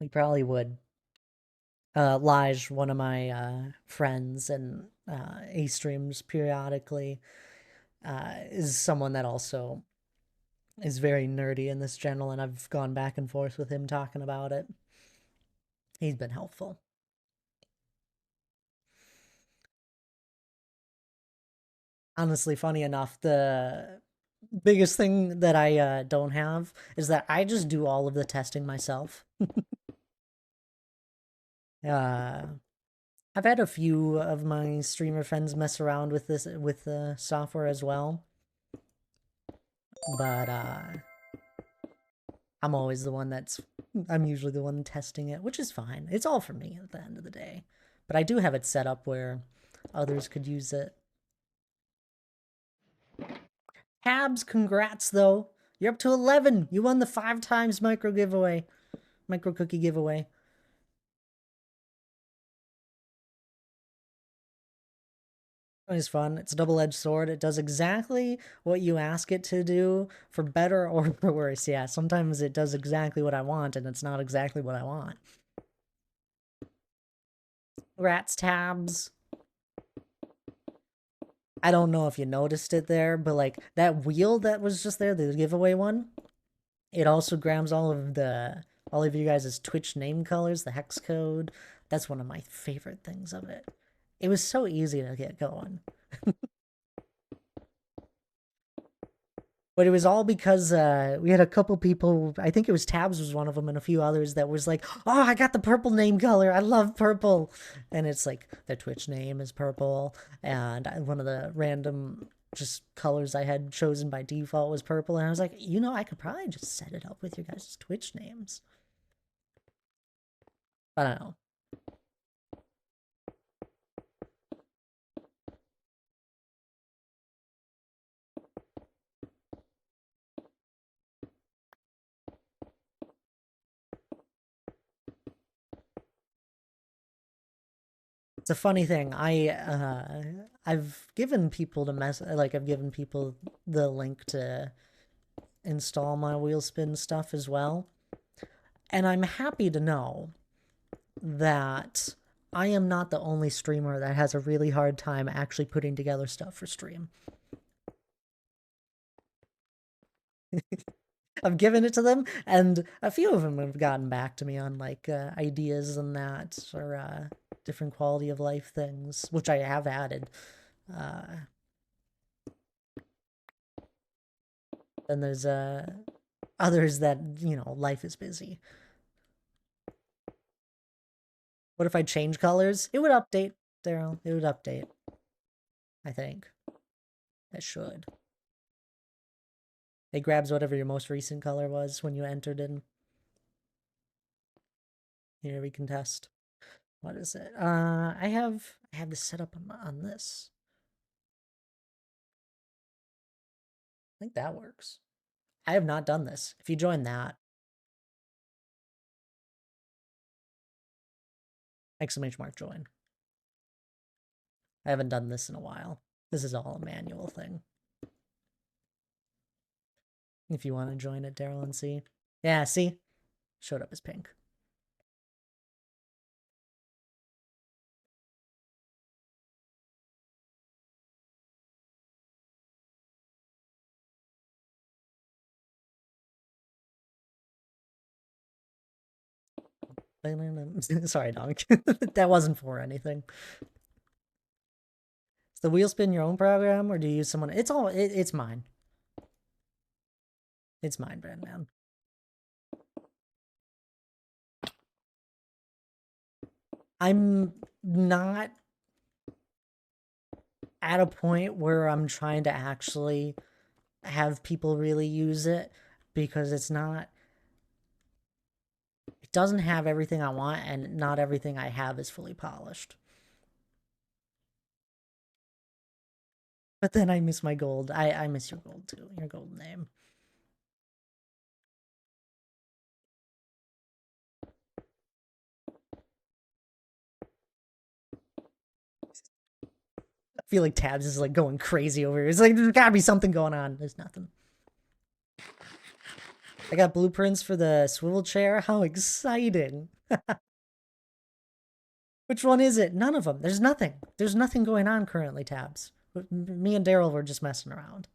We probably would. Lige, one of my friends, and he streams periodically, is someone that also is very nerdy in this channel, and I've gone back and forth with him talking about it. He's been helpful. Honestly, funny enough, the biggest thing that I don't have is that I just do all of the testing myself. I've had a few of my streamer friends mess around with the software as well, but I'm always the one I'm usually the one testing it, which is fine. It's all for me at the end of the day. But I do have it set up where others could use it. Habs, congrats though. You're up to 11. You won the 5 times micro cookie giveaway. It's fun. It's a double-edged sword. It does exactly what you ask it to do, for better or for worse. Yeah, sometimes it does exactly what I want, and it's not exactly what I want. Rats tabs. I don't know if you noticed it there, but like that wheel that was just there, the giveaway one, it also grabs all of you guys' Twitch name colors, the hex code. That's one of my favorite things of it. It was so easy to get going. But it was all because we had a couple people, I think it was Tabs was one of them, and a few others that was like, oh, I got the purple name color. I love purple. And it's like their Twitch name is purple. And one of the random just colors I had chosen by default was purple. And I was like, I could probably just set it up with your guys' Twitch names. I don't know. It's a funny thing. I've given people I've given people the link to install my Wheelspin stuff as well. And I'm happy to know that I am not the only streamer that has a really hard time actually putting together stuff for stream. I've given it to them, and a few of them have gotten back to me on like ideas and that, or different quality of life things, which I have added. Then there's others that life is busy. What if I change colors? It would update, Daryl. It would update. I think it should. It grabs whatever your most recent color was when you entered in. Here we can test. What is it? I have this set up on this. I think that works. I have not done this. If you join that, !join. I haven't done this in a while. This is all a manual thing. If you want to join it, Daryl, and see. Yeah, see? Showed up as pink. Sorry, Donk. That wasn't for anything. Is the Wheelspin your own program, or do you use someone? It's mine. It's mine, Brandman. I'm not at a point where I'm trying to actually have people really use it because it doesn't have everything I want, and not everything I have is fully polished. But then I miss my gold. I miss your gold too, your gold name. I feel like Tabs is like going crazy over here. It's like there's gotta be something going on. There's nothing. I got blueprints for the swivel chair. How exciting. Which one is it? None of them. There's nothing. There's nothing going on currently, Tabs. Me and Daryl were just messing around.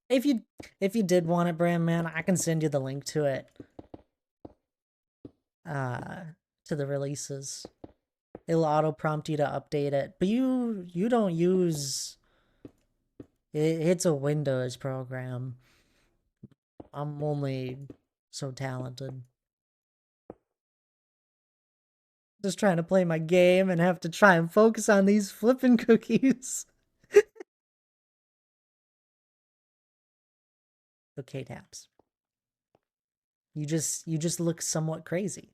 If you did want it, Bram, man, I can send you the link to it. To the releases. It'll auto prompt you to update it. But you don't use it's a Windows program. I'm only so talented. Just trying to play my game and have to try and focus on these flipping cookies. Okay, Tabs. You just look somewhat crazy.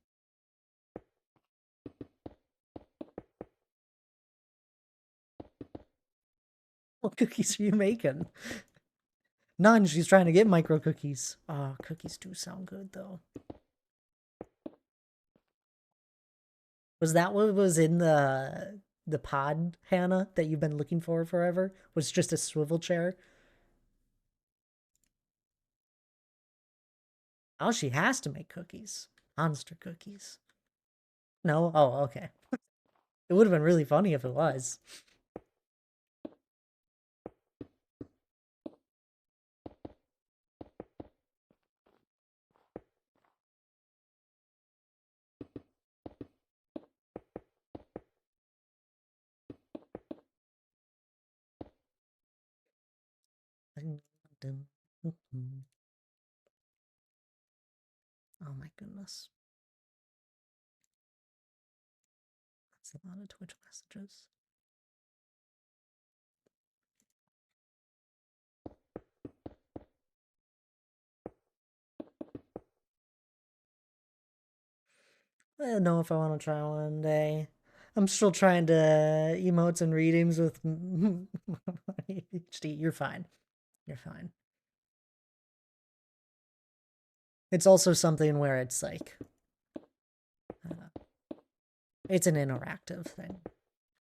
What cookies are you making? None. She's trying to get micro cookies. Oh, cookies do sound good though. Was that what was in the pod, Hannah, that you've been looking for forever? Was just a swivel chair? Oh, she has to make cookies. Monster cookies. No? Oh, okay. It would have been really funny if it was. Oh my goodness. That's a lot of Twitch messages. I don't know if I want to try one day. I'm still trying to emotes and readings with HD. You're fine. You're fine. It's also something where it's like, it's an interactive thing,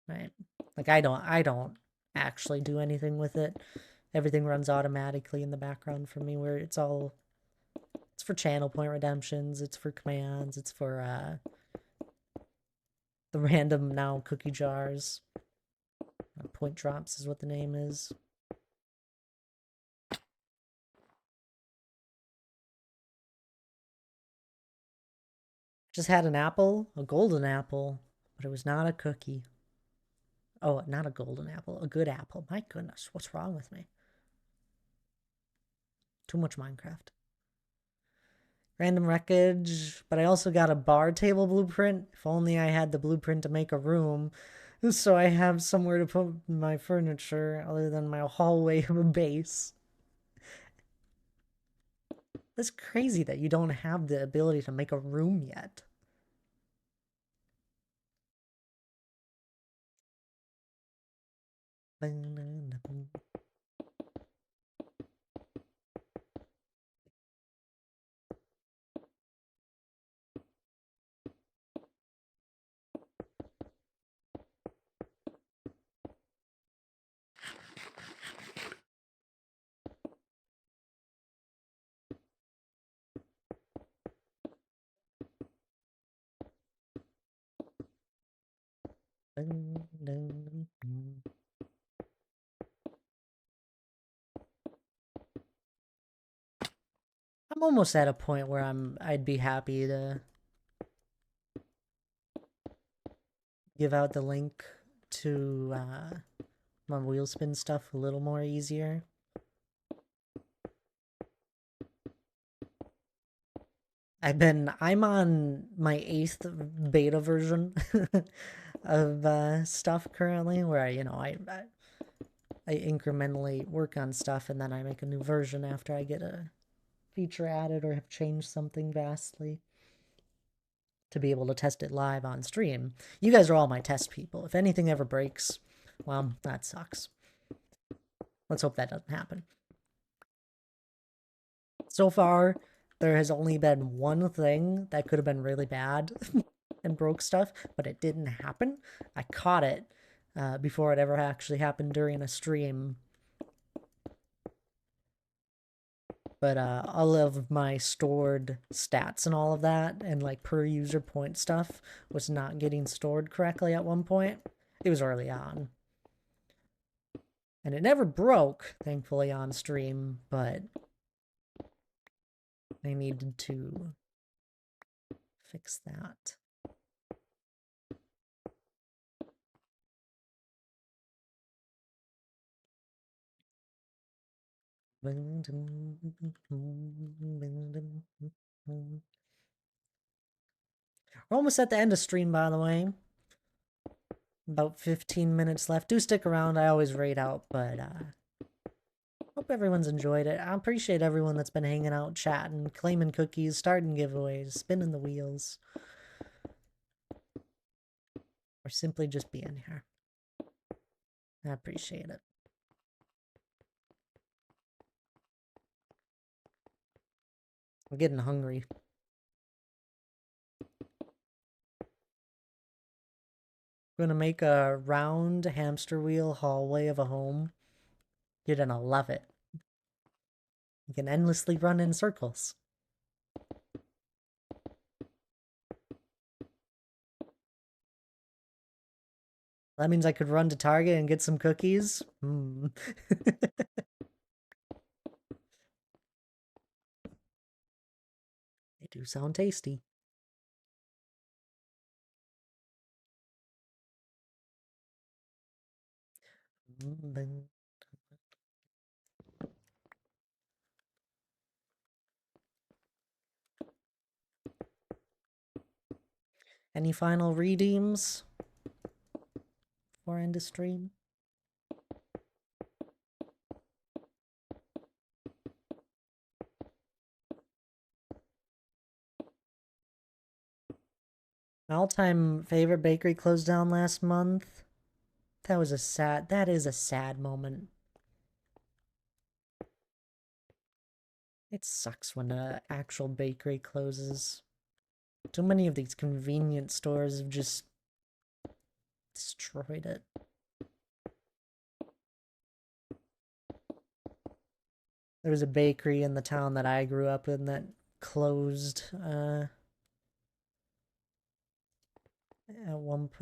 right? Like I don't actually do anything with it. Everything runs automatically in the background for me, where it's for channel point redemptions, it's for commands, it's for the random now cookie jars. Point drops is what the name is. Just had an apple, a golden apple, but it was not a cookie. Oh, not a golden apple, a good apple. My goodness, what's wrong with me? Too much Minecraft. Random wreckage, but I also got a bar table blueprint. If only I had the blueprint to make a room, so I have somewhere to put my furniture other than my hallway of a base. That's crazy that you don't have the ability to make a room yet. I'm almost at a point where I'd be happy to give out the link to my wheel spin stuff a little more easier. I'm on my 8th beta version of stuff currently, where I I incrementally work on stuff and then I make a new version after I get a feature added or have changed something vastly to be able to test it live on stream. You guys are all my test people. If anything ever breaks, well, that sucks. Let's hope that doesn't happen. So far, there has only been one thing that could have been really bad and broke stuff, but it didn't happen. I caught it before it ever actually happened during a stream. But all of my stored stats and all of that, and like per user point stuff, was not getting stored correctly at one point. It was early on. And it never broke, thankfully, on stream, but I needed to fix that. We're almost at the end of stream, by the way. About 15 minutes left. Do stick around. I always raid out, but hope everyone's enjoyed it. I appreciate everyone that's been hanging out, chatting, claiming cookies, starting giveaways, spinning the wheels, or simply just being here. I appreciate it. I'm getting hungry. I'm gonna make a round hamster wheel hallway of a home. You're gonna love it. You can endlessly run in circles. That means I could run to Target and get some cookies. They do sound tasty. Any final redeems for end of stream? My all-time favorite bakery closed down last month. That is a sad moment. It sucks when an actual bakery closes. Too many of these convenience stores have just destroyed it. There was a bakery in the town that I grew up in that closed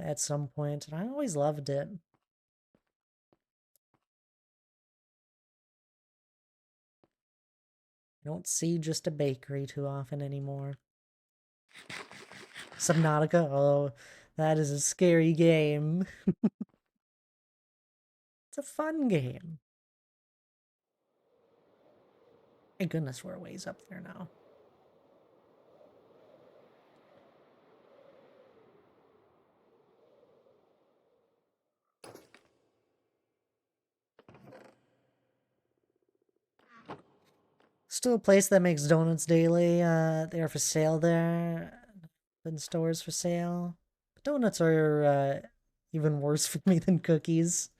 at some point, and I always loved it. I don't see just a bakery too often anymore. Subnautica, oh, that is a scary game. It's a fun game. Thank goodness we're ways up there now. Still a place that makes donuts daily. They are for sale there. In stores for sale. Donuts are even worse for me than cookies.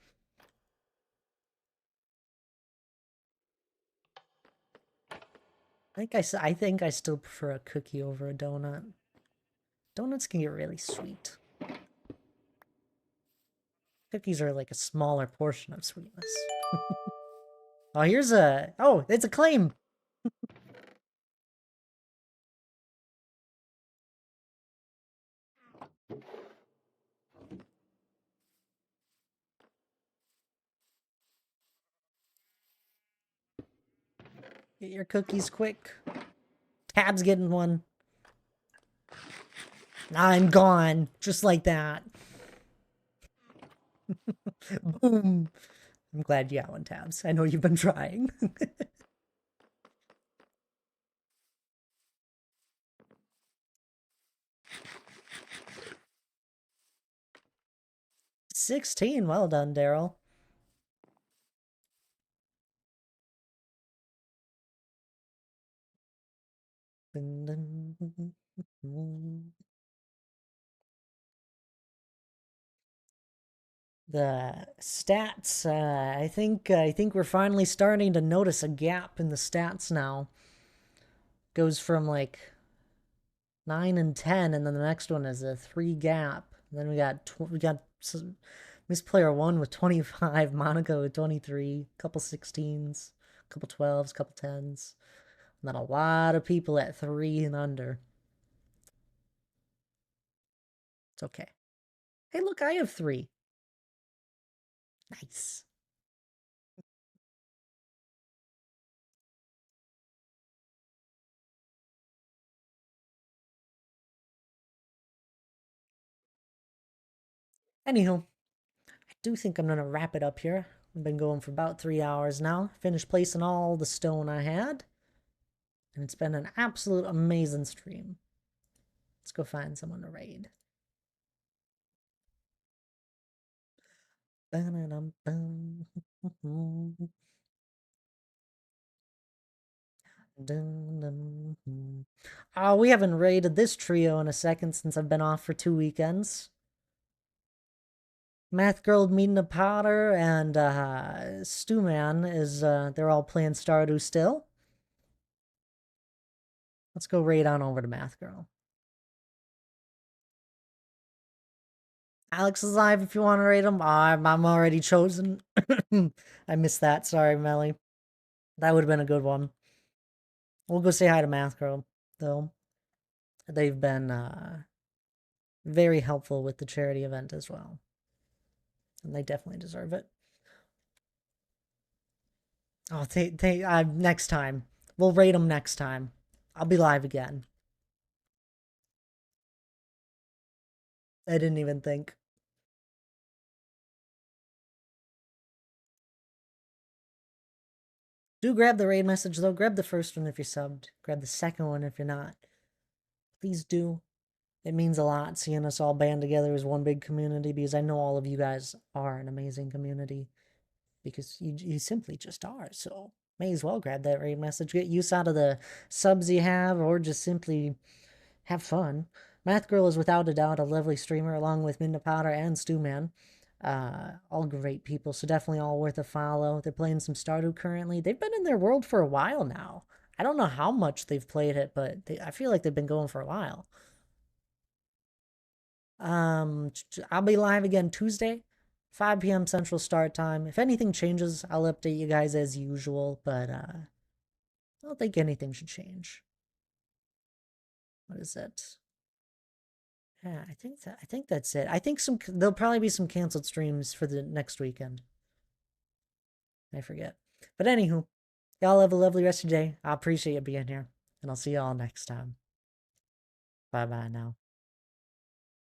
I think I still prefer a cookie over a donut. Donuts can get really sweet. Cookies are like a smaller portion of sweetness. Oh, it's a claim! Get your cookies quick. Tab's getting one. I'm gone. Just like that. Boom. I'm glad you got one, Tabs. I know you've been trying. 16. Well done, Daryl. Dun, dun, dun, dun. The stats, I think we're finally starting to notice a gap in the stats now. Goes from like 9 and 10, and then the next one is a 3 gap. And then we got Miss Player One with 25, Monica with 23, couple 16s, couple 12s, couple 10s, and then a lot of people at 3 and under. It's okay. Hey, look, I have 3. Nice. Anywho, I do think I'm gonna wrap it up here. I've been going for about 3 hours now. Finished placing all the stone I had, and it's been an absolute amazing stream. Let's go find someone to raid. Oh, we haven't raided this trio in a second since I've been off for 2 weekends. Math Girl, Meeting Potter, and Stu Man is they're all playing Stardew still. Let's go raid on over to Math Girl. Alex is live if you want to raid him. I'm already chosen. I missed that. Sorry, Melly. That would have been a good one. We'll go say hi to Math Girl, though. They've been very helpful with the charity event as well. And they definitely deserve it. Oh, next time. We'll rate them next time. I'll be live again. I didn't even think. Do grab the raid message, though. Grab the first one if you're subbed. Grab the second one if you're not. Please do. It means a lot seeing us all band together as one big community, because I know all of you guys are an amazing community. Because you simply just are. So may as well grab that raid message. Get use out of the subs you have, or just simply have fun. Math Girl is without a doubt a lovely streamer, along with Minda Powder and Stewman. All great people, so definitely all worth a follow. They're playing some Stardew currently. They've been in their world for a while now. I don't know how much they've played it, but I feel like they've been going for a while. I'll be live again Tuesday, 5 p.m. Central Start Time. If anything changes, I'll update you guys as usual, but I don't think anything should change. What is it? Yeah, I think that's it. I think there'll probably be some canceled streams for the next weekend. I forget. But anywho, y'all have a lovely rest of your day. I appreciate you being here, and I'll see y'all next time. Bye bye now.